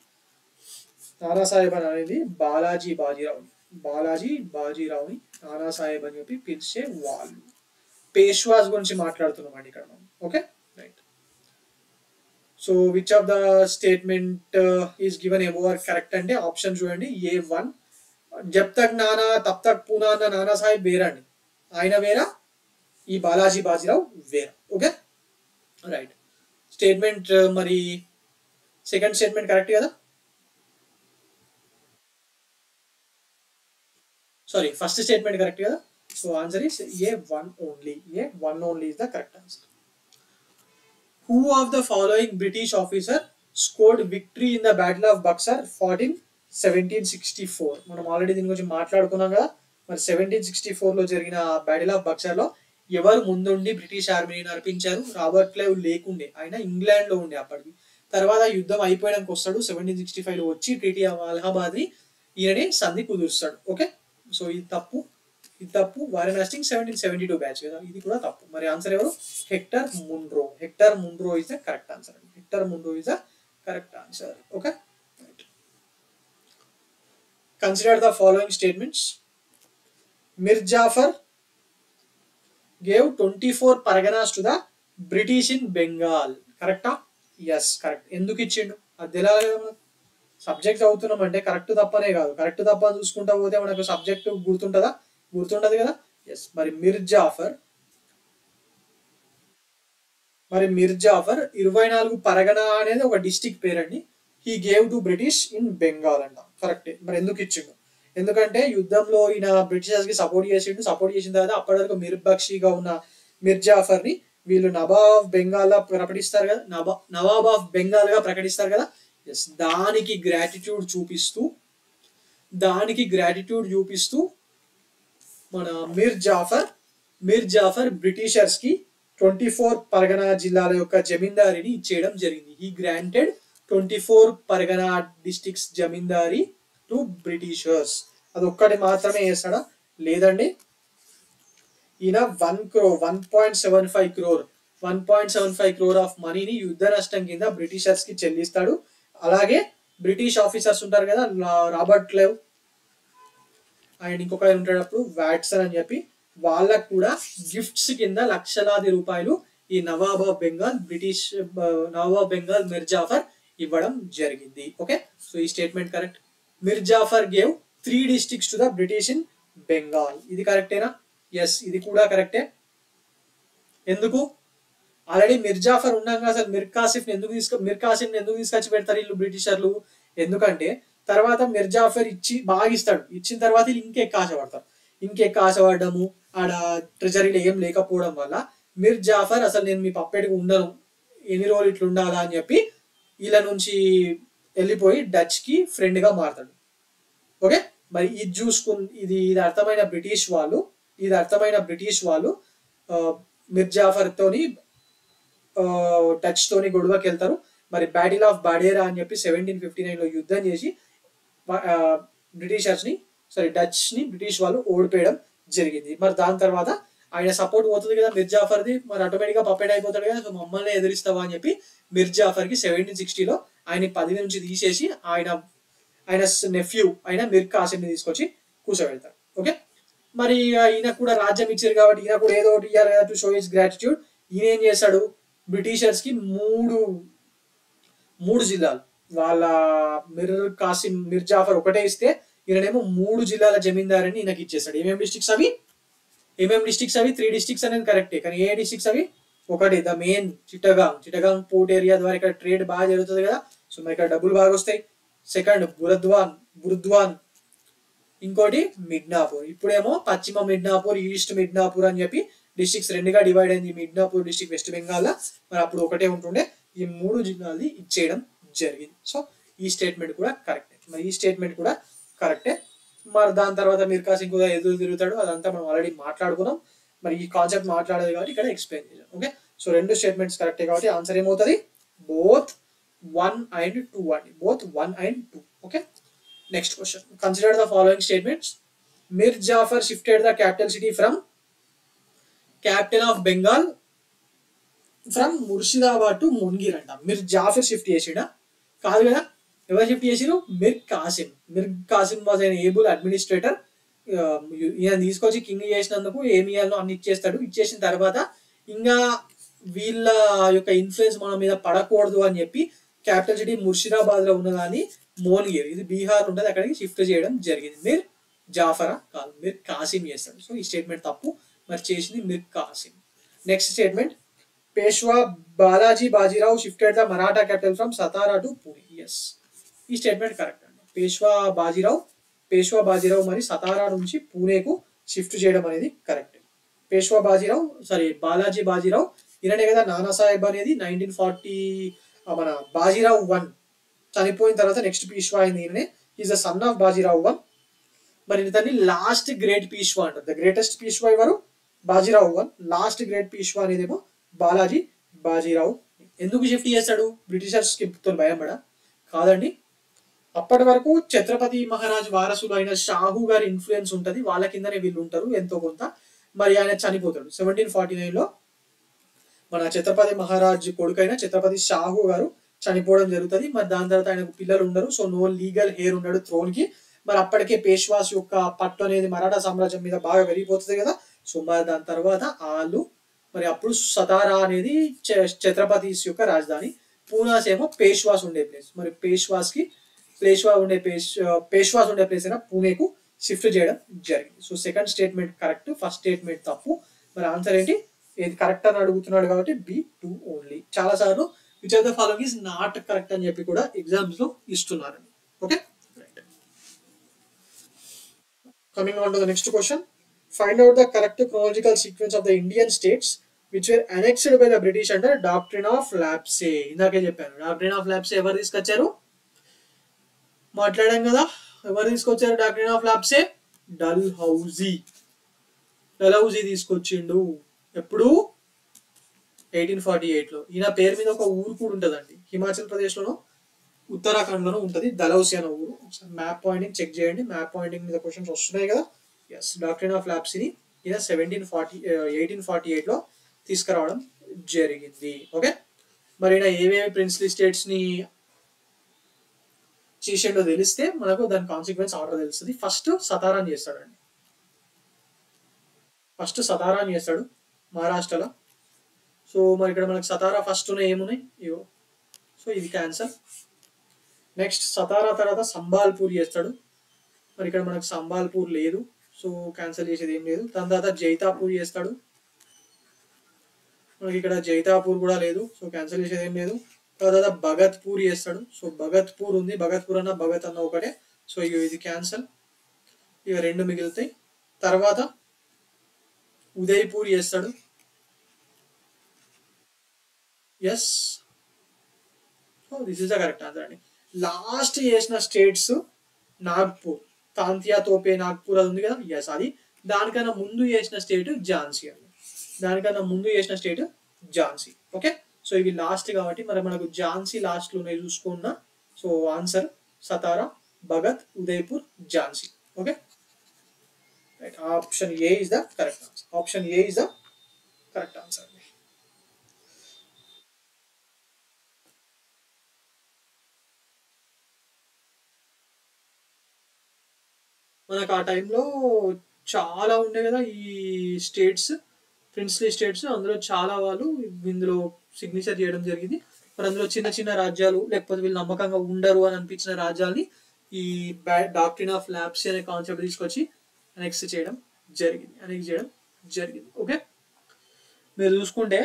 నానా సాహెబ్ అని అనేది బాలాజీ బాజీరావుని నానా సాహెబ్ అని చెప్పి పిలిచే వాళ్ళు. పేష్వాస్ గురించి మాట్లాడుతున్నామండి ఇక్కడ మనం. Okay, right. So which of the statement is given above correct అంటే ఆప్షన్ చూడండి, A1. జబ్ తక్ నానా తబ్ తక్ పూనా అన్న నానా సాహెబ్ వేరండి, ఆయన వేరా, ఈ బాలాజీ బాజీరావు వేరా. Okay, right. స్టేట్మెంట్ మరి సెకండ్ స్టేట్మెంట్ కరెక్ట్ కదా, సారీ ఫస్ట్ స్టేట్మెంట్ కరెక్ట్ కదా. So answer is A1 only. A1 only is the correct answer. Who of the following British officer scored victory in the Battle of Buxar fought in 1764? మనం ఆల్రెడీ దీని గురించి మాట్లాడుకున్నాం కదా. మరి 1764 లో జరిగిన బ్యాటిల్ ఆఫ్ బక్సర్ లో ఎవరు ముందుండి బ్రిటిష్ ఆర్మీని నడిపించారు? రాబర్ట్ క్లైవ్ లేకుండే, ఆయన ఇంగ్లాండ్ లో ఉండే అప్పటికి. తర్వాత యుద్ధం అయిపోయడానికి వస్తాడు, 1765 లో వచ్చి ట్రీటీ ఆఫ్ అలహాబాద్ ని ఈయననే సంధి కుదురుస్తాడు. ఓకే, సో ఇది తప్పు. వారెన్ హాస్టింగ్స్ 1772 బ్యాచ్ కదా, ఇది కూడా తప్పు. మరి ఆన్సర్ ఎవరు? Hector Munro is the correct answer. Correct answer. Okay, consider the following statements. Mir Jafar gave 24 parganas to the British in Bengal. కరెక్టా? Yes, correct. ఎందుకు ఇచ్చిండు అది తెలియాలి కదా మనకు. సబ్జెక్ట్ చదువుతున్నాం అంటే కరెక్ట్ తప్పనే కాదు, కరెక్ట్ తప్ప చూసుకుంటా పోతే మనకు సబ్జెక్ట్ గుర్తుంటది కదా. ఎస్, మరి మిర్ జాఫర్ 24 పరగనా అనేది ఒక డిస్ట్రిక్ట్ పేరండి. He gave to British in Bengal అంట. కరెక్టే. మరి ఎందుకు ఇచ్చిండు? ఎందుకంటే యుద్ధంలో ఈయన బ్రిటిషర్స్ కి సపోర్ట్ చేసిన తర్వాత అప్పటి వరకు మిర్బక్షిగా ఉన్న మిర్ జాఫర్ ని వీళ్ళు నవాబ్ ఆఫ్ బెంగాల్ గా ప్రకటిస్తారు కదా. ఎస్, దానికి గ్రాటిట్యూడ్ చూపిస్తూ మన మిర్ జాఫర్ బ్రిటిషర్స్ కి 24 పరగనా జిల్లాల యొక్క జమీందారిని ఇచ్చేయడం జరిగింది. He granted 24 Pargana districts zamindari to Britishers. అది ఒక్కటి మాత్రమే చేస్తాడా? లేదండి, ఈయన 1.75 crore ఆఫ్ మనీని యుద్ధ నష్టం కింద బ్రిటిషర్స్ కి చెల్లిస్తాడు. అలాగే బ్రిటిష్ ఆఫీసర్స్ ఉంటారు కదా, రాబర్ట్ క్లైవ్ అండ్ ఇంకొక ఉంటాడప్పుడు వాట్సన్ అని చెప్పి, వాళ్ళకు కూడా గిఫ్ట్స్ కింద లక్షలాది రూపాయలు ఈ నవాబ్ ఆఫ్ బెంగాల్ మిర్ జాఫర్ ఇవ్వడం జరిగింది. ఓకే, సో ఈ statement correct. Mir Jafar gave 3 districts to the British in Bengal. ఇది కరెక్టేనా? ఎస్, ఇది కూడా కరెక్టే. ఎందుకు? ఆల్రెడీ మిర్ జాఫర్ ఉన్నాక అసలు మిర్ కాసిం ఎందుకు తీసుకొచ్చి పెడతారు వీళ్ళు బ్రిటిషర్లు? ఎందుకంటే తర్వాత మిర్ జాఫర్ ఇచ్చి బాగా ఇస్తాడు, ఇచ్చిన తర్వాత వీళ్ళు ఇంకెక్కువ ఆశపడతారు. ఇంకెక్కువ ఆశపడము, ఆడ ట్రెజరీలో ఏం లేకపోవడం వల్ల మిర్ జాఫర్ అసలు నేను మీ పప్పెటికి ఉండను, ఎన్ని రోజులు ఇట్లా ఉండాలా అని చెప్పి వీళ్ళ నుంచి వెళ్ళిపోయి డచ్ కి ఫ్రెండ్ గా మారతాడు. ఓకే, మరి ఇది ఇది అర్థమైన బ్రిటిష్ వాళ్ళు మిర్ జాఫర్ తోని డచ్ తోని గొడవకి వెళ్తారు. మరి బ్యాటిల్ ఆఫ్ బాడేరా అని చెప్పి 1759లో యుద్ధం చేసి డచ్ ని బ్రిటిష్ వాళ్ళు ఓడిపోయడం జరిగింది. మరి దాని తర్వాత ఆయన సపోర్ట్ పోతుంది కదా మిర్ జాఫర్ది, మరి ఆటోమేటిక్ గా పప్పెట్ అయిపోతాడు కదా, సో మమ్మల్ని ఎదిరిస్తావా అని చెప్పి మిర్ జాఫర్ కి 1760లో ఆయన పదవి నుంచి తీసేసి ఆయన నెఫ్యూ అయిన మిర్ కాసిం ని తీసుకొచ్చి కూర్చోబెడతారు. ఓకే, మరి ఈయన కూడా రాజ్యం ఇచ్చారు కాబట్టి ఈయన కూడా ఏదో ఒకటి ఇవ్వాలి కదా టు షో హిస్ గ్రాటిట్యూడ్. ఈయన ఏం చేస్తాడు, బ్రిటిషర్స్ కి మూడు జిల్లాలు వాళ్ళ మిర్ జాఫర్ ఒకటే ఇస్తే ఈయనేమో 3 జిల్లాల జమీందారని ఈయనకి ఇచ్చేస్తాడు. ఏమేమి డిస్ట్రిక్ట్స్ అవి? 3 డిస్ట్రిక్ట్స్ అనేది కరెక్టే, కానీ ఏ డిస్ట్రిక్ట్స్ అవి? ఒకటి the main Chittagong port area ద్వారా ఇక్కడ ట్రేడ్ బాగా జరుగుతుంది కదా, సో మరి ఇక్కడ డబ్బులు బాగా వస్తాయి. సెకండ్ బుర్ద్వాన్, ఇంకోటి మిడ్నాపూర్. ఇప్పుడేమో పశ్చిమ మిడ్నాపూర్, ఈస్ట్ మిడ్నాపూర్ అని చెప్పి డిస్ట్రిక్ట్స్ రెండుగా డివైడ్ అయింది. మిడ్నాపూర్ డిస్ట్రిక్ట్ వెస్ట్ బెంగాల్, మరి అప్పుడు ఒకటే ఉంటుండే. ఈ 3 జిల్లాలది ఇచ్చేయడం జరిగింది. సో ఈ స్టేట్మెంట్ కూడా కరెక్టే. మరి దాని తర్వాత మిర్ కాసిం కూడా ఎదురు తిరుగుతాడు, అదంతా మనం ఆల్రెడీ మాట్లాడుకున్నాం. మరి ఈ కాన్సెప్ట్ మాట్లాడేది కాబట్టి ఇక్కడ ఎక్స్ప్లెయిన్ చేశాం. ఓకే, సో 2 స్టేట్మెంట్స్ కరెక్టే కాబట్టి ఆన్సర్ ఏమవుతుంది? బోత్ 1 and 2 అండి, both 1 and 2. Okay, next question. Consider the following statements. Mir Jafar shifted the capital city from capital of Bengal from Murshidabad to Munger అంట. మిర్ జాఫర్ షిఫ్ట్ చేసిడా? కాదు కదా. ఎవరు షిఫ్ట్ చేసిరు? Mir Qasim was an able administrator. ఈయన తీసుకొచ్చి కింగ్ చేసినందుకు ఏమి ఇవ్వాలో అన్ని ఇచ్చేస్తాడు. ఇచ్చేసిన తర్వాత ఇంకా వీళ్ళ యొక్క ఇన్ఫ్లుయెన్స్ మన మీద పడకూడదు అని చెప్పి క్యాపిటల్ సిటీ ముర్షిదాబాద్ లో ఉన్నదాన్ని మోన్గిర్, ఇది బీహార్ ఉంటుంది, అక్కడికి షిఫ్ట్ చేయడం జరిగింది. మిర్ జాఫరా కాదు, మిర్ కాసిం చేస్తాడు. సో ఈ స్టేట్మెంట్ తప్పు, మరి చేసింది Mir Qasim. Next statement. Peshwa Balaji Bajirao shifted the Maratha capital from Satara to Pune. Yes, ఈ స్టేట్మెంట్ కరెక్ట్ అండి. పేష్వా బాజీరావు మరి సతారా నుంచి పూణేకు షిఫ్ట్ చేయడం అనేది కరెక్ట్. బాలాజీ బాజీరావు ఈయననే కదా నానాసాహెబ్ అనేది 1940 మన బాజీరావు 1 చనిపోయిన తర్వాత నెక్స్ట్ పీష్వా అయింది ఈయననే. Is the son of Bajirao 1. మరి ఇతన్ని లాస్ట్ గ్రేట్ పీష్వా అంటారు. ద గ్రేటెస్ట్ పీష్వా ఎవరు? బాజీరావు 1. లాస్ట్ గ్రేట్ పీష్వా అనేదేమో బాలాజీ బాజీరావు. ఎందుకు షిఫ్ట్ చేస్తాడు? బ్రిటిషర్స్ కి భయపడ కాదండి. అప్పటి వరకు ఛత్రపతి మహారాజ్ వారసులు అయిన షాహు గారి ఇన్ఫ్లుయెన్స్ ఉంటది, వాళ్ళ కిందనే వీళ్ళు ఉంటారు ఎంతో కొంత. మరి ఆయన చనిపోతాడు 1749లో. మన ఛత్రపతి మహారాజ్ కొడుకైన ఛత్రపతి షాహు గారు చనిపోవడం జరుగుతుంది. మరి దాని తర్వాత ఆయనకు పిల్లలు ఉండరు, సో నో లీగల్ హెయిర్ ఉన్నాడు థ్రోన్ కి. మరి అప్పటికే పేష్వాస్ యొక్క పట్టు అనేది మరాఠా సామ్రాజ్యం మీద బాగా పెరిగిపోతుంది కదా. సో మరి దాని తర్వాత వాళ్ళు మరి అప్పుడు సతారా అనేది ఛత్రపతిస్ యొక్క రాజధాని, పూనాస్ ఏమో పేష్వాస్ ఉండే ప్లేస్. మరి పేష్వాస్ ఉండే ప్లేస్ అయినా పూణేకు షిఫ్ట్ చేయడం జరిగింది. So second statement correct, first statement తప్పు. మరి ఆన్సర్ ఏంటి? ఏది కరెక్ట్ అని అడుగుతున్నాడు కాబట్టి B2 ఓన్లీ. చాలా సార్లు which of the following is not correct అని చెప్పి కూడా ఎగ్జామ్స్ లో ఇస్తున్నారండి. Okay, coming on to the next question. Find out the correct chronological sequence of the Indian states which were annexed by the British under Doctrine of Lapse. ఇందాకే చెప్పాను, డాక్ట్రిన్ ఆఫ్ లాప్సే ఎవరు తీసుకొచ్చారు? మాట్లాడాం కదా, ఎవరు తీసుకొచ్చారు డాక్ట్రిన్ ఆఫ్ లాప్సే? డల్హౌజీ తీసుకొచ్చిండు. ఎప్పుడు? 1848లో. ఈయన పేరు మీద ఒక ఊరు కూడా ఉంటుందండి, హిమాచల్ ప్రదేశ్ లోనో ఉత్తరాఖండ్ లోనో ఉంటుంది, డల్హౌసీ అనే ఊరు. మ్యాప్ పాయింటింగ్ చెక్ చేయండి, మ్యాప్ పాయింటింగ్ మీద క్వశ్చన్స్ వస్తున్నాయి కదా. ఎస్, డాక్ట్రిన్ ఆఫ్ లాప్సీని ఈయన 1848లో తీసుకురావడం జరిగింది. ఓకే, మరి ఈయన ఏవేవి ప్రిన్స్లీ స్టేట్స్ ని చేసిండో తెలిస్తే మనకు దాని కాన్సిక్వెన్స్ ఆర్డర్ తెలుస్తుంది. ఫస్ట్ సతారాని చేస్తాడు మహారాష్ట్రలో. సో మరి ఇక్కడ మనకి సతారా ఫస్ట్ ఏమున్నాయి ఇవో, సో ఇది క్యాన్సర్. నెక్స్ట్ సతారా తర్వాత సంబాల్పూర్ చేస్తాడు. మరి ఇక్కడ మనకు సంబాల్పూర్ లేదు, సో క్యాన్సిల్ చేసేది ఏం లేదు. దాని తర్వాత జైతాపూర్ చేస్తాడు. మనకి ఇక్కడ జైతాపూర్ కూడా లేదు, సో క్యాన్సిల్ చేసేది ఏం లేదు. తర్వాత భగత్పూర్ చేస్తాడు. సో భగత్పూర్ ఉంది, భగత్పూర్ అన్న భగత్ అన్న ఒకటే. సో ఇది క్యాన్సల్, ఇక రెండు మిగులుతాయి. తర్వాత ఉదయపూర్ చేస్తాడు. Yes, this is the correct answer అండి. లాస్ట్ చేసిన స్టేట్స్ నాగ్పూర్, తాంతియా తోపే నాగ్పూర్ అది ఉంది కదా, ఎస్ అది. దానికన్నా ముందు చేసిన స్టేట్ ఝాన్సీ అండి, దానికన్నా ముందు చేసిన స్టేట్ ఝాన్సీ. ఓకే, సో ఇవి లాస్ట్ కాబట్టి మరి మనకు ఝాన్సీ లాస్ట్ లోనే చూసుకున్నా. So answer Satara, Bhagat, Udaipur, Jhansi. Okay right, option A is the correct answer. Option A is the correct answer. మనకు ఆ టైంలో చాలా ఉండే కదా ఈ స్టేట్స్, ప్రిన్స్లీ స్టేట్స్. అందులో చాలా వాళ్ళు ఇందులో సిగ్నేచర్ చేయడం జరిగింది. మరి అందులో చిన్న చిన్న రాజ్యాలు, లేకపోతే వీళ్ళు నమ్మకంగా ఉండరు అని అనిపించిన రాజ్యాల్ని ఈ డాక్ట్రిన్ ఆఫ్ ల్యాప్సీ అనే కాన్సెప్ట్ తీసుకొచ్చి అనెక్స్ చేయడం జరిగింది. ఓకే, మీరు చూసుకుంటే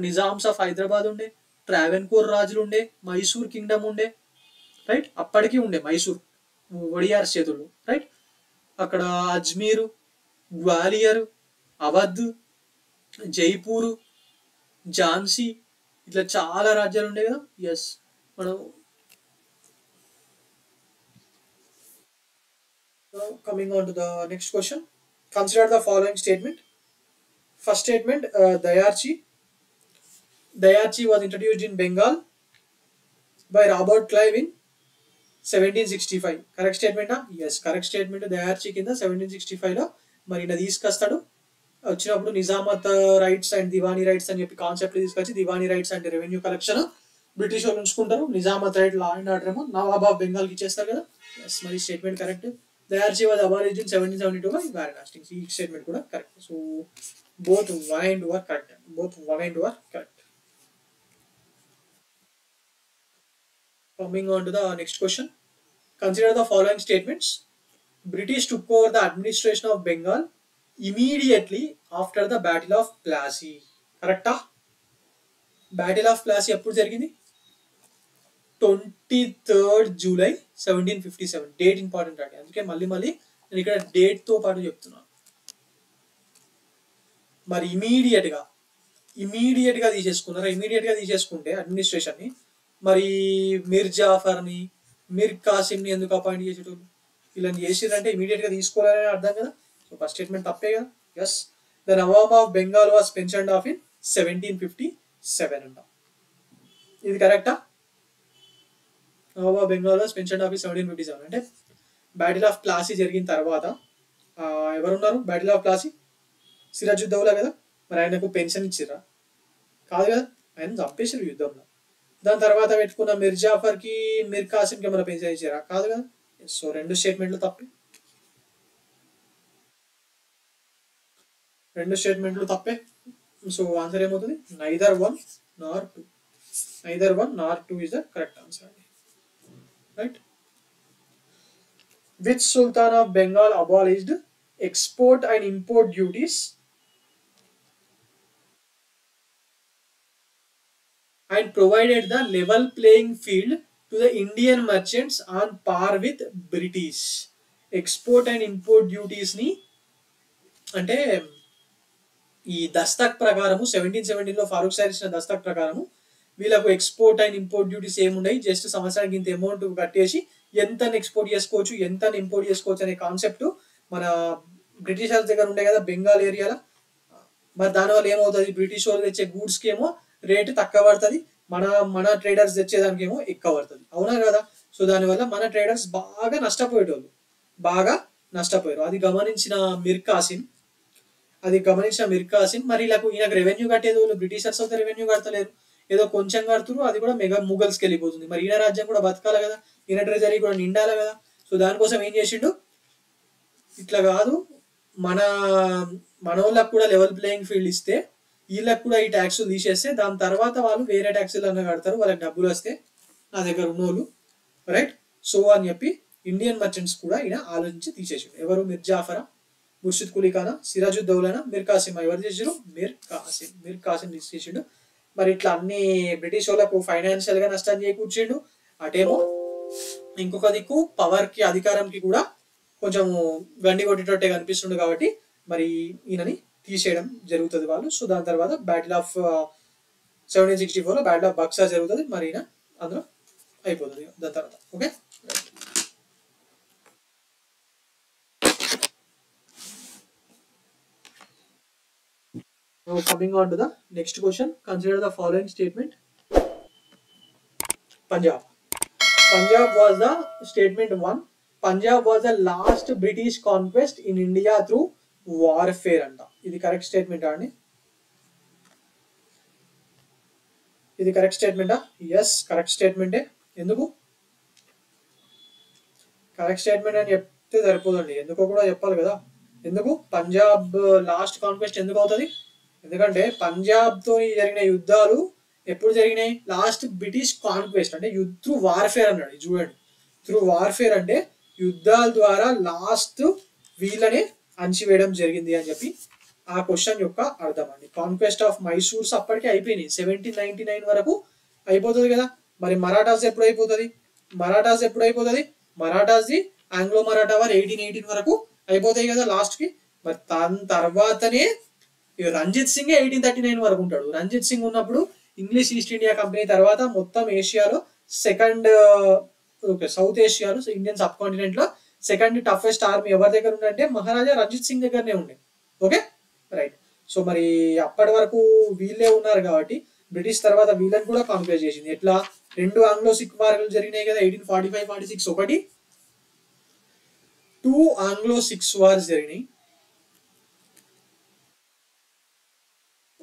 నిజామ్స్ ఆఫ్ హైదరాబాద్ ఉండే, ట్రావెన్కోర్ రాజులు ఉండే, మైసూర్ కింగ్డమ్ ఉండే, రైట్, అప్పటికీ ఉండే మైసూర్ ఒడియార్ చేతుల్లో, రైట్. అక్కడ అజ్మీరు, గ్వాలియర్, అవధ్, జైపూరు, ఝాన్సీ, ఇట్లా చాలా రాజ్యాలు ఉండే కదా. ఎస్, మనం coming on to the next question. Consider the following statement. First statement, Dayarchi was introduced in Bengal by Robert Clive in 1765. Correct స్టేట్మెంటా? Yes, correct statement. దయార్చి కింద 1765 లో మరి ఈయన తీసుకొస్తాడు. వచ్చినప్పుడు Nizamat rights and Diwani rights అని చెప్పి కాన్సెప్ట్ తీసుకొచ్చి, దివానీ రైట్స్ అంటే రెవెన్యూ కలెక్షన్ బ్రిటిష్ వాళ్ళు ఉంచుకుంటారు, Nizamat right law and order ఏమో నవాబ్ ఆఫ్ బెంగాల్ కి ఇచ్చేస్తారు కదా. ఎస్, మరి statement correct. Dyarchy was abolished in 1772 by Warren Hastings. ఈ స్టేట్మెంట్ కూడా correct. So both 1 and 2 are correct. Both 1 and 2 are correct. Coming on to the next question. Consider the following statements. British took over the administration of Bengal immediately after the Battle of Plassey. Correct? Battle of Plassey ఎప్పుడు జరిగింది? 23rd July 1757. డేట్ ఇంపార్టెంట్ అండి, అందుకే మళ్ళీ నేను ఇక్కడ డేట్ తో పాటు చెప్తున్నాను. మరి ఇమీడియట్ గా తీసేసుకున్నారా? ఇమీడియట్ గా తీసేసుకుంటే అడ్మినిస్ట్రేషన్ ని, మరి మీర్ జాఫర్ని, మీర్ కాసిం ని ఎందుకు అపాయింట్ చేసేటోళ్ళు? వీళ్ళని చేసిరంటే ఇమీడియట్ గా తీసుకోవాలని అర్థం కదా. సో ఫస్ట్ స్టేట్మెంట్ తప్పే కదా. Yes, the Nawab of Bengal was pensioned off in 1757 అంట. ఇది కరెక్టా? Nawab of Bengal was pensioned off in 1757 అంటే బ్యాటిల్ ఆఫ్ ప్లాసీ జరిగిన తర్వాత ఎవరున్నారు బ్యాటిల్ ఆఫ్ ప్లాసీ? సిరాజుద్దౌలా కదా. మరి ఆయనకు పెన్షన్ ఇచ్చిర్రా? కాదు కదా, ఆయన చంపేసారు యుద్ధంలో. దాని తర్వాత పెట్టుకున్న మీర్ జాఫర్ కి, మీర్ కాసిం కి ఏమైనా పెన్షన్ ఇచ్చారా? కాదు కదా. సో రెండు స్టేట్మెంట్లు తప్పే, సో ఆన్సర్ ఏమవుతుంది? Neither one Nar two is the correct answer. Right. Which Sultan of Bengal abolished export and import duties and provided the level playing field to the Indian merchants on par with British? Export and import duties ని అంటే ఈ దస్తక్ ప్రకారము 1717 లో ఫారూక్ సార్ ఇచ్చిన దస్తక్ ప్రకారము వీళ్ళకు ఎక్స్పోర్ట్ అండ్ ఇంపోర్ట్ డ్యూటీస్ ఏముండయి, జస్ట్ సంవత్సరానికి ఇంత అమౌంట్ కట్టేసి ఎంత ఎక్స్పోర్ట్ చేసుకోవచ్చు, ఎంత ఇంపోర్ట్ చేసుకోవచ్చు అనే కాన్సెప్ట్ మన బ్రిటిషర్స్ దగ్గర ఉండే కదా బెంగాల్ ఏరియాలో. మరి దానివల్ల ఏమవుతుంది? బ్రిటిష్ వాళ్ళు తెచ్చే గూడ్స్ కి ఏమో రేటు తక్కువ పడుతుంది, మన ట్రేడర్స్ తెచ్చేదానికి ఏమో ఎక్కువ పడుతుంది. అవునా కదా. సో దానివల్ల మన ట్రేడర్స్ బాగా నష్టపోయారు. అది గమనించిన మీర్ కాసిం మరి ఈయనకు రెవెన్యూ కట్టేది వాళ్ళు బ్రిటిషర్స్ అయితే రెవెన్యూ కడతలేరు, ఏదో కొంచెం కడుతున్నారు, అది కూడా మెగా ముగల్స్కి వెళ్ళిపోతుంది. మరి ఈయన రాజ్యం కూడా బతకాలి కదా, ఈయన ట్రెజరీ కూడా నిండాలి కదా. సో దానికోసం ఏం చేసిండు? ఇట్లా కాదు, మన వాళ్ళకు కూడా లెవెల్ ప్లేయింగ్ ఫీల్డ్ ఇస్తే, వీళ్ళకి కూడా ఈ ట్యాక్సులు తీసేస్తే దాని తర్వాత వాళ్ళు వేరే ట్యాక్సులు అన్న కడతారు, వాళ్ళకి డబ్బులు వస్తే నా దగ్గర ఉన్నోళ్ళు, రైట్. సో అని చెప్పి ఇండియన్ మర్చెంట్స్ కూడా ఈయన ఆలోచించి తీసేసాడు. ఎవరు? మీర్ జాఫరా? ముర్షిద్ కులీ ఖానా, సిరాజుద్దౌలానా, మీర్ కాసిం ఎవరు చేసారు? మీర్ కాసిం చేసిండు. మరి ఇట్లా అన్ని బ్రిటిష్ వాళ్ళకు ఫైనాన్షియల్ గా నష్టం చేకూర్చిండు. అటేమో ఇంకొక దిక్కు పవర్ కి అధికారంకి కూడా కొంచెం గండి కొట్టేటట్టే కనిపిస్తుండు కాబట్టి మరి ఈయనని తీసేయడం జరుగుతుంది వాళ్ళు. సో దాని తర్వాత బ్యాటిల్ ఆఫ్ 1764 లో బ్యాటిల్ ఆఫ్ బక్సా జరుగుతుంది. మరి ఈయన అందులో అయిపోతుంది దాని తర్వాత. Okay, now coming on to the next question, consider the following statement. Punjab was the statement 1. Punjab was the last British conquest in India through warfare అంట. ఇది కరెక్ట్ స్టేట్మెంటా అండి? ఇది కరెక్ట్ స్టేట్మెంటా? ఎస్, కరెక్ట్ స్టేట్మెంటే. ఎందుకు కరెక్ట్ స్టేట్మెంట్ అని చెప్తే సరిపోదండి, ఎందుకో కూడా చెప్పాలి కదా. ఎందుకు పంజాబ్ లాస్ట్ కాన్క్వెస్ట్ ఎందుకు అవుతుంది? ఎందుకంటే పంజాబ్ తో జరిగిన యుద్ధాలు ఎప్పుడు జరిగినాయి? లాస్ట్ బ్రిటిష్ కాన్క్వెస్ట్ అంటే త్రూ వార్ఫేర్ అన్నాడు. చూడండి, త్రూ వార్ఫేర్ అంటే యుద్ధాల ద్వారా లాస్ట్ వీళ్ళనే అణచివేయడం జరిగింది అని చెప్పి ఆ క్వశ్చన్ యొక్క అర్థం అండి. కాన్క్వెస్ట్ ఆఫ్ మైసూర్స్ అప్పటికే అయిపోయినాయి, 1799 వరకు అయిపోతుంది కదా. మరి మరాఠాస్ ఎప్పుడు అయిపోతుంది? మరాఠాస్ది ఆంగ్లో మరాఠా వార్ 1818 వరకు అయిపోతాయి కదా లాస్ట్ కి. మరి దాని తర్వాతనే రంజిత్ సింగ్ 1839 వరకు ఉంటాడు. రంజిత్ సింగ్ ఉన్నప్పుడు ఇంగ్లీష్ ఈస్ట్ ఇండియా కంపెనీ తర్వాత మొత్తం ఏషియాలో సెకండ్, సౌత్ ఏషియాలో ఇండియన్ సబ్ కాంటినెంట్ లో సెకండ్ టఫెస్ట్ ఆర్మీ ఎవరి దగ్గర ఉందంటే మహారాజా రంజిత్ సింగ్ దగ్గరనే ఉండే. Okay, right. సో మరి అప్పటి వరకు వీళ్ళే ఉన్నారు కాబట్టి బ్రిటిష్ తర్వాత వీళ్ళని కూడా కాన్క్వెస్ట్ చేసింది. ఎట్లా? 2 ఆంగ్లో సిక్ వార్లు జరిగినాయి కదా, 1845-46 ఒకటి, 2 ఆంగ్లో సిక్స్ వార్స్ జరిగినాయి.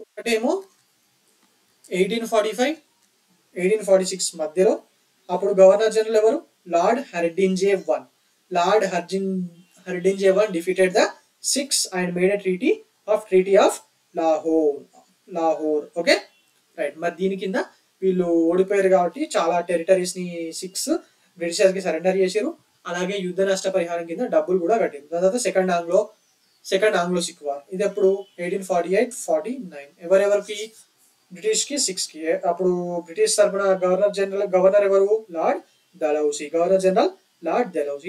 ఒకటేమో 1845-1846 మధ్యలో. అప్పుడు గవర్నర్ జనరల్ ఎవరు? Lord Hardinge one. Lord Hardinge one defeated the Sikhs and made a treaty of Lahore. Okay, right. మరి దీని కింద వీళ్ళు ఓడిపోయారు కాబట్టి చాలా టెరిటరీస్ ని సిక్స్ బ్రిటిషర్స్ కి సరెండర్ చేశారు. అలాగే యుద్ధ నష్ట పరిహారం కింద డబ్బులు కూడా కట్టారు. దాని తర్వాత సెకండ్ ఆంగ్లో సిక్ వార్. ఇది ఎప్పుడు? 1848-49. ఎవరెవరికి? బ్రిటిష్ కి 6 కి. అప్పుడు బ్రిటిష్ తరఫున గవర్నర్ ఎవరు? Lord Dalhousie.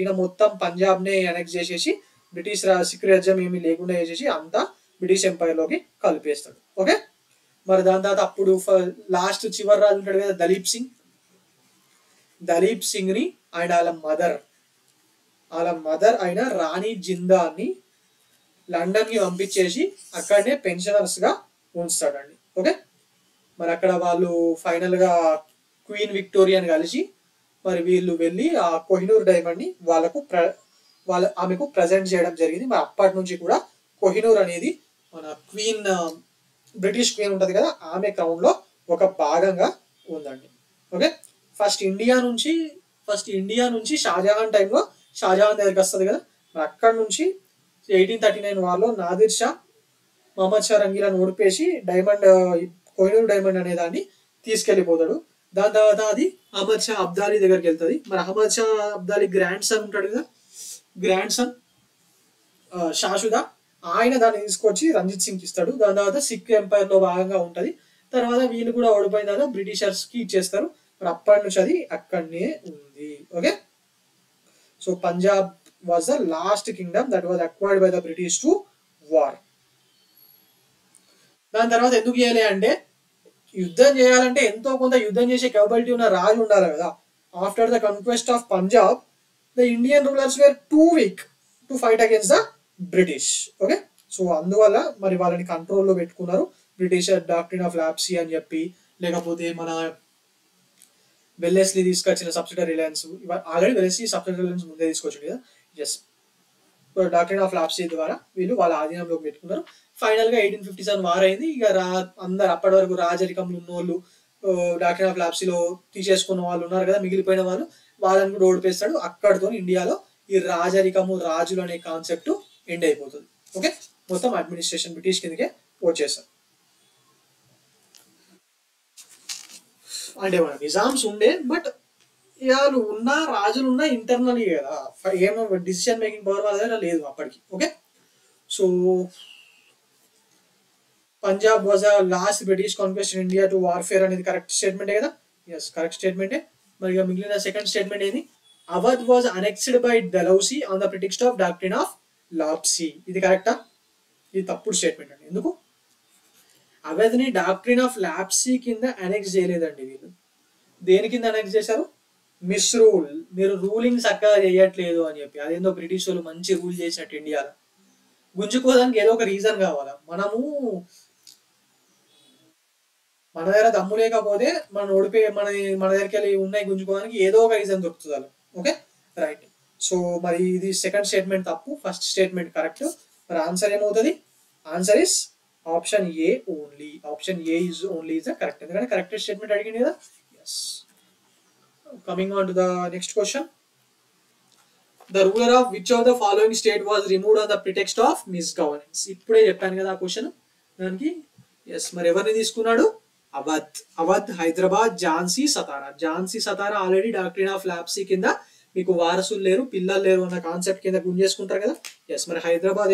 ఈయన మొత్తం పంజాబ్ నే అనెక్స్ చేసేసి బ్రిటిష్ సిక్ రాజ్యం ఏమీ లేకుండా చేసేసి అంతా బ్రిటిష్ ఎంపైర్ లోకి కలిపేస్తాడు. ఓకే, మరి దాని తర్వాత అప్పుడు లాస్ట్ చివరి రాజు ఉంటాడు కదా దలీప్ సింగ్ ని అండ్ వాళ్ళ మదర్ అయిన రాణి జిందాని లండన్ కి పంపించేసి అక్కడనే పెన్షనర్స్ గా ఉంచుతాడండి. ఓకే, మరి అక్కడ వాళ్ళు ఫైనల్ గా క్వీన్ విక్టోరియాని కలిసి మరి వీళ్ళు వెళ్ళి ఆ కోహినూర్ డైమండ్ ని ఆమెకు ప్రజెంట్ చేయడం జరిగింది. మరి అప్పటి నుంచి కూడా కోహినూర్ అనేది మన బ్రిటిష్ క్వీన్ ఉంటది కదా, ఆమె క్రౌన్ లో ఒక భాగంగా ఉందండి. ఓకే, ఫస్ట్ ఇండియా నుంచి షాజహాన్ టైంలో షాజహాన్ దగ్గరికి వస్తుంది కదా. మరి అక్కడ నుంచి 1839 వార్లో నాదిర్ షా మహమ్మద్ షా రంగీలను ఓడిపేసి కోహినూర్ డైమండ్ అనే దాన్ని తీసుకెళ్లిపోతాడు. దాని తర్వాత అది అహ్మద్ షా అబ్దాలీ దగ్గరికి వెళ్తుంది. మరి అహ్మద్ షా అబ్దాలీ గ్రాండ్ సన్ ఉంటాడు కదా, షాషుదా, ఆయన దాన్ని తీసుకొచ్చి రంజిత్ సింగ్ ఇస్తాడు. దాని తర్వాత సిక్ ఎంపైర్ లో భాగంగా ఉంటది. తర్వాత వీళ్ళు కూడా ఓడిపోయిన తర్వాత బ్రిటిషర్స్ కి ఇచ్చేస్తారు. మరి అప్పటి నుంచి అది అక్కడనే ఉంది. Okay, so Punjab was the last Kingdom that was acquired by the British to war. దాని తర్వాత ఎందుకు చేయాలి అంటే యుద్ధం చేయాలంటే ఎంతో కొంత యుద్ధం చేసే కేపబిలిటీ ఉన్న రాజు ఉండాలి కదా. After the conquest of Punjab the Indian rulers were too weak to fight against the British. Okay, so అందువల్ల మరి వాళ్ళని కంట్రోల్లో పెట్టుకున్నారు. బ్రిటిషర్ డాక్ట్రిన్ ఆఫ్ లాప్సీ అని చెప్పి, లేకపోతే మన వెల్లెస్లీ తీసుకొచ్చిన subsidiary Reliance, already Wellesley subsidiary Reliance ముందే తీసుకొచ్చింది కదా. ఎస్, డాక్ట్రిన్ ఆఫ్ లాప్సీ ద్వారా వీళ్ళు వాళ్ళ ఆధీనంలోకి పెట్టుకున్నారు. ఫైనల్ గా 1857 వార్ అయింది. ఇక అందరు అప్పటి వరకు రాజరికంలో ఉన్న వాళ్ళు, డాక్ట్రిన్ ఆఫ్ లాప్సీలో తీసేసుకున్న వాళ్ళు ఉన్నారు కదా, మిగిలిపోయిన వాళ్ళని కూడా ఓడిపేస్తాడు. అక్కడితో ఇండియాలో ఈ రాజరికము, రాజులు అనే కాన్సెప్ట్ ఎండ్ అయిపోతుంది. ఓకే, మొత్తం అడ్మినిస్ట్రేషన్ బ్రిటిష్ కిందకే వచ్చేస్తారు. అంటే మన నిజామ్స్ ఉండే, బట్ వాళ్ళు ఉన్న రాజులు ఉన్న ఇంటర్నల్ కదా, ఏమో డిసిషన్ మేకింగ్ పవర్ వాళ్ళ దగ్గర లేదు అప్పటికి. Okay, so Punjab was the last British conquest in India to warfare అనేది కరెక్ట్ స్టేట్మెంటే కదా. ఎస్, కరెక్ట్ స్టేట్మెంటే. మరి ఇక మిగిలిన సెకండ్ స్టేట్మెంట్ ఏది? Awadh was annexed by Dalhousie on the pretext of doctrine of lapse. ఇది కరెక్టా? ఇది తప్పుడు స్టేట్మెంట్ అండి. ఎందుకు? అవధ్ని డాక్ట్రిన్ ఆఫ్ లాప్సీ కింద అనెక్స్ చేయలేదండి వీళ్ళు. దేని కింద అనెక్స్ చేశారు? మిస్రూల్, మీరు రూలింగ్ చక్కగా చేయట్లేదు అని చెప్పి. అదేందో బ్రిటిష్ వాళ్ళు మంచి రూల్ చేసినట్టు ఇండియాలో. గుంజుకోవడానికి ఏదో ఒక రీజన్ కావాలా. మన దగ్గర దమ్ము లేకపోతే మనం ఓడిపోయి మన దగ్గరికి వెళ్ళి ఉన్నాయి గుంజుకోవడానికి ఏదో ఒక రీజన్ దొరుకుతుంది అలా. Okay, right. సో మరి ఇది సెకండ్ స్టేట్మెంట్ తప్పు, ఫస్ట్ స్టేట్మెంట్ కరెక్ట్. మరి ఆన్సర్ ఏమవుతుంది? Answer is option A only. Option A is only is the correct. ఎందుకంటే కరెక్ట్ స్టేట్మెంట్ అడిగింది కదా. Yes. Coming on to the next question. The ruler of which of the following state was removed on the pretext of misgovernance. ఇప్పుడే చెప్పాను కదా ఆ క్వశ్చన్ దానికి. ఎస్, మరి ఎవరిని తీసుకున్నాడు? Awadh. Awadh, Hyderabad, Jhansi, Satara. Jhansi, Satara already doctrine of lapse కింద మీకు వారసులు లేరు, పిల్లలు లేరు అన్న కాన్సెప్ట్ కింద గుంజేసుకుంటారు కదా. ఎస్, మరి హైదరాబాద్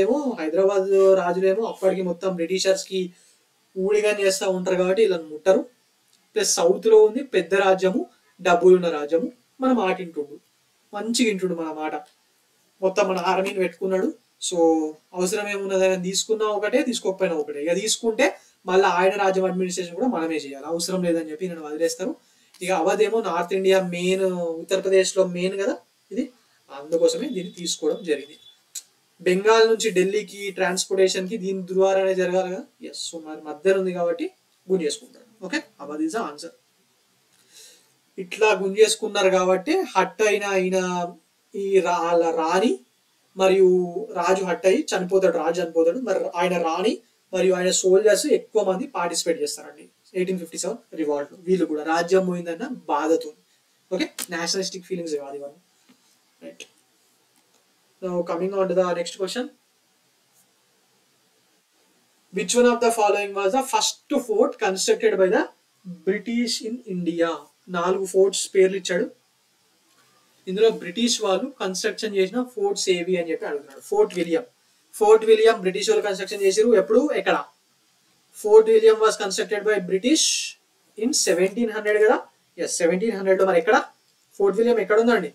రాజులేమో అప్పటికి మొత్తం బ్రిటిషర్స్ కి ఊడిగని చేస్తూ ఉంటారు కాబట్టి ఇలా ముట్టరు. ప్లస్ సౌత్ లో ఉంది పెద్ద రాజ్యము, డబ్బులున్న రాజ్యము. మన మాట ఇంటుండు, మంచిగా ఇంటుండు మన మాట. మొత్తం మన ఆర్మీని పెట్టుకున్నాడు. సో అవసరం ఏమున్నది? ఆయన తీసుకున్నా ఒకటే, తీసుకోకపోయినా ఒకటే. ఇక తీసుకుంటే మళ్ళీ ఆయన రాజ్యం అడ్మినిస్ట్రేషన్ కూడా మనమే చేయాలి. అవసరం లేదని చెప్పి నన్ను వదిలేస్తారు. ఇక అవధేమో నార్త్ ఇండియా మెయిన్, ఉత్తరప్రదేశ్ లో మెయిన్ కదా ఇది. అందుకోసమే దీన్ని తీసుకోవడం జరిగింది. బెంగాల్ నుంచి ఢిల్లీకి ట్రాన్స్పోర్టేషన్ కి దీని ద్వారానే జరగాలి కదా. ఎస్, సో మరి మధ్యలో ఉంది కాబట్టి గుంజేసుకుంటారు. Okay, Awadh is the answer. ఇట్లా గుంజేసుకున్నారు కాబట్టి హట్ అయిన ఈ రాణి మరియు రాజు హట్ అయ్యి చనిపోతాడు. రాజు చనిపోతాడు. మరి ఆయన రాణి మరియు ఆయన సోల్జర్స్ ఎక్కువ మంది పార్టిసిపేట్ చేస్తారండి 1857 రివాల్ట్. వీళ్ళు కూడా రాజ్యం పోయిందన్న బాధతో. ఓకే, నేషనలిస్టిక్ ఫీలింగ్స్ కాదు ఇవన్నీ. Right. Now coming on to the next question. Which one of the following was the first fort constructed by the British in India? 4 forts పేర్లు ఇచ్చాడు. ఇందులో బ్రిటిష్ వాళ్ళు కన్స్ట్రక్షన్ చేసిన ఫోర్ట్స్ ఏవి అని చెప్పి అడుగుతున్నాడు. ఫోర్ట్ విలియం బ్రిటిష్ వాళ్ళు కన్స్ట్రక్షన్ చేసారు. ఎప్పుడు, ఎక్కడ? Fort William was constructed by British in 1700 కదా. ఎస్, 1700 లో. మరి ఎక్కడ ఫోర్ట్ విలియం ఎక్కడ ఉందండి?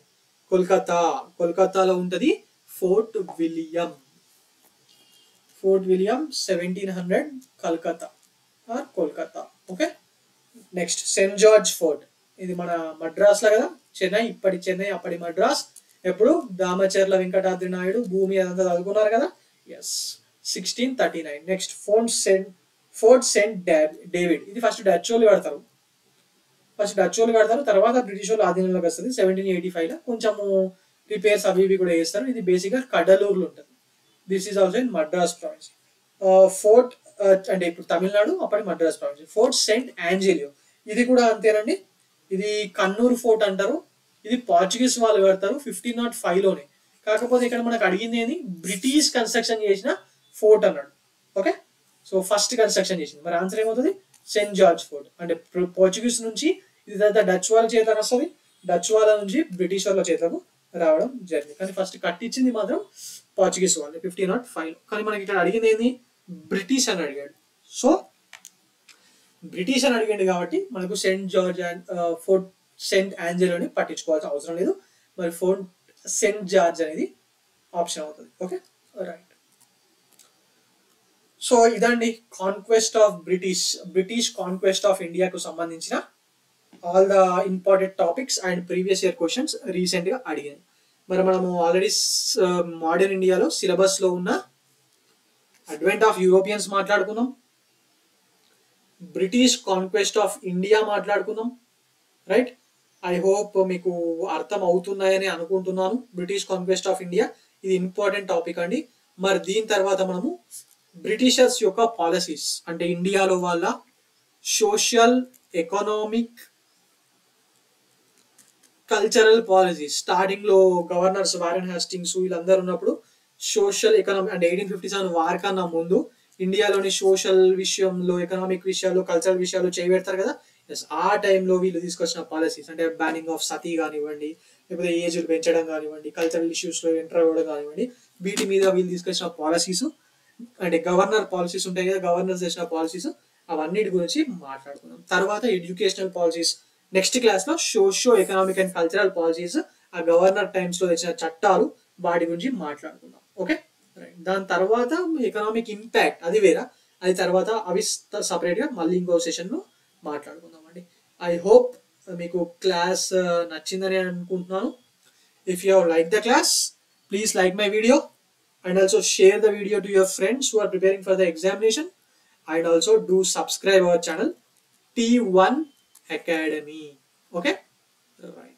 కోల్కతాలో ఉంటది fort William. 1700 Calcutta or Kolkata. Okay, next Saint George fort. ఇది మన మద్రాస్ లో కదా, చెన్నై. ఇప్పటి చెన్నై, అప్పటి మద్రాస్. ఎప్పుడు? దామచర్ల వెంకటాద్రి నాయుడు భూమి అదంతా చదువుకున్నారు కదా. Yes, 1639. Next fort Saint David. ఇది ఫస్ట్ డచ్ వాళ్ళు కడతారు. తర్వాత బ్రిటిష్ వాళ్ళు ఆధీనంలోకి వస్తుంది 1785 లో. కొంచెము రిపేర్స్ అవి ఇవి కూడా చేస్తారు. ఇది బేసిక్ గా కడలూరులో ఉంటుంది. This is also in Madras province. Fort అంటే ఇప్పుడు తమిళనాడు, అప్పటి Madras province. Fort Saint Angelo. ఇది కూడా అంతేనండి. ఇది కన్నూరు ఫోర్ట్ అంటారు. ఇది పోర్చుగీస్ వాళ్ళు కడతారు 1505 లోనే. కాకపోతే ఇక్కడ మనకు అడిగింది ఏంది? బ్రిటిష్ కన్స్ట్రక్షన్ చేసిన ఫోర్ట్ అన్నాడు. ఓకే, సో ఫస్ట్ కన్స్ట్రక్షన్ చేసింది. మరి ఆన్సర్ ఏమవుతుంది? Saint George fort. అంటే పోర్చుగీస్ నుంచి ఇది డచ్ వాళ్ళ చేతకు వస్తుంది, డచ్ వాళ్ళ నుంచి బ్రిటిష్ వాళ్ళ చేతకు రావడం జరిగింది. కానీ ఫస్ట్ కట్టించింది మాత్రం పోర్చుగీస్ వాళ్ళు 1505 లో. కానీ మనకి ఇక్కడ అడిగింది ఏంది? బ్రిటిష్ అని అడిగాడు. సో బ్రిటిష్ అని అడిగాడు కాబట్టి మనకు సెయింట్ జార్జ్ ఫోర్ట్ సెయింట్ ఆంజెలోని పట్టించుకోవాల్సిన అవసరం లేదు. మరి ఫోర్ట్ సెయింట్ జార్జ్ అనేది ఆప్షన్ అవుతుంది. Okay, right. సో ఇదండి conquest of British conquest of ఇండియాకు సంబంధించిన all the important topics and previous year questions recent గా అడిగాను. మరి మనము ఆల్రెడీ మోడర్న్ ఇండియాలో సిలబస్ లో ఉన్న అడ్వెంట్ ఆఫ్ యూరోపియన్స్ మాట్లాడుకున్నాం, బ్రిటిష్ కాన్క్వెస్ట్ ఆఫ్ ఇండియా మాట్లాడుకున్నాం. రైట్, ఐ హోప్ మీకు అర్థం అవుతున్నాయని అనుకుంటున్నాను. బ్రిటిష్ కాన్క్వెస్ట్ ఆఫ్ ఇండియా ఇది ఇంపార్టెంట్ టాపిక్ అండి. మరి దీని తర్వాత మనము బ్రిటిషర్స్ యొక్క పాలసీస్ అంటే ఇండియాలో వాళ్ళ social, economic, cultural policies. Starting లో గవర్నర్స్ వారెన్ హాస్టింగ్స్ వీళ్ళందరూ ఉన్నప్పుడు సోషల్, ఎకనామిక్ అంటే 1857 వార్ కన్నా ముందు ఇండియాలోని సోషల్ విషయంలో, ఎకనామిక్ విషయాలు, కల్చరల్ విషయాలు చేయబెడతారు కదా. ఆ టైంలో వీళ్ళు తీసుకొచ్చిన పాలసీస్ అంటే బ్యానింగ్ ఆఫ్ సతీ కానివ్వండి, లేకపోతే ఏజ్లు పెంచడం కానివ్వండి, కల్చరల్ ఇష్యూస్ లో ఎంటర్ అవ్వడం కానివ్వండి, వీటి మీద వీళ్ళు తీసుకొచ్చిన పాలసీస్ అంటే గవర్నర్ పాలసీస్ ఉంటాయి కదా, గవర్నర్ చేసిన పాలసీస్ అవన్నిటి గురించి మాట్లాడుకుందాం. తర్వాత ఎడ్యుకేషనల్ పాలసీస్ నెక్స్ట్ క్లాస్ లో socio economic and cultural policies, ఆ గవర్నర్ టైమ్స్ లో తెచ్చిన చట్టాలు వాటి గురించి మాట్లాడుకుందాం. Okay right. దాని తర్వాత ఎకనామిక్ ఇంపాక్ట్ అది వేరే, అది తర్వాత అవి సపరేట్ గా మళ్ళీ ఇంకో సెషన్ లో మాట్లాడుకుందాం అండి. ఐ హోప్ మీకు క్లాస్ నచ్చిందని అనుకుంటున్నాను. If you have liked the class, please like my video and also share the video to your friends who are preparing for the examination, and also do subscribe our channel T1 Academy. Okay right.